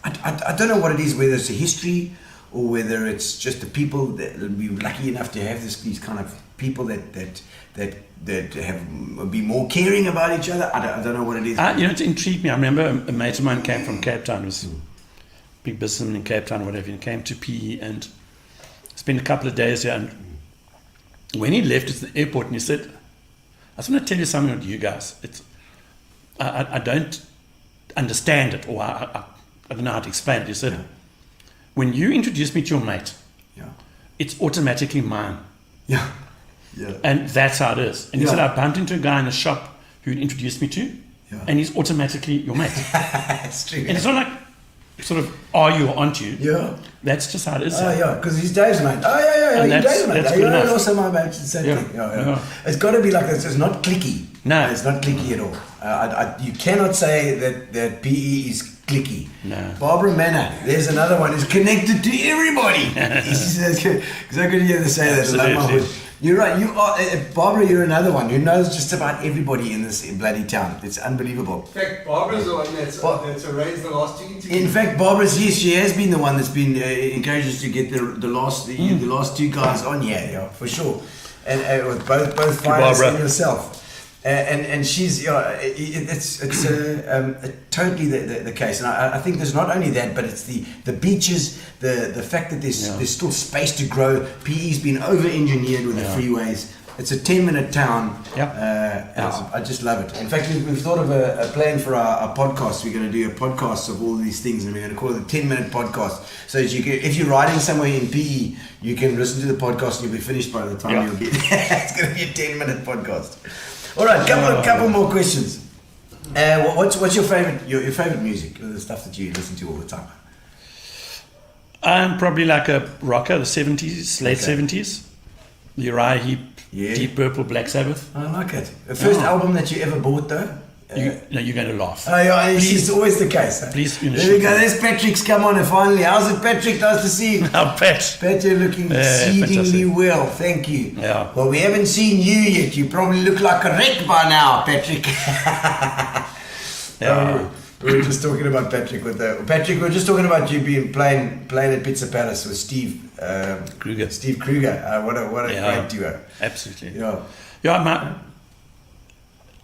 I don't know what it is, whether it's a history or whether it's just the people that we're lucky enough to have these kind of people that have be more caring about each other. I don't know what it is. It intrigued me. I remember a mate of mine came from Cape Town, was a big businessman in Cape Town or whatever, and came to PE and spent a couple of days here. And when he left at the airport, and he said, I just want to tell you something with you guys. I don't understand it, or I don't know how to explain it. He said, when you introduce me to your mate, it's automatically mine. Yeah. And that's how it is. And he Yeah. said, I bumped into a guy in the shop who introduced me to, and he's automatically your mate. That's true. And it's not like sort of are you or aren't you. Yeah. That's just how it is. Oh yeah, because he's Dave's mate. Oh yeah, And he's Dave's mate. that's Yeah, good enough. also my mate. It's the same Yeah. thing. Yeah. It's got to be like this. It's not clicky. No. It's not clicky at all. You cannot say that PE is clicky. No. Barbara Manor, there's another one, is connected to everybody. Because I could hear her say that. I love my Absolutely. voice. You're right. You are Barbara. You're another one who knows just about everybody in this bloody town. It's unbelievable. In fact, Barbara's the one that's arranged the last two interviews. In fact, Barbara's, yes, she has been the one that's been encouraged us to get the last two guys on here, yeah, for sure, and with both Fires Barbara. and yourself, and she's it's totally the case, and I think there's not only that, but it's the beaches, the fact that there's still space to grow. PE's been over-engineered with the freeways. It's a 10-minute town. I just love it. In fact, we've thought of a plan for our podcast. We're going to do a podcast of all these things, and we're going to call it a 10-minute podcast. So that if you're riding somewhere in PE, you can listen to the podcast and you'll be finished by the time you'll get. It's going to be a 10-minute podcast. All right, couple more questions. What's your favorite music? The stuff that you listen to all the time. I'm probably like a rocker, the 70s, late 70s. Uriah Heep, Deep Purple, Black Sabbath. I like it. The first album that you ever bought, though? you're going to laugh. Oh, yeah, Please. it's always the case. Huh? Please, There we go. There's Patrick's come on finally. How's it, Patrick? Nice to see you. Now, Pat. Pat, you're looking exceedingly fantastic. well. Thank you. Yeah. Well, we haven't seen you yet. You probably look like a wreck by now, Patrick. Yeah. We were just talking about Patrick Patrick. We were just talking about you being playing at Pizza Palace with Steve Kruger. Steve Kruger. What a great duo. Absolutely. Yeah. Yeah,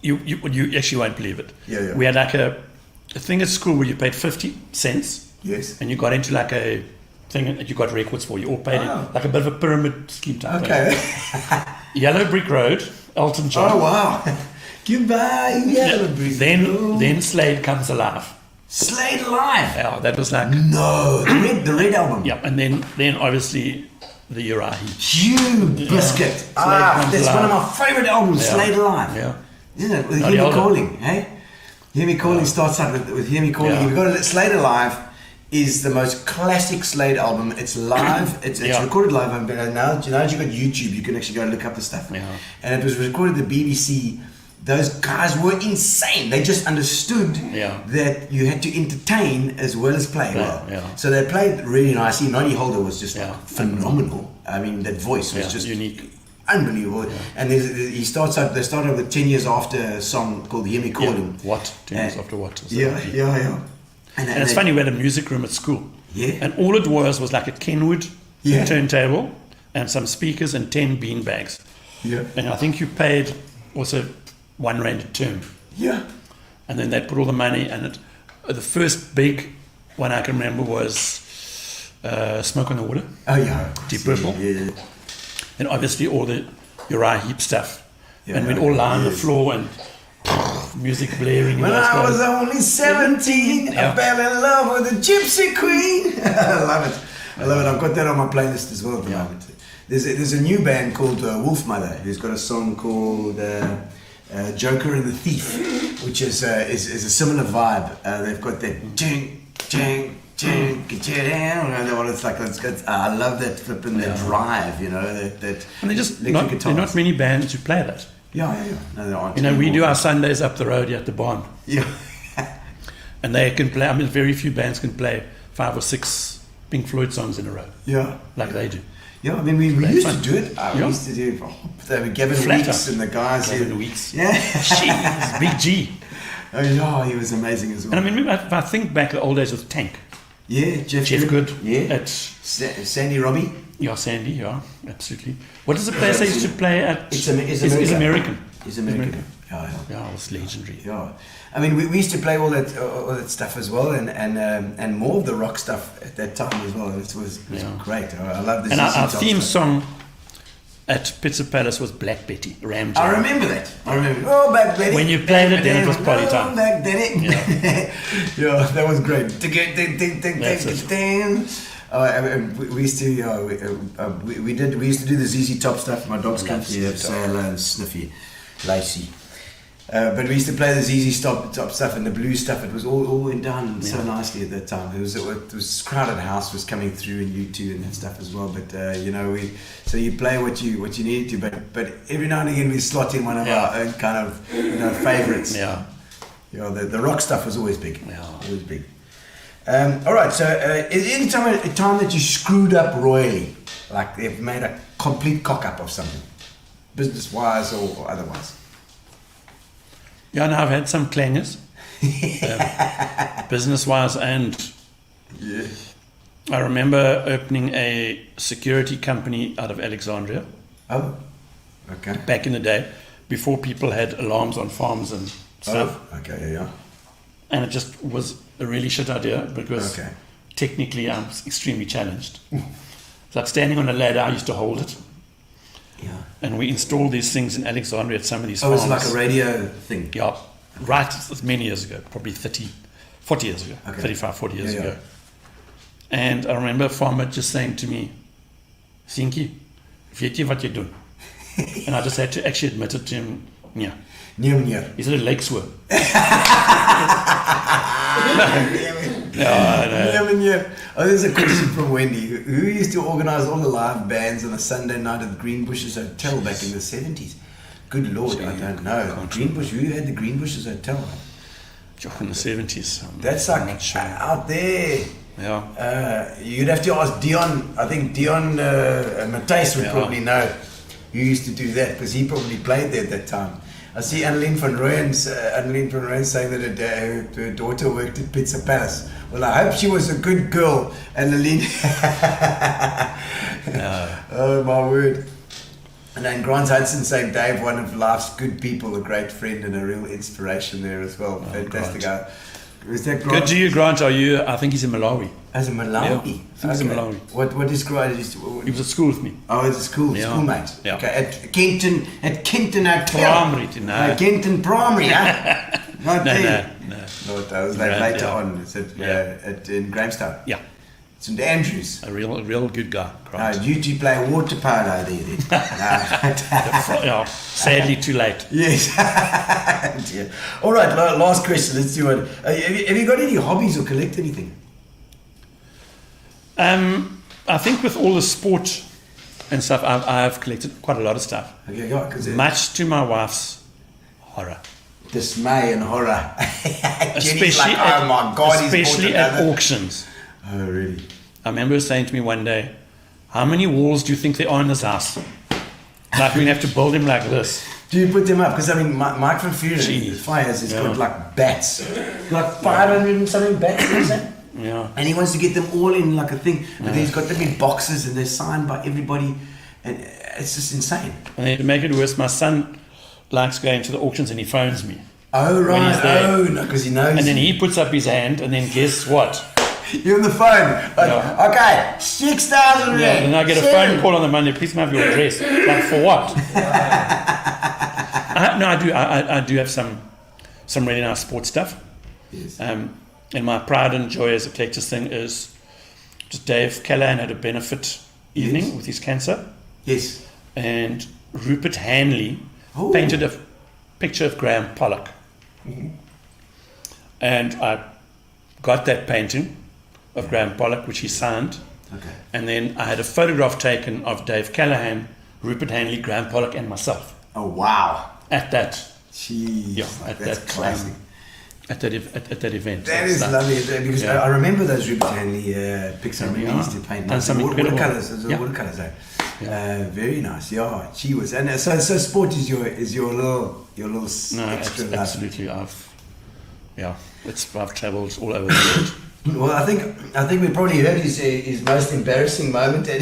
you actually won't believe it. Yeah. We had like a thing at school where you paid 50 cents. Yes. And you got into like a thing that you got records for. You all paid it, like a bit of a pyramid scheme type Okay. thing. Yellow Brick Road, Elton John. Oh wow. Goodbye, Yellow Brick Road. Then Slade Comes Alive. Slade Alive. Yeah, that was like No, the red album. yeah, and then obviously the Uriah Heep. You biscuit. Slade That's Comes one of Alive. my favorite albums. Yeah. Slade Alive. Yeah. Isn't it? With Not Hear Me the Calling, hey? Hear Me Calling starts out with Hear Me Calling. Yeah. You've got Slade Alive is the most classic Slade album. It's live. It's recorded live. And now you got YouTube. You can actually go and look up the stuff. Yeah. And it was recorded at the BBC. Those guys were insane. They just understood that you had to entertain as well as play well. Yeah. So they played really nicely. Noddy Holder was just Yeah. phenomenal. I mean, that voice was just unique. Unbelievable. Yeah. And they started with 10 years after a song called Hear Me Calling. Yeah. What? 10 years after what? Yeah. And it's funny, we had a music room at school. Yeah. And all it was like a Kenwood Yeah. turntable and some speakers and 10 bean bags. Yeah. And I think you paid also R1 a term. Yeah. And then they put all the money, and the first big one I can remember was Smoke on the Water. Oh, yeah. Deep Purple. Yeah. And obviously all the Uriah Heep stuff. Yeah, And we'd all lie on the floor and music blaring. When I was only 17, I fell in love with a gypsy queen. I love it. I've got that on my playlist as well at the moment. There's a new band called Wolf Mother who's got a song called Joker and the Thief, which is a similar vibe. They've got that jing, jing, jing, get you down. It's like I love that flipping that drive, that And they're just electric guitars. there are not many bands who play that. Yeah. No, there aren't. We do our Sundays up the road here at the barn. Yeah. And they can play, very few bands can play 5 or 6 Pink Floyd songs in a row. Yeah. Like they do. Yeah, I mean, we used fun. to do it. We used to do Gavin Flatter. Weeks and the guys. Gavin Weeks. Yeah. Jeez, Big G. Oh, yeah, he was amazing as well. And I mean, if I think back to the old days with Tank. Yeah, Jeff Good. Yeah. At Sandy Robbie. Yeah, Sandy, yeah, absolutely. What is the place they used to play at? It's American. He's American. Yeah. It was legendary. Yeah. I mean, we used to play all that stuff as well, and more of the rock stuff at that time as well. It was great. I love this. And our theme song at Pizza Palace was Black Betty, Ram Jam. I remember that. Oh, Black Betty. When you played it, then it was party time. Black Betty. Yeah, that was great. We used to, we used to do the ZZ Top stuff. My dog's country, Sailor and Sniffy, Lacey. But we used to play the ZZ Top stuff and the blues stuff. It was all went down so nicely at that time. It was Crowded House was coming through in U2 and that stuff as well. But so you play what you needed to. But every now and again we slot in one of our own kind of favorites. Yeah. The rock stuff was always big. Yeah. Always big. All right. So is there any time that you screwed up royally, like they've made a complete cock up of something, business wise or otherwise? Yeah, and I've had some clangers, business-wise, and I remember opening a security company out of Alexandria. Oh, okay. Back in the day, before people had alarms on farms and stuff. Oh, okay, yeah. And it just was a really shit idea because technically I'm extremely challenged. So I'm standing on a ladder, I used to hold it. Yeah. And we installed these things in Alexandria at some of these farms. Oh, it's like a radio thing. Yeah, right many years ago, probably 40 years ago, 35, 40 years ago. And I remember a farmer just saying to me, Sinky, weet jy wat jy doen? And I just had to actually admit it to him, yeah. He said a lake swim. Oh, there's a question from Wendy. Who used to organise all the live bands on a Sunday night at the Green Bushes Hotel back in the 70s? Good Lord, Gee, I don't know. can't Greenbush, who had the Greenbushes Hotel? In the 70s. That's I'm like not sure. out there. Yeah. You'd have to ask Dion. I think Dion Matthijs would probably know who used to do that because he probably played there at that time. I see Annelien van Rooyen saying that her daughter worked at Pizza Palace. Well, I hope she was a good girl, Annelien. Oh, my word. And then Grant Hudson saying Dave, one of life's good people, a great friend and a real inspiration there as well. Fantastic guy. Was that Grant? Good to you, Grant. Are you? I think he's in Malawi. As a Malawi? Yeah, I think he's in Malawi. What is Grant? He was at school with me. Oh, it's a schoolmate. Yeah. Okay, at Kenton Hotel. Primary, no. Kenton Primary, huh? Not there. No. No, that was later on. It's in Grahamstown. Yeah. St Andrews. A real good guy, Grant. You two play water polo there then? Yeah, sadly too late. Yes. Yeah. All right, last question. Let's do it. Have you got any hobbies or collect anything? I think with all the sport and stuff, I've collected quite a lot of stuff. Okay, yeah, because much to my wife's horror. Dismay and horror. Especially like, oh my God, especially at auctions. Oh, really? I remember her saying to me one day, how many walls do you think there are in this house? Like, we have to build him like this. Do you put them up? Because, I mean, Mike van Vuren, Fires, has got like bats. Like 500 and something bats, is it? Yeah. And he wants to get them all in like a thing. But then he's got them in boxes and they're signed by everybody. And it's just insane. And then to make it worse, my son likes going to the auctions and he phones me. Oh, right. Oh, no, because he knows. And then he puts up his hand and then guess what? You're on the phone. Like, okay, 6,000 rand. Yeah, and I get a phone call on the Monday. Please can I have your address. Like, for what? I do have some really nice sports stuff. Yes. And my pride and joy as a collector's thing is just Dave Callahan had a benefit evening with his cancer. Yes. And Rupert Hanley painted a picture of Graham Pollock. Mm-hmm. And I got that painting of Graham Pollock, which he signed. Okay. And then I had a photograph taken of Dave Callahan, Rupert Hanley, Graham Pollock, and myself. Oh, wow. At that. Jeez. Yeah, at that's that classic. At that event. That is lovely because I remember those Rupert Hanley pics. I remember he used to paint watercolors. Watercolors. Very nice. Yeah, she was. And so sport is your little extra love. Absolutely. I've travelled all over the world. Well, I think we probably heard his most embarrassing moment, and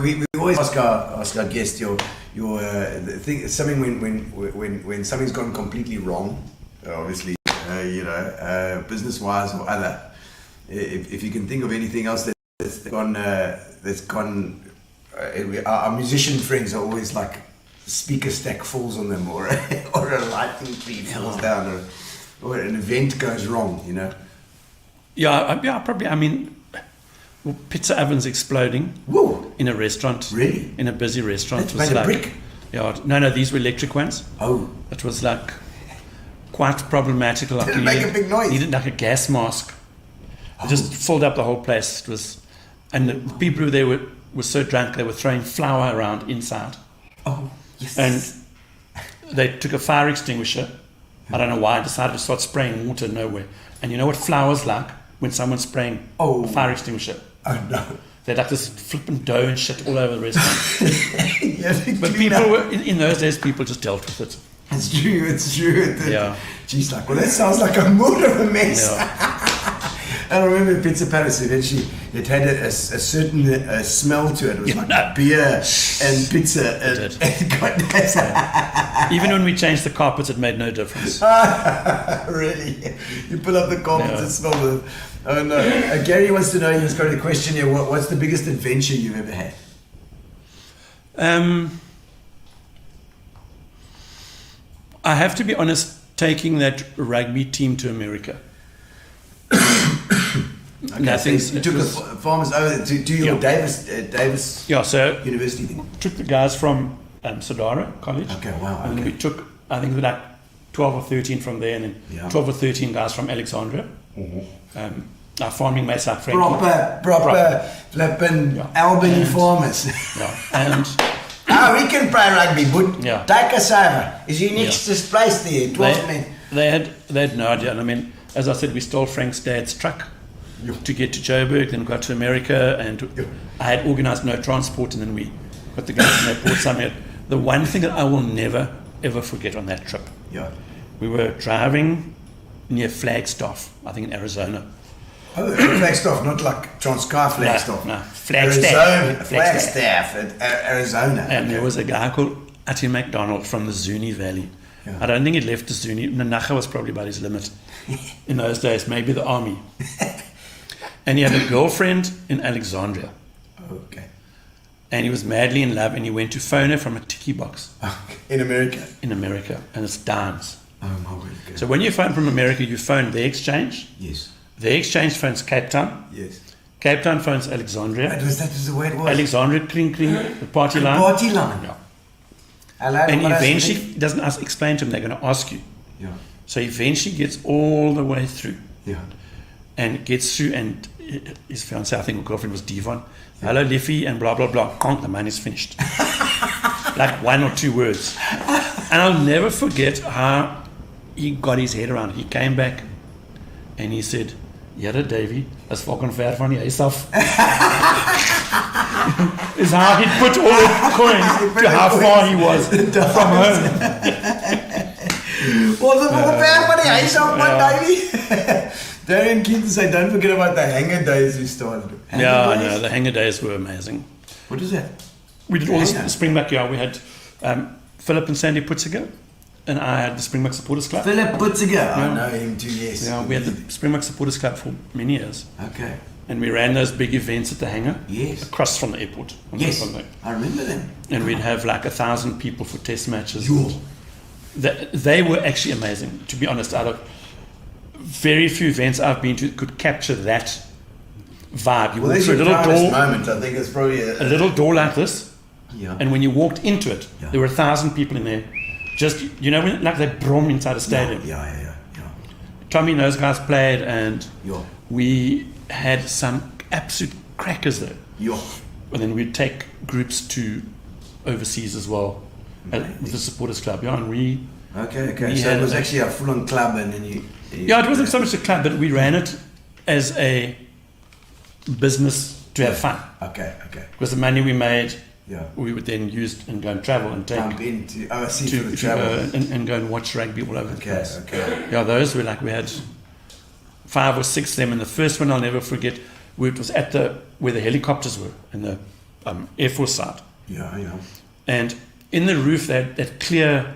we always ask our guest your thing, something when something's gone completely wrong, obviously, business wise or other. If you can think of anything else that's gone, our musician friends are always like a speaker stack falls on them, or a lightning tree falls down, or an event goes wrong, Yeah, probably. I mean, pizza ovens exploding. Whoa! In a restaurant. Really? In a busy restaurant. That's made of brick? Yeah. No, these were electric ones. Oh. It was like quite problematical. Did it make a big noise? Needed like a gas mask. It just filled up the whole place. It was, and the people who there were so drunk they were throwing flour around inside. Oh, yes. And they took a fire extinguisher. I don't know why. Decided to start spraying water nowhere. And you know what flour's like? When someone's spraying a fire extinguisher. Oh no. They had like this flipping dough and shit all over the restaurant. But people were, in those days, people just dealt with it. It's true. Yeah. Geez, like, well, that sounds like a mood of a mess. Yeah. And I remember Pizza Palace eventually, it had a certain smell to it. It was like beer and pizza. Even when we changed the carpets, it made no difference. Really? You pull up the carpets and smell them. Oh no. Gary wants to know, he's got a question here. What's the biggest adventure you've ever had? I have to be honest, taking that rugby team to America. Okay, so you took the farmers over to your Davis University thing? Took the guys from Sodara College. Okay, wow. And we took, I think, like 12 or 13 from there, and then 12 or 13 guys from Alexandria. Mm-hmm. Our farming mates like Frankie. Proper flipping Albany farmers. Yeah. And we can play rugby, but Yeah. take us over. Is he next place there? 12 men. They had no idea. And I mean, as I said, we stole Frank's dad's truck to get to Joburg, then got to America, and I had organised no transport, and then we got the guys in the airport somewhere. The one thing that I will never, ever forget on that trip, Yeah. we were driving near Flagstaff, I think in Arizona. Oh, Flagstaff, not like Transkei Flagstaff. No, Flagstaff. Flagstaff at Arizona. And there was a guy called Ati McDonald from the Zuni Valley. Yeah. I don't think he'd left the Zuni. Nanaga was probably about his limit in those days, maybe the army. And he had a girlfriend in Alexandria. Okay. And he was madly in love, and he went to phone her from a tiki box In America. in America, and it's dimes. Oh my word. Okay. So when you phone from America, you phone the exchange. Yes. The exchange phones Cape Town. Yes. Cape Town phones Alexandria. That was the way it was. Alexandria, kling, the party line. Party line. Yeah. Hello, And what else eventually, is it? he doesn't explain to him, they're going to ask you. Yeah. So eventually gets all the way through. Yeah. And gets through, and his fiancée, I think, or girlfriend was Devon. Hello, Liffy, and blah, blah, blah. Conk, the man is finished. Like 1 or 2 words. And I'll never forget how he got his head around it. He came back and he said, Jere Davy, is fucking ver van die huis af. Is how he put all the coins to how far he was from home. Was it nog ver van die huis af, man, Davey? Darian Keaton said, don't forget about the hanger days we started. Yeah, I know. The hanger days were amazing. What is that? We did all Hanger? the Springbok, yeah. We had Philip and Sandy Putziger, and I had the Springbok Supporters Club. Philip Putziger. I know him too, yes. Yeah, we had the Springbok Supporters Club for many years. Okay. And we ran those big events at the hangar. Yes. Across from the airport. Yes. I remember them. And we'd have like 1,000 people for test matches. Yo. They were actually amazing, to be honest. Out of very few events I've been to could capture that vibe. You Well, walk there's through a your little proudest door, moment. I think it's probably a little door like this, yeah. and when you walked into it, Yeah. there were 1,000 people in there. Just, you know, when, like they brom inside a stadium. Yeah. Tommy and those guys played, and Yeah. we had some absolute crackers there. Yeah. And then we'd take groups to overseas as well with the supporters club. Yeah, and we Okay. We So had it was a- actually a full-on club, and then you yeah, it wasn't so much a club, but we ran it as a business to have fun. Okay. Because the money we made, Yeah. we would then use and go and travel and take Jump into overseas for the to travel. and go and watch rugby all over the Okay. place. Okay. Yeah, those were like, we had 5 or 6 of them, and the first one I'll never forget, it was at where the helicopters were in the Air Force side, Yeah. and in the roof they had that clear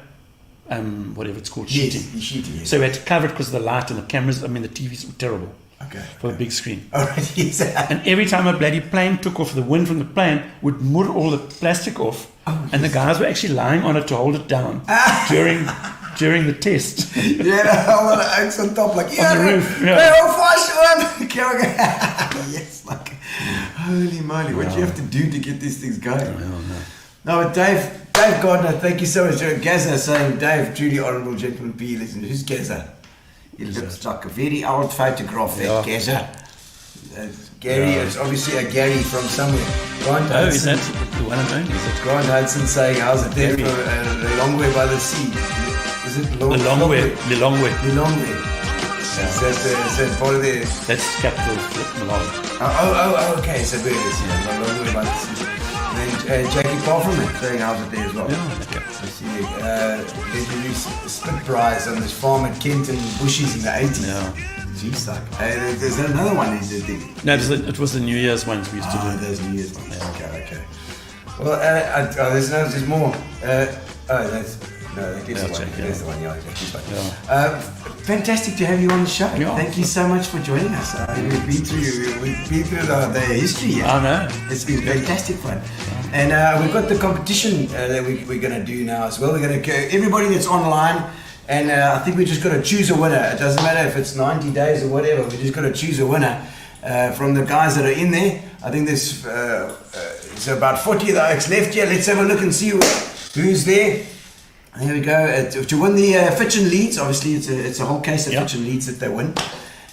whatever it's called, sheeting. Yes, sheeting. Yes. So we had to cover it because of the light and the cameras. I mean, the TVs were terrible Okay. for the big screen. All right. Yes. And every time a bloody plane took off, the wind from the plane would mur all the plastic off, and the guys were actually lying on it to hold it down during the test. Yeah, all the oaks on top, like, yeah, the roof, yeah. Hey, oh, fast one. Yes, like, holy moly, what you have to do to get these things going. No, but Dave Gardner, thank you so much. Gaza saying, Dave, truly honourable gentleman, P. Listen, who's Gaza? He looks like a very old photograph there, Gaza. Gary, it's obviously a Gary from somewhere. Grant Oh, is Hudson. that the one and only? Is it Grant Hudson saying, how's it there for the long way by the sea? Is it the long way? The long way. The long way. Is that part of the... That's capital Malawi. Oh, okay, so there it is, yeah. The long way by the sea. And then Jackie Pofferman saying, how's it there as well? Yeah, okay. I see legendary spit prize on this farm at Kenton Bushies in the 80s. Yeah. Jeez, like, there's another one he did. No, it was the New Year's ones we used to do. There's New Year's ones. Okay. Well, there's more. That is the one. check, yeah. There's the one, yeah, exactly. Fantastic to have you on the show. Yeah. Thank you so much for joining us. We've been through the history here. I know. It's been fantastic fun. And we've got the competition that we're going to do now as well. We're going to everybody that's online, and I think we just got to choose a winner. It doesn't matter if it's 90 days or whatever. We just got to choose a winner from the guys that are in there. I think there's about 40 of the oaks left here. Let's have a look and see who's there. There we go. To win the Fitch and Leeds, obviously it's a whole case of Fitch and Leeds that they win,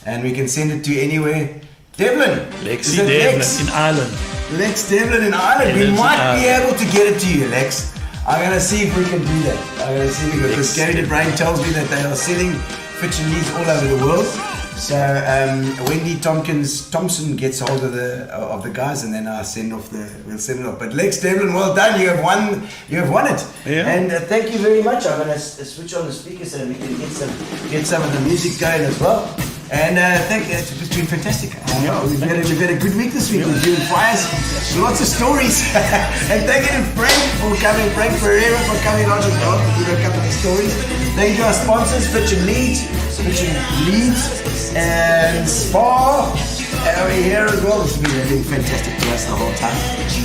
and we can send it to anywhere. Devlin, Lexi Devlin in Ireland. Lex Devlin in Ireland. We might be able to get it to you, Lex. I'm going to see if we can do that. I'm going to see because Gary the Brain tells me that they are selling Fitch and Leeds all over the world. So Wendy Thompson gets hold of the guys, and then we'll send it off. But Lex Devlin, well done. You have won it. Yeah. And thank you very much. I'm going to switch on the speakers so we can get some of the music going as well. And it's been fantastic. We've had a good week this week. We're doing fires, lots of stories. And thank you to Frank Pereira for coming on as well to do a couple of stories. Thank you to our sponsors, Fitch and Leeds, and Spa over here as well. This has been fantastic to us the whole time.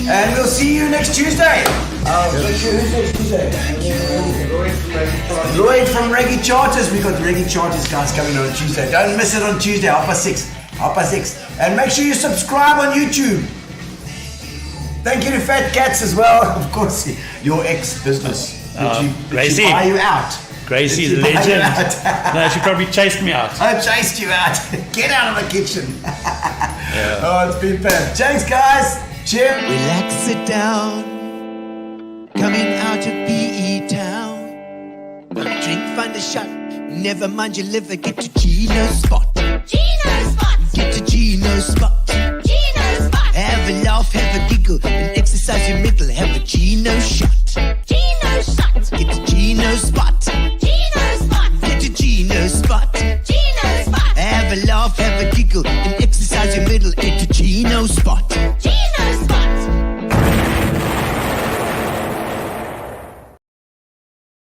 And we'll see you next Tuesday. Who's next Tuesday? Lloyd from Reggae Charters. We've got the Reggae Charters guys coming on Tuesday. Don't miss it on Tuesday, 6:30. And make sure you subscribe on YouTube. Thank you to Fat Cats as well. Of course, your ex-business. Did she buy you out? Gracie is a legend. No, she probably chased me out. I chased you out. Get out of the kitchen. Oh, it's been bad. Thanks, guys. Cheers. Relax, sit down. Coming out of PE town. One drink, find a shot. Never mind your liver, get to Gino's spot. Gino's spot. Get to Gino's spot. Gino's spot. Have a laugh, have a giggle, and exercise your middle. Have a Gino shot. Gino's shot. Get to Gino's spot. Gino's spot. Get to Gino's spot. Gino's spot. Have a laugh, have a giggle, and exercise your middle. Get to Gino's spot.